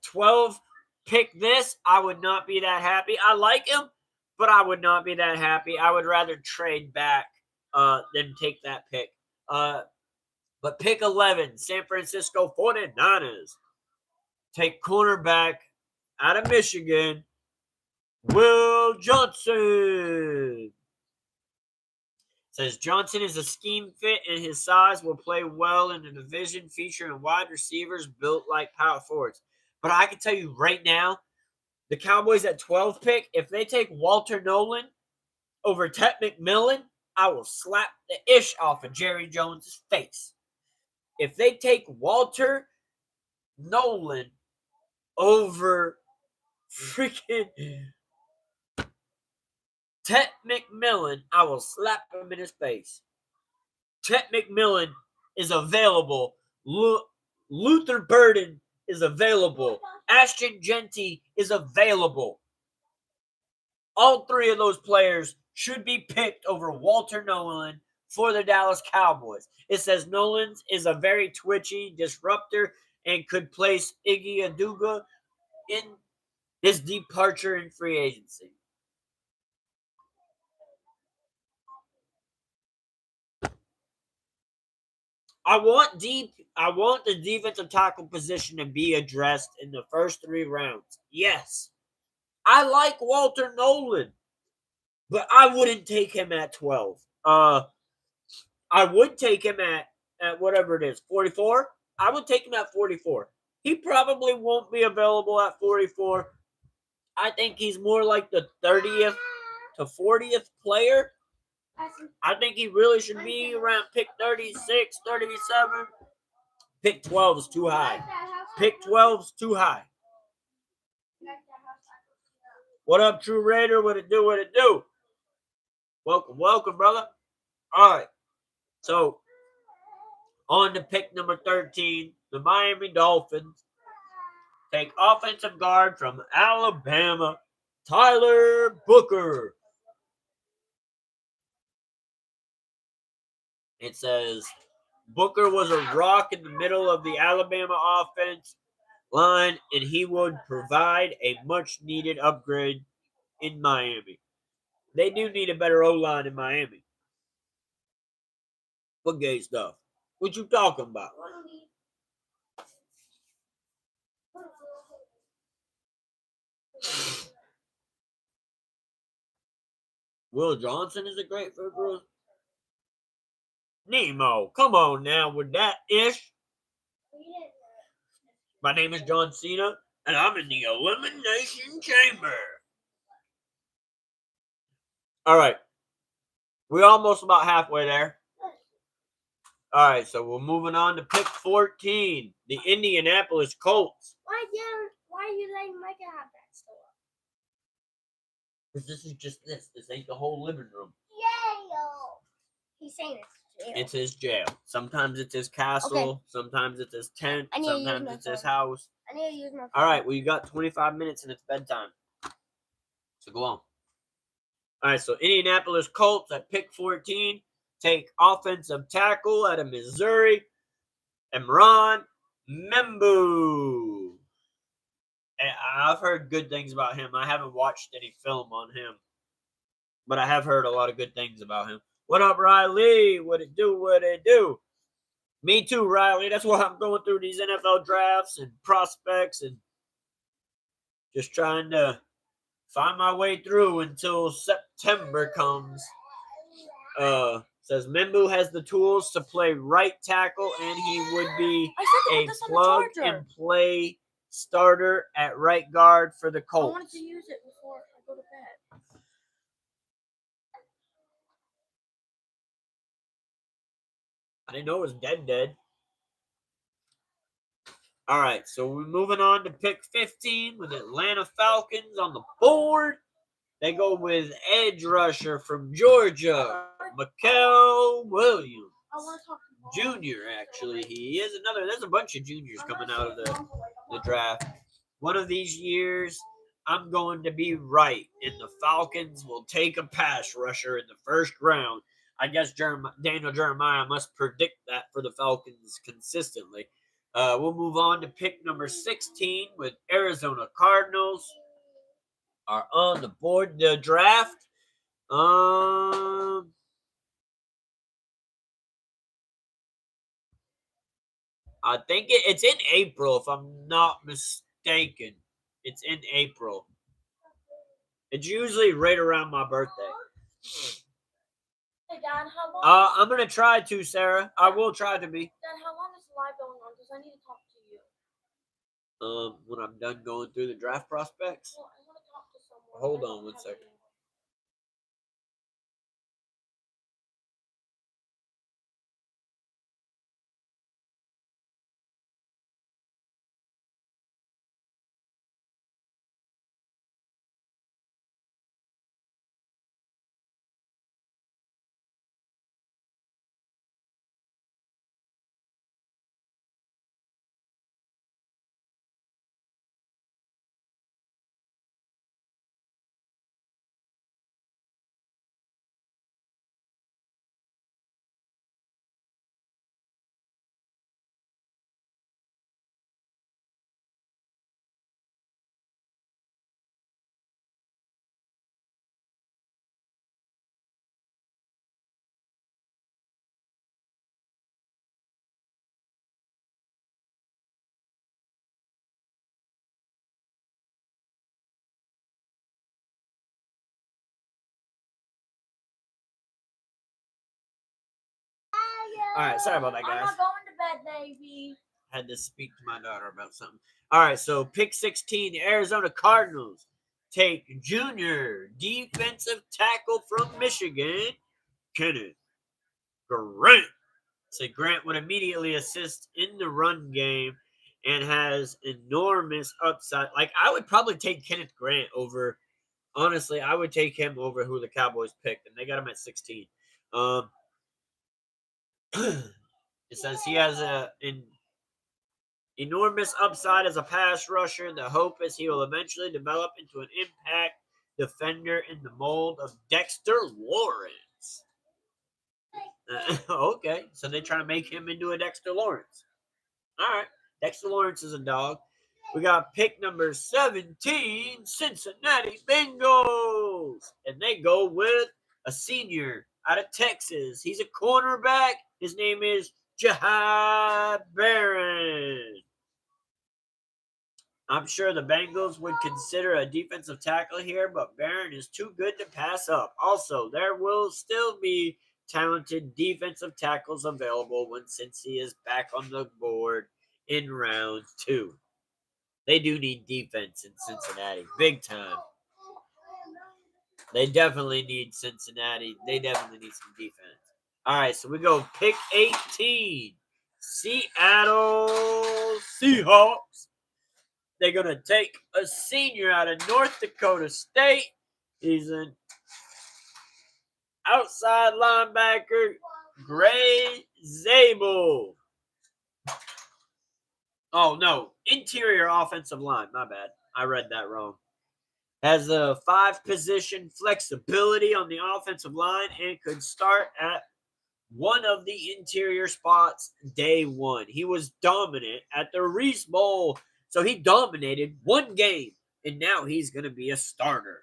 12 pick this, I would not be that happy. I like him, but I would not be that happy. I would rather trade back than take that pick. But pick 11, San Francisco 49ers. Take cornerback out of Michigan, Will Johnson. Says Johnson is a scheme fit and his size will play well in a division featuring wide receivers built like power forwards. But I can tell you right now, the Cowboys at 12 pick, if they take Walter Nolan over Ted McMillan, I will slap the ish off of Jerry Jones' face. If they take Walter Nolan over freaking Ted McMillan, I will slap him in his face. Ted McMillan is available. Luther Burden is available. Ashton Genty is available. All 3 of those players should be picked over Walter Nolan for the Dallas Cowboys. It says Nolan is a very twitchy disruptor and could place Iggy Aduga in his departure in free agency. I want the defensive tackle position to be addressed in the first 3 rounds. Yes. I like Walter Nolan, but I wouldn't take him at 12. I would take him at whatever it is, 44. I would take him at 44. He probably won't be available at 44. I think he's more like the 30th to 40th player. I think he really should be around pick 36, 37. Pick 12 is too high. Pick 12 is too high. What up, True Raider? What it do? What it do? Welcome, brother. All right. So, on to pick number 13, the Miami Dolphins take offensive guard from Alabama, Tyler Booker. It says, Booker was a rock in the middle of the Alabama offense line, and he would provide a much-needed upgrade in Miami. They do need a better O-line in Miami. What gay stuff? What you talking about? Will Johnson is a great fit for us. Nemo, come on now with that ish. My name is John Cena, and I'm in the Elimination Chamber. All right. We're almost about halfway there. All right, so we're moving on to pick 14, the Indianapolis Colts. Why are you letting Micah have that store? Because this is just this. This ain't the whole living room. Jail. He's saying it's jail. It's his jail. Sometimes it's his castle. Okay. Sometimes it's his tent. I need to use Sometimes my it's his phone. house. I need to use my phone. All right, well, you got 25 minutes and it's bedtime. So go on. All right, so Indianapolis Colts at pick 14 take offensive tackle out of Missouri, Imran Membu. And I've heard good things about him. I haven't watched any film on him, but I have heard a lot of good things about him. What up, Riley? What it do? What it do? Me too, Riley. That's why I'm going through these NFL drafts and prospects and just trying to find my way through until September comes. Says Membu has the tools to play right tackle, and he would be a plug-and-play starter at right guard for the Colts. I wanted to use it before I go to bed. I didn't know it was dead. All right, so we're moving on to pick 15 with Atlanta Falcons on the board. They go with edge rusher from Georgia, Mikael Williams. Junior, actually. He is another. There's a bunch of juniors coming out of the draft. One of these years, I'm going to be right, and the Falcons will take a pass rusher in the first round. I guess Daniel Jeremiah must predict that for the Falcons consistently. We'll move on to pick number 16 with Arizona Cardinals are on the board. The draft. I think it's in April, if I'm not mistaken. It's in April. It's usually right around my birthday. Hey, Dad, how long? I'm gonna try to, Sarah. I will try to be. Dad, how long is the live going on? Because I need to talk to you. When I'm done going through the draft prospects. Well, I want to talk to someone. Hold on one second. All right, sorry about that, guys. I'm not going to bed, baby. Had to speak to my daughter about something. All right, so pick 16, the Arizona Cardinals take junior defensive tackle from Michigan, Kenneth Grant. So Grant would immediately assist in the run game and has enormous upside. Like, I would probably take Kenneth Grant over. Honestly, I would take him over who the Cowboys picked, and they got him at 16. It says he has an enormous upside as a pass rusher. The hope is he will eventually develop into an impact defender in the mold of Dexter Lawrence. Okay, so they're trying to make him into a Dexter Lawrence. All right, Dexter Lawrence is a dog. We got pick number 17, Cincinnati Bengals. And they go with a senior out of Texas. He's a cornerback. His name is Jahai Barron. I'm sure the Bengals would consider a defensive tackle here, but Barron is too good to pass up. Also, there will still be talented defensive tackles available when Cincy is back on the board in round 2. They do need defense in Cincinnati, big time. They definitely need Cincinnati. They definitely need some defense. All right, so we go pick 18, Seattle Seahawks. They're going to take a senior out of North Dakota State. He's an outside linebacker, Gray Zabel. Oh, no. Interior offensive line. My bad. I read that wrong. Has a 5-position flexibility on the offensive line and could start at one of the interior spots day one. He was dominant at the Reese Bowl. So he dominated one game, and now he's going to be a starter.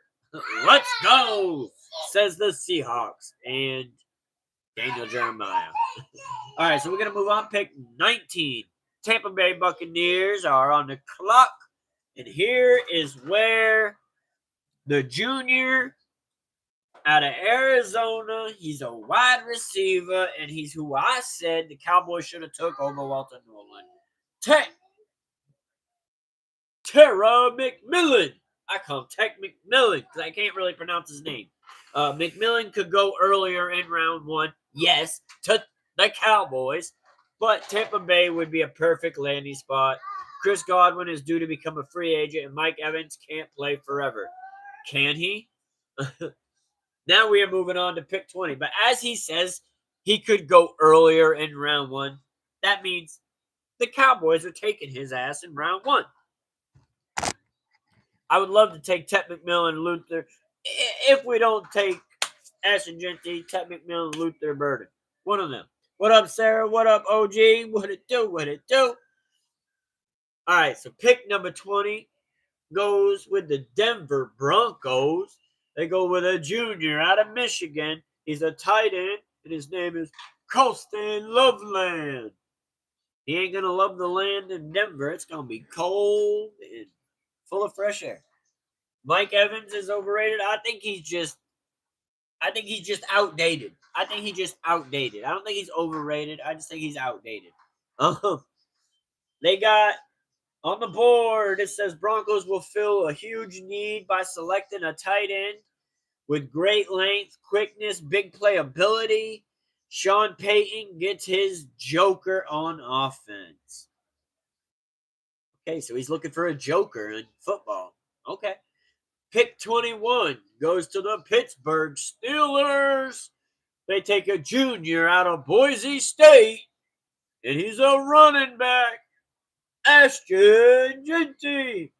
Let's go, says the Seahawks and Daniel Jeremiah. All right, so we're going to move on. Pick 19. Tampa Bay Buccaneers are on the clock. And here is where the junior out of Arizona, he's a wide receiver, and he's who I said the Cowboys should have took over Walter Nolan. Terra McMillan. I call him Tech McMillan because I can't really pronounce his name. McMillan could go earlier in round 1, yes, to the Cowboys, but Tampa Bay would be a perfect landing spot. Chris Godwin is due to become a free agent, and Mike Evans can't play forever. Can he? Now we are moving on to pick 20. But as he says, he could go earlier in round 1. That means the Cowboys are taking his ass in round 1. I would love to take Ted McMillan, Luther. If we don't take Ashton Genty, Ted McMillan, Luther Burden. One of them. What up, Sarah? What up, OG? What it do? What it do? All right, so pick number 20 goes with the Denver Broncos. They go with a junior out of Michigan. He's a tight end, and his name is Colston Loveland. He ain't going to love the land in Denver. It's going to be cold and full of fresh air. Mike Evans is overrated. I think he's just outdated. I don't think he's overrated. I just think he's outdated. They got on the board, it says Broncos will fill a huge need by selecting a tight end with great length, quickness, big playability. Sean Payton gets his joker on offense. Okay, so he's looking for a joker in football. Okay. Pick 21 goes to the Pittsburgh Steelers. They take a junior out of Boise State, and he's a running back, Ashton Genty.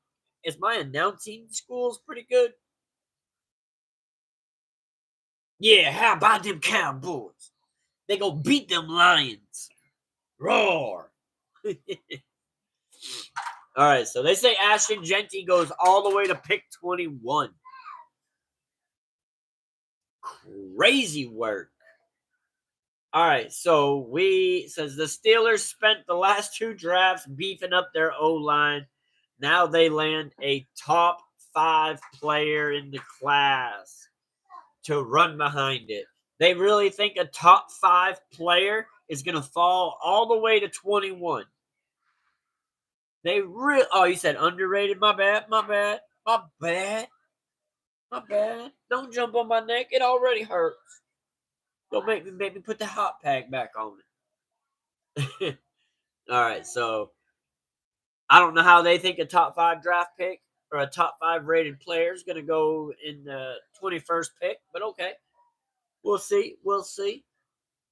Is my announcing skills pretty good? Yeah, how about them Cowboys? They go beat them Lions. Roar. All right, so they say Ashton Genty goes all the way to pick 21. Crazy work. All right, so says the Steelers spent the last 2 drafts beefing up their O-line. Now they land a top 5 player in the class to run behind it. They really think a top 5 player is going to fall all the way to 21. Oh, you said underrated? My bad. Don't jump on my neck. It already hurts. Don't make me put the hot pack back on it. All right, so I don't know how they think a top 5 draft pick or a top 5 rated player is going to go in the 21st pick, but okay. We'll see.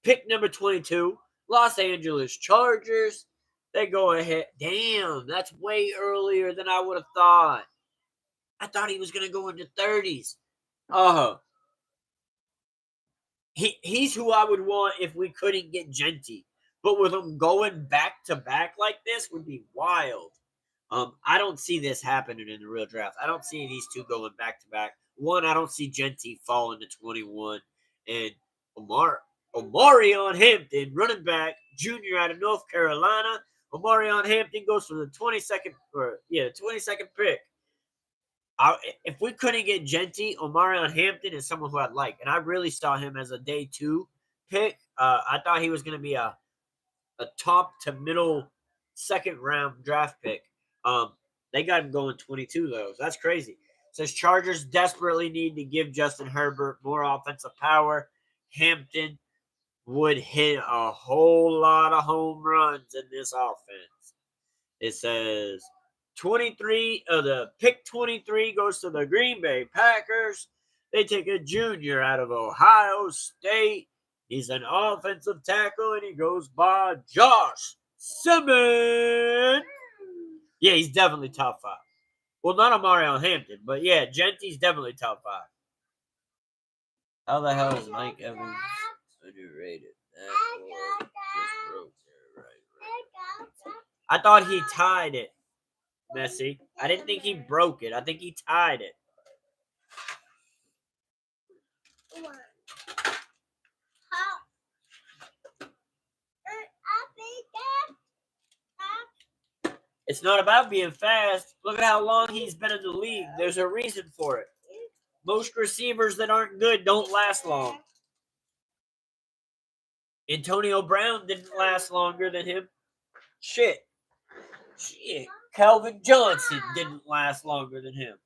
Pick number 22, Los Angeles Chargers. They go ahead. Damn, that's way earlier than I would have thought. I thought he was going to go into 30s. He's who I would want if we couldn't get Genty. But with him going back to back like this would be wild. I don't see this happening in the real draft. I don't see these two going back to back. One, I don't see Genty falling to 21. And Omarion Hampton, running back, junior out of North Carolina. Omarion Hampton goes for the 22nd pick. If we couldn't get Genty, Omarion Hampton is someone who I'd like. And I really saw him as a day 2 pick. I thought he was going to be a top to middle second round draft pick. They got him going 22, though. So that's crazy. Says Chargers desperately need to give Justin Herbert more offensive power. Hampton would hit a whole lot of home runs in this offense. It says the pick 23 goes to the Green Bay Packers. They take a junior out of Ohio State. He's an offensive tackle, and he goes by Josh Simmons. Yeah, he's definitely top 5. Well, not Omarion Hampton, but yeah, Genty's definitely top 5. How the hell is Mike Evans underrated? That boy just broke there, right. I thought he tied it, Messi. I didn't think he broke it. I think he tied it. It's not about being fast. Look at how long he's been in the league. There's a reason for it. Most receivers that aren't good don't last long. Antonio Brown didn't last longer than him. Shit. Calvin Johnson didn't last longer than him.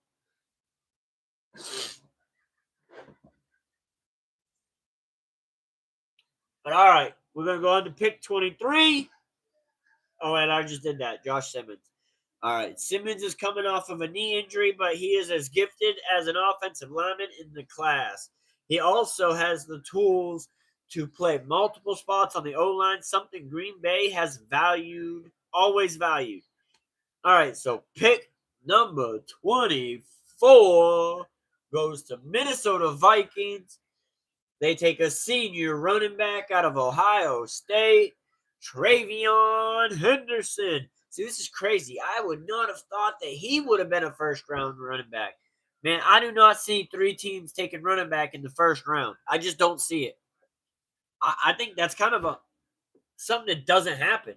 But all right, we're going to go on to pick 23. Oh, and I just did that. Josh Simmons. All right, Simmons is coming off of a knee injury, but he is as gifted as an offensive lineman in the class. He also has the tools to play multiple spots on the O-line, something Green Bay has always valued. All right, so pick number 24 goes to Minnesota Vikings. They take a senior running back out of Ohio State, Travion Henderson. See, this is crazy. I would not have thought that he would have been a first-round running back. Man, I do not see 3 teams taking running back in the first round. I just don't see it. I think that's kind of something that doesn't happen.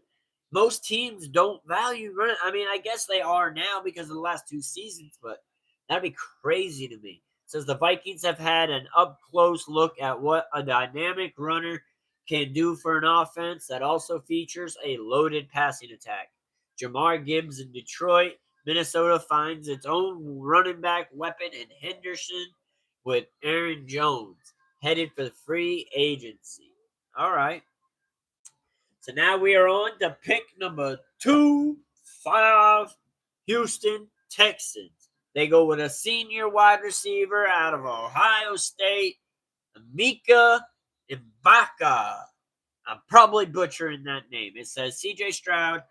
Most teams don't value running. I mean, I guess they are now because of the last 2 seasons, but that'd be crazy to me. It says the Vikings have had an up-close look at what a dynamic runner can do for an offense that also features a loaded passing attack. Jamar Gibbs in Detroit. Minnesota finds its own running back weapon in Henderson with Aaron Jones headed for the free agency. All right. So now we are on to pick number 25, Houston Texans. They go with a senior wide receiver out of Ohio State, Emeka Ibaka. I'm probably butchering that name. It says C.J. Stroud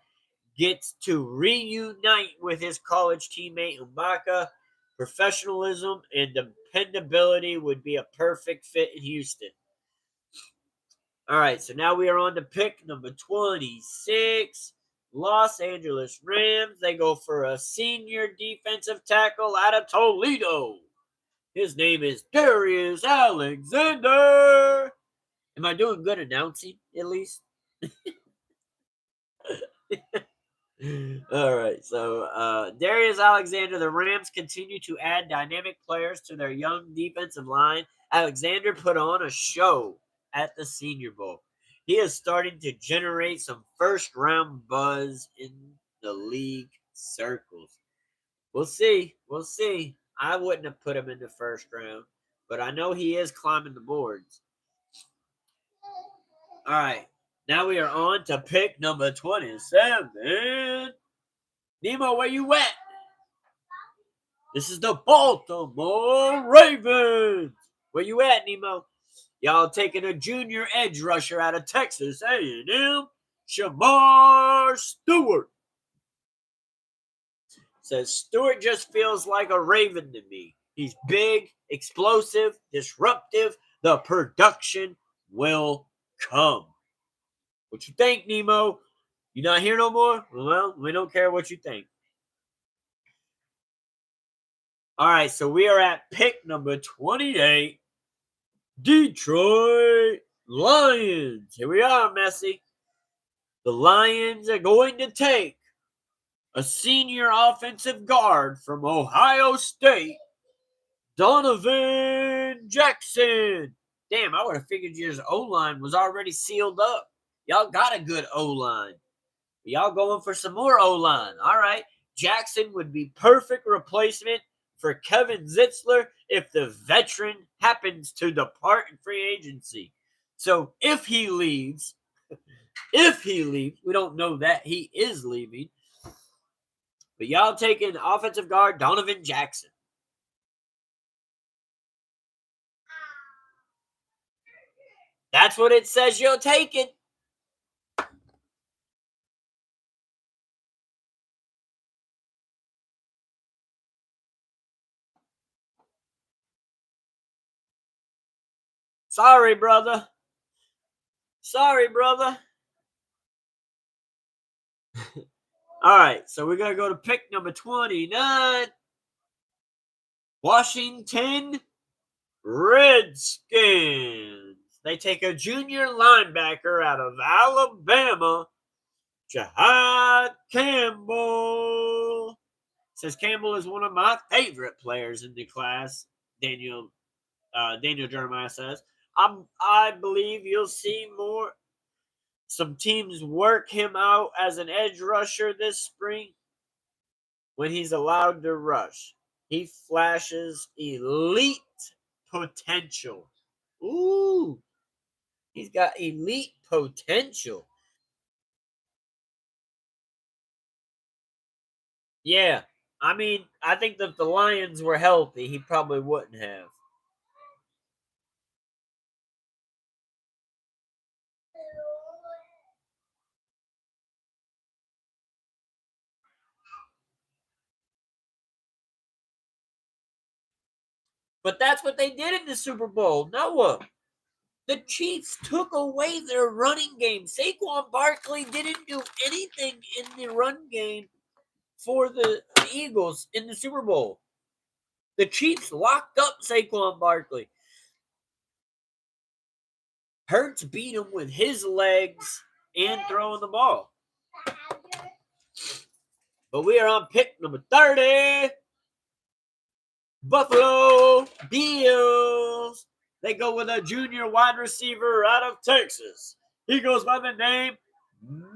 gets to reunite with his college teammate Ibaka. Professionalism and dependability would be a perfect fit in Houston. All right, so now we are on to pick number 26, Los Angeles Rams. They go for a senior defensive tackle out of Toledo. His name is Darius Alexander. Am I doing good announcing, at least? All right, so Darius Alexander, the Rams continue to add dynamic players to their young defensive line. Alexander put on a show at the Senior Bowl. He is starting to generate some first-round buzz in the league circles. We'll see. We'll see. I wouldn't have put him in the first round, but I know he is climbing the boards. All right. Now we are on to pick number 27. Nemo, where you at? This is the Baltimore Ravens. Where you at, Nemo? Y'all taking a junior edge rusher out of Texas A&M, Shamar Stewart. Says Stewart just feels like a Raven to me. He's big, explosive, disruptive. The production will come. What you think, Nemo? You not here no more? Well, we don't care what you think. All right, so we are at pick number 28. Detroit Lions. Here we are, Messi. The Lions are going to take a senior offensive guard from Ohio State, Donovan Jackson. Damn, I would have figured your O-line was already sealed up. Y'all got a good O-line. Y'all going for some more O-line. All right. Jackson would be perfect replacement for Kevin Zitzler if the veteran happens to depart in free agency. So if he leaves, we don't know that he is leaving. But y'all taking offensive guard Donovan Jackson. That's what it says you're taking. Sorry, brother. All right, so we're going to go to pick number 29. Washington Redskins. They take a junior linebacker out of Alabama, Jahad Campbell. Says Campbell is one of my favorite players in the class. Daniel Jeremiah says. I believe you'll see some teams work him out as an edge rusher this spring when he's allowed to rush. He flashes elite potential. Ooh, he's got elite potential. Yeah, I mean, I think that if the Lions were healthy, he probably wouldn't have. But that's what they did in the Super Bowl. Noah. The Chiefs took away their running game. Saquon Barkley didn't do anything in the run game for the Eagles in the Super Bowl. The Chiefs locked up Saquon Barkley. Hurts beat him with his legs and throwing the ball. But we are on pick number 30. Buffalo Bills. They go with a junior wide receiver out of Texas. He goes by the name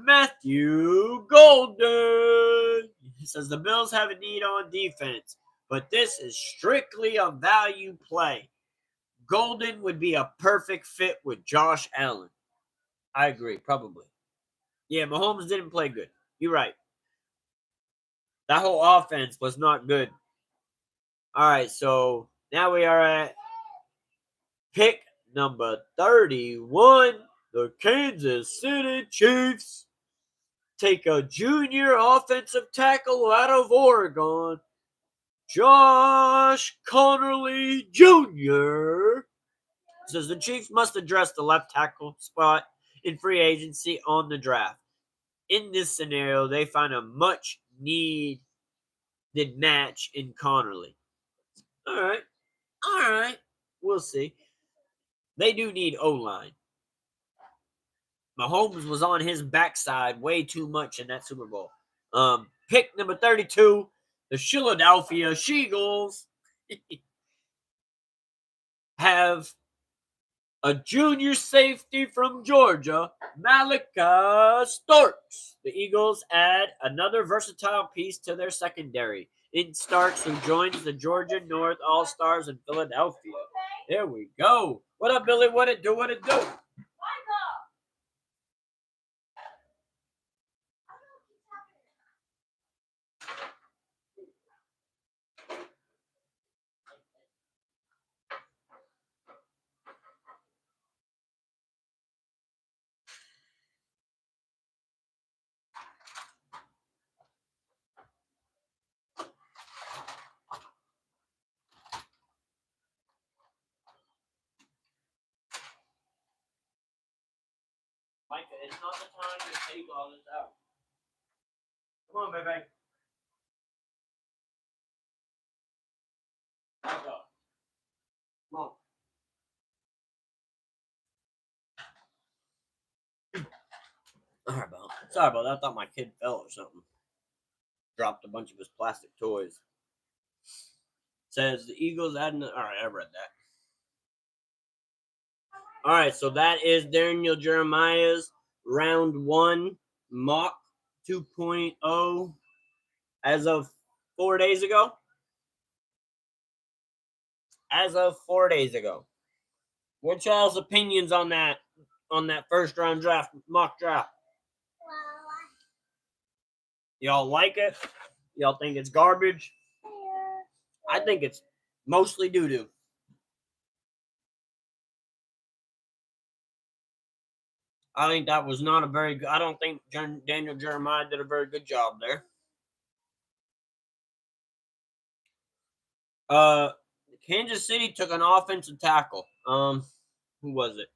Matthew Golden. He says the Bills have a need on defense, but this is strictly a value play. Golden would be a perfect fit with Josh Allen. I agree, probably. Yeah, Mahomes didn't play good. You're right. That whole offense was not good. All right, so now we are at pick number 31. The Kansas City Chiefs take a junior offensive tackle out of Oregon, Josh Connerly Jr. Says the Chiefs must address the left tackle spot in free agency on the draft. In this scenario, they find a much needed match in Connerly. All right. We'll see. They do need O-line. Mahomes was on his backside way too much in that Super Bowl. Pick number 32, the Philadelphia Eagles have a junior safety from Georgia, Malika Starks. The Eagles add another versatile piece to their secondary in Starks, who joins the Georgia North All-Stars in Philadelphia. There we go. What up, Billy? What it do? What it do? Micah, it's not the time to take all this out. Come on, baby. Back up. Come on. Sorry about that. I thought my kid fell or something. Dropped a bunch of his plastic toys. Says the Eagles adding. All right, I read that. All right, so that is Daniel Jeremiah's round 1 mock 2.0 as of 4 days ago. As of 4 days ago. What's y'all's opinions on that first round draft, mock draft? Y'all like it? Y'all think it's garbage? I think it's mostly doo-doo. I think that was not a very good. I don't think Daniel Jeremiah did a very good job there. Kansas City took an offensive tackle. Who was it?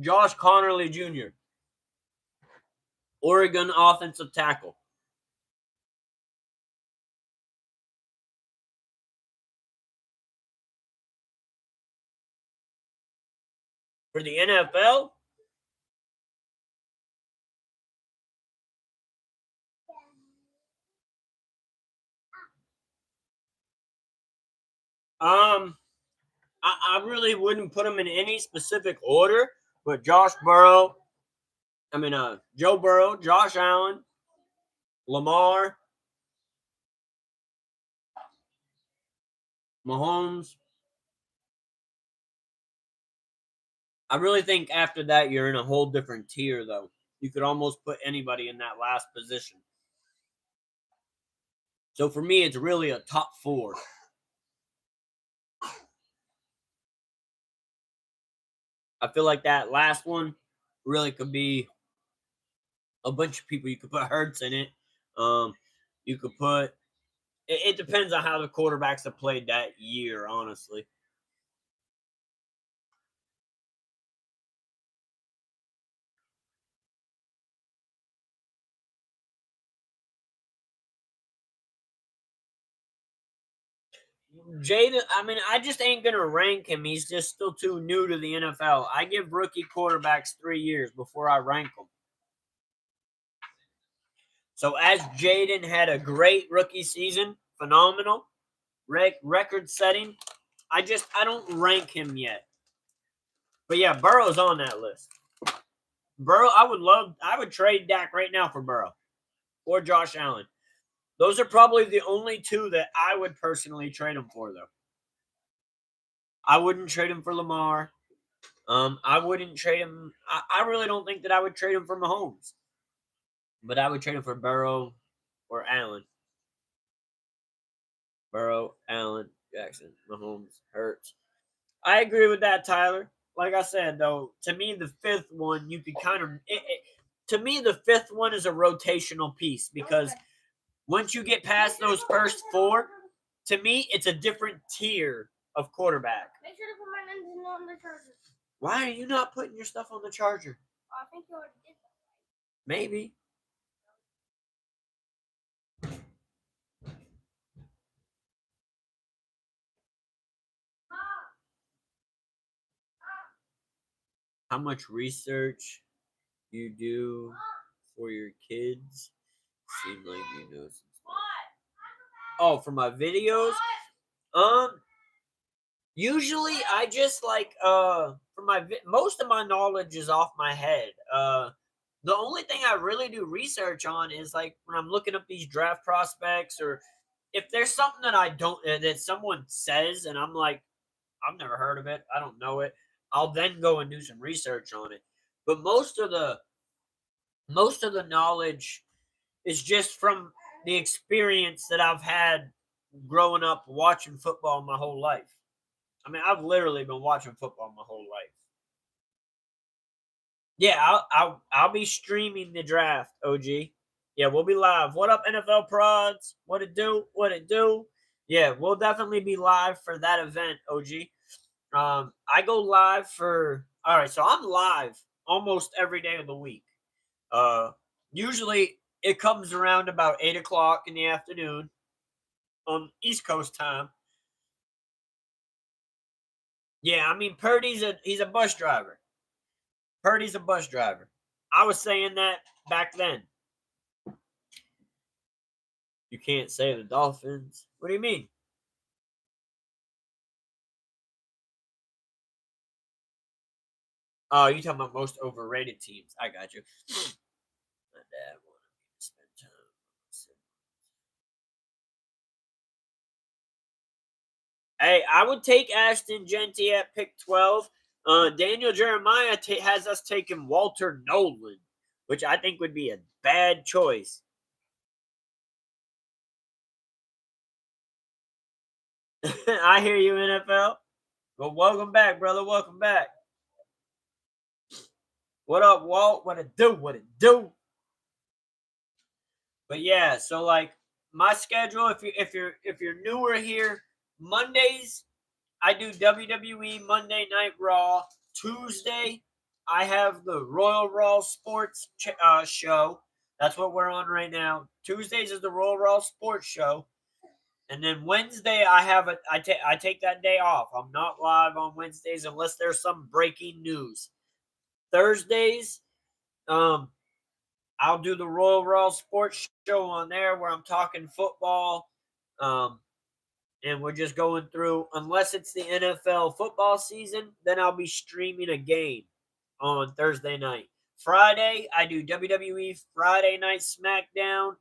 Josh Connerly Jr., Oregon offensive tackle. For the NFL, I really wouldn't put them in any specific order, but Joe Burrow, Josh Allen, Lamar, Mahomes. I really think after that, you're in a whole different tier, though. You could almost put anybody in that last position. So for me, it's really a top 4. I feel like that last one really could be a bunch of people. You could put Hurts in it. You could put. It depends on how the quarterbacks have played that year, honestly. Jaden, I just ain't going to rank him. He's just still too new to the NFL. I give rookie quarterbacks 3 years before I rank them. So as Jaden had a great rookie season, phenomenal, record setting, I don't rank him yet. But yeah, Burrow's on that list. Burrow, I would trade Dak right now for Burrow or Josh Allen. Those are probably the only 2 that I would personally trade him for, though. I wouldn't trade him for Lamar. I wouldn't trade him. I really don't think that I would trade him for Mahomes. But I would trade him for Burrow or Allen. Burrow, Allen, Jackson, Mahomes, Hurts. I agree with that, Tyler. Like I said, though, to me, the 5th one, you could kind of... to me, the 5th one is a rotational piece because once you get past those first 4, to me, it's a different tier of quarterback. Make sure to put my lenses on the charger. Why are you not putting your stuff on the charger? I think you already did that. Maybe. How much research you do for your kids? Seem like you know some stuff. Oh, for my videos? Usually, I just like for most of my knowledge is off my head. The only thing I really do research on is like when I'm looking up these draft prospects, or if there's something that I don't that someone says and I'm like, I've never heard of it, I don't know it. I'll then go and do some research on it. But most of the knowledge is just from the experience that I've had growing up watching football my whole life. I mean, I've literally been watching football my whole life. Yeah, I'll be streaming the draft, OG. Yeah, we'll be live. What up, NFL prods? What it do? What it do? Yeah, we'll definitely be live for that event, OG. I go live for all right, so I'm live almost every day of the week. Usually it comes around about 8 o'clock in the afternoon on East Coast time. Yeah, I mean Purdy's he's a bus driver. Purdy's a bus driver. I was saying that back then. You can't say the Dolphins. What do you mean? Oh, you talking about most overrated teams? I got you. My dad wanted me to spend time. Hey, I would take Ashton Genty at pick 12. Daniel Jeremiah has us taking Walter Nolan, which I think would be a bad choice. I hear you, NFL. Well, welcome back, brother. Welcome back. What up, Walt? What it do? What it do? But yeah, so like my schedule, if you're newer here, Mondays I do WWE Monday Night Raw. Tuesday I have the Royal Raw Sports show. That's what we're on right now. Tuesdays is the Royal Raw Sports show, and then Wednesday I take that day off. I'm not live on Wednesdays unless there's some breaking news. Thursdays, I'll do the Royal Raw Sports show on there where I'm talking football. And we're just going through, unless it's the NFL football season, then I'll be streaming a game on Thursday night. Friday, I do WWE Friday Night SmackDown.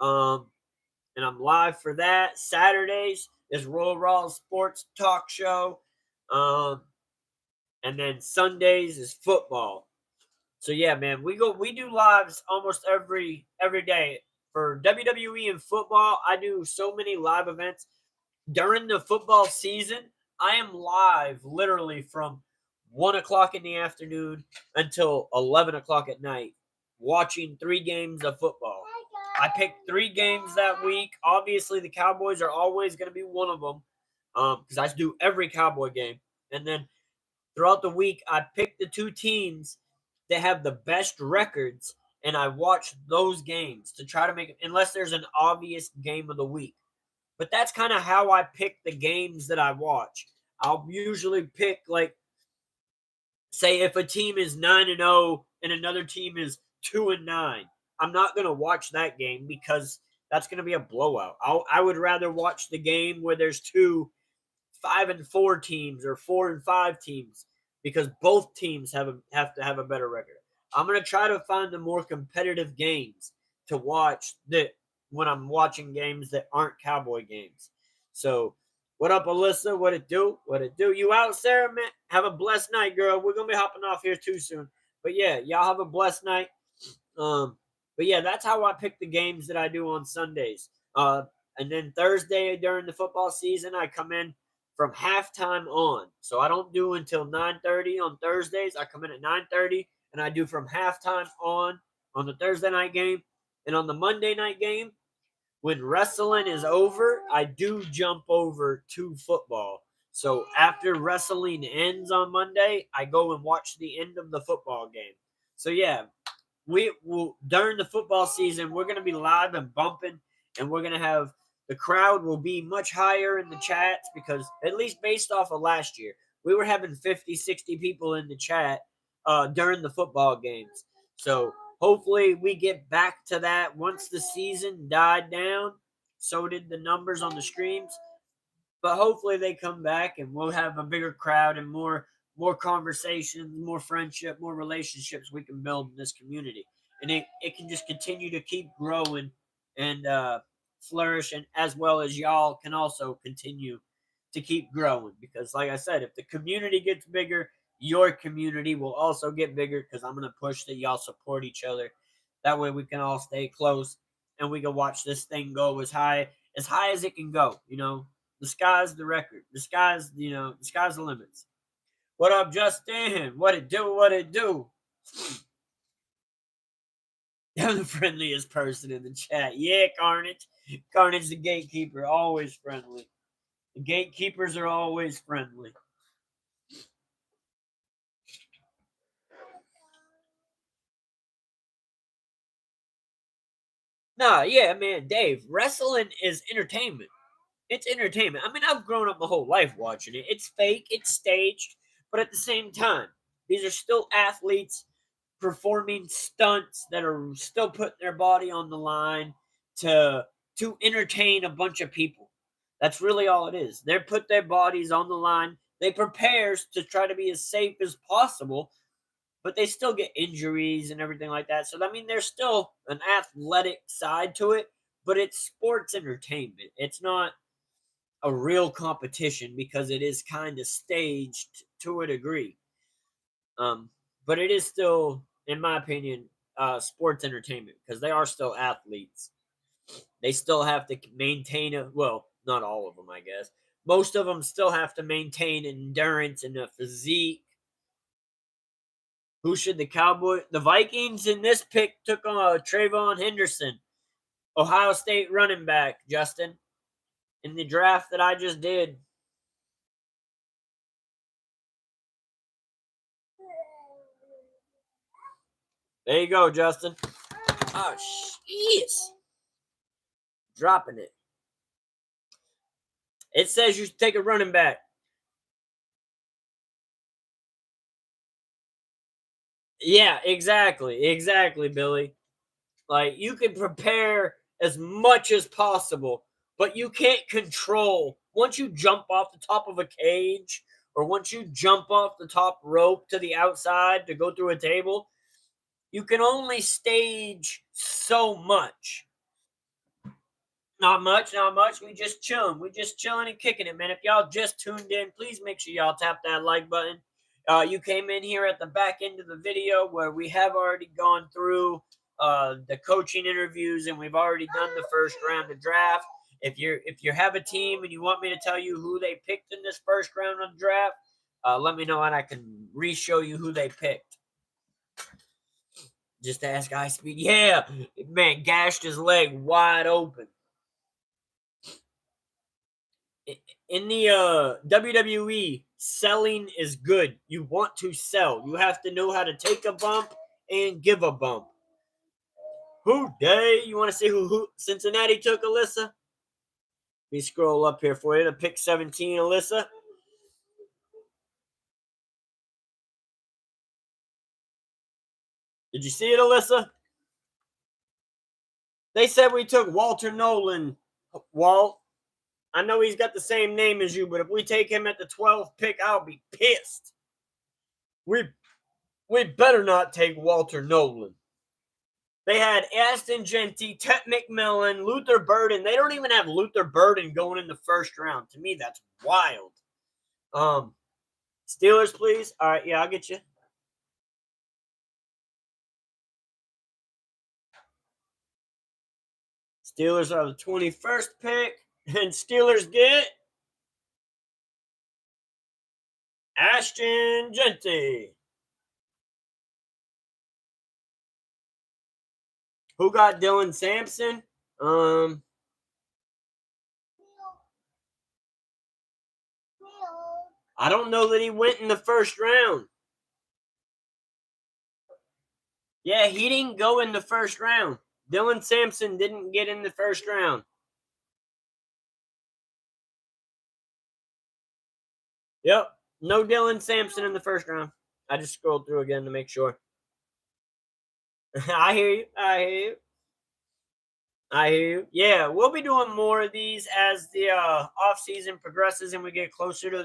And I'm live for that. Saturdays is Royal Raw Sports Talk Show. And then Sundays is football. So yeah, man, we do lives almost every day. For WWE and football, I do so many live events. During the football season, I am live literally from 1 o'clock in the afternoon until 11 o'clock at night, watching 3 games of football. I picked 3 games that week. Obviously, the Cowboys are always going to be one of them because I do every Cowboy game. And then throughout the week, I pick the 2 teams that have the best records, and I watch those games to try to make it, unless there's an obvious game of the week. But that's kind of how I pick the games that I watch. I'll usually pick, like, say if a team is 9-0 and another team is 2-9. I'm not going to watch that game because that's going to be a blowout. I would rather watch the game where there's 2 5-4 teams or 4-5 teams, because both teams have to have a better record. I'm going to try to find the more competitive games to watch when I'm watching games that aren't Cowboy games. So, what up, Alyssa? What it do? What it do? You out, Sarah, man? Have a blessed night, girl. We're going to be hopping off here too soon. But yeah, y'all have a blessed night. But yeah, that's how I pick the games that I do on Sundays. And then Thursday during the football season, I come in from halftime on. So I don't do until 9:30 on Thursdays. I come in at 9:30 and I do from halftime on the Thursday night game. And on the Monday night game, when wrestling is over, I do jump over to football. So after wrestling ends on Monday, I go and watch the end of the football game. So yeah, we will, during the football season, we're going to be live and bumping, and we're going to have, the crowd will be much higher in the chats, because at least based off of last year, we were having 50, 60 people in the chat during the football games. So hopefully we get back to that once the season died down. So did the numbers on the streams. But hopefully they come back and we'll have a bigger crowd and more conversations, more friendship, more relationships we can build in this community. And it can just continue to keep growing and flourish, and as well as y'all can also continue to keep growing. Because like I said, if the community gets bigger, your community will also get bigger, because I'm going to push that y'all support each other. That way we can all stay close and we can watch this thing go as high as it can go. You know, the sky's the record. The sky's the limits. What up, Justin? What it do? What it do? I'm the friendliest person in the chat. Yeah, Carnage. Carnage, the gatekeeper, always friendly. The gatekeepers are always friendly. Nah, yeah, man, Dave, wrestling is entertainment. It's entertainment. I mean, I've grown up my whole life watching it. It's fake, it's staged, but at the same time, these are still athletes performing stunts that are still putting their body on the line to entertain a bunch of people. That's really all it is. They put their bodies on the line. They prepare to try to be as safe as possible, but they still get injuries and everything like that. So, I mean, there's still an athletic side to it, but it's sports entertainment. It's not a real competition because it is kind of staged to a degree. But it is still, in my opinion, sports entertainment, because they are still athletes. They still have to maintain not all of them, I guess. Most of them still have to maintain endurance and a physique. Who should the Vikings in this pick took on Trayvon Henderson, Ohio State running back, Justin, in the draft that I just did. There you go, Justin. Oh, jeez. Dropping it. It says you should take a running back. Yeah, exactly. Exactly, Billy. Like, you can prepare as much as possible, but you can't control. Once you jump off the top of a cage, or once you jump off the top rope to the outside to go through a table, you can only stage so much. Not much. We just chilling. We just chilling and kicking it, man. If y'all just tuned in, please make sure y'all tap that like button. You came in here at the back end of the video where we have already gone through the coaching interviews, and we've already done the first round of draft. If you have a team and you want me to tell you who they picked in this first round of draft, let me know and I can re-show you who they picked. Just ask High Speed. Yeah, man, gashed his leg wide open. In the WWE, selling is good. You want to sell. You have to know how to take a bump and give a bump. Who day? You want to see who Cincinnati took, Alyssa? Let me scroll up here for you to pick 17, Alyssa. Did you see it, Alyssa? They said we took Walter Nolan. Walt, I know he's got the same name as you, but if we take him at the 12th pick, I'll be pissed. We better not take Walter Nolan. They had Aston Genty, Ted McMillan, Luther Burden. They don't even have Luther Burden going in the first round. To me, that's wild. Steelers, please. All right, yeah, I'll get you. Steelers are the 21st pick, and Steelers get Ashton Genty. Who got Dylan Sampson? I don't know that he went in the first round. Yeah, he didn't go in the first round. Dylan Sampson didn't get in the first round. Yep, no Dylan Sampson in the first round. I just scrolled through again to make sure. I hear you. I hear you. Yeah, we'll be doing more of these as the off season progresses and we get closer to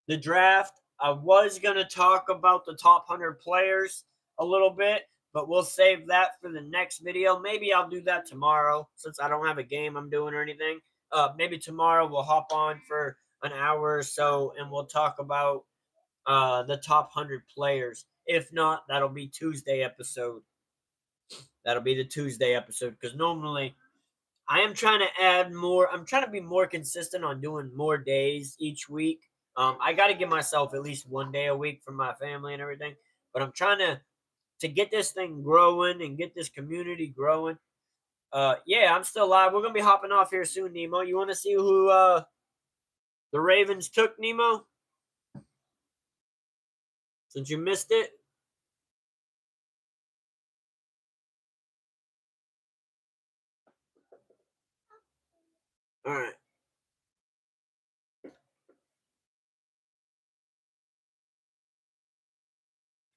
the draft. I was gonna talk about the top 100 players a little bit, but we'll save that for the next video. Maybe I'll do that tomorrow since I don't have a game I'm doing or anything. Maybe tomorrow we'll hop on for an hour or so and we'll talk about the top 100 players. If not, that'll be Tuesday episode. That'll be the Tuesday episode because normally I am trying to add more. I'm trying to be more consistent on doing more days each week. I got to give myself at least one day a week for my family and everything. But I'm trying to get this thing growing and get this community growing. Yeah, I'm still live. We're gonna be hopping off here soon, Nemo. You want to see who the Ravens took, Nemo? Since you missed it. All right.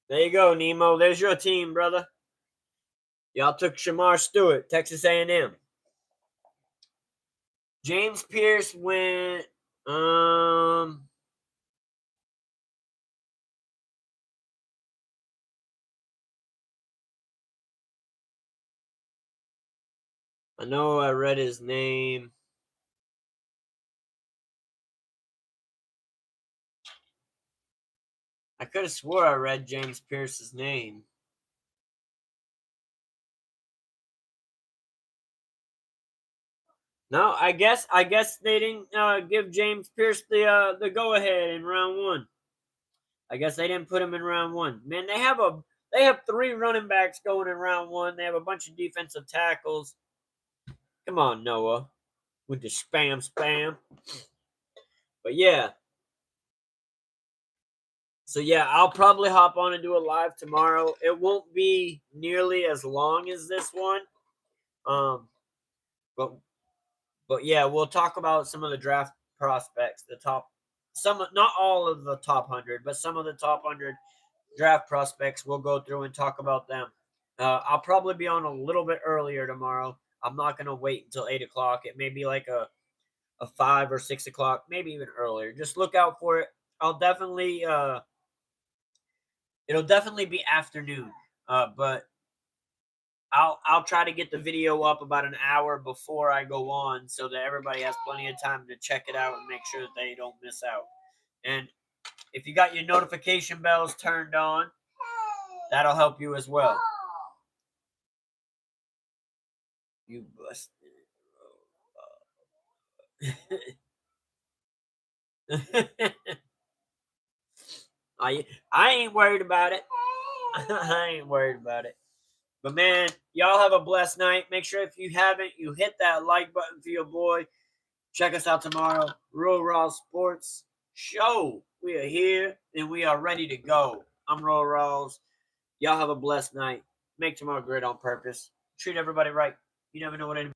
There you go, Nemo. There's your team, brother. Y'all took Shamar Stewart, Texas A&M. James Pierce went. I know I read his name. I could have swore I read James Pierce's name. No, I guess they didn't give James Pierce the go ahead in round 1. I guess they didn't put him in round 1. Man, they have 3 running backs going in round 1. They have a bunch of defensive tackles. Come on, Noah, with the spam. But yeah. So yeah, I'll probably hop on and do a live tomorrow. It won't be nearly as long as this one. But yeah, we'll talk about some of the draft prospects, not all of the top 100, but some of the top 100 draft prospects. We'll go through and talk about them. I'll probably be on a little bit earlier tomorrow. I'm not going to wait until 8 o'clock. It may be like a 5 or 6 o'clock, maybe even earlier. Just look out for it. I'll definitely, it'll definitely be afternoon, but I'll try to get the video up about an hour before I go on so that everybody has plenty of time to check it out and make sure that they don't miss out. And if you got your notification bells turned on, that'll help you as well. You busted. I ain't worried about it. I ain't worried about it. But man, y'all have a blessed night. Make sure if you haven't, you hit that like button for your boy. Check us out tomorrow. Ryals Sports Show. We are here and we are ready to go. I'm Ryals. Y'all have a blessed night. Make tomorrow great on purpose. Treat everybody right. You never know what anybody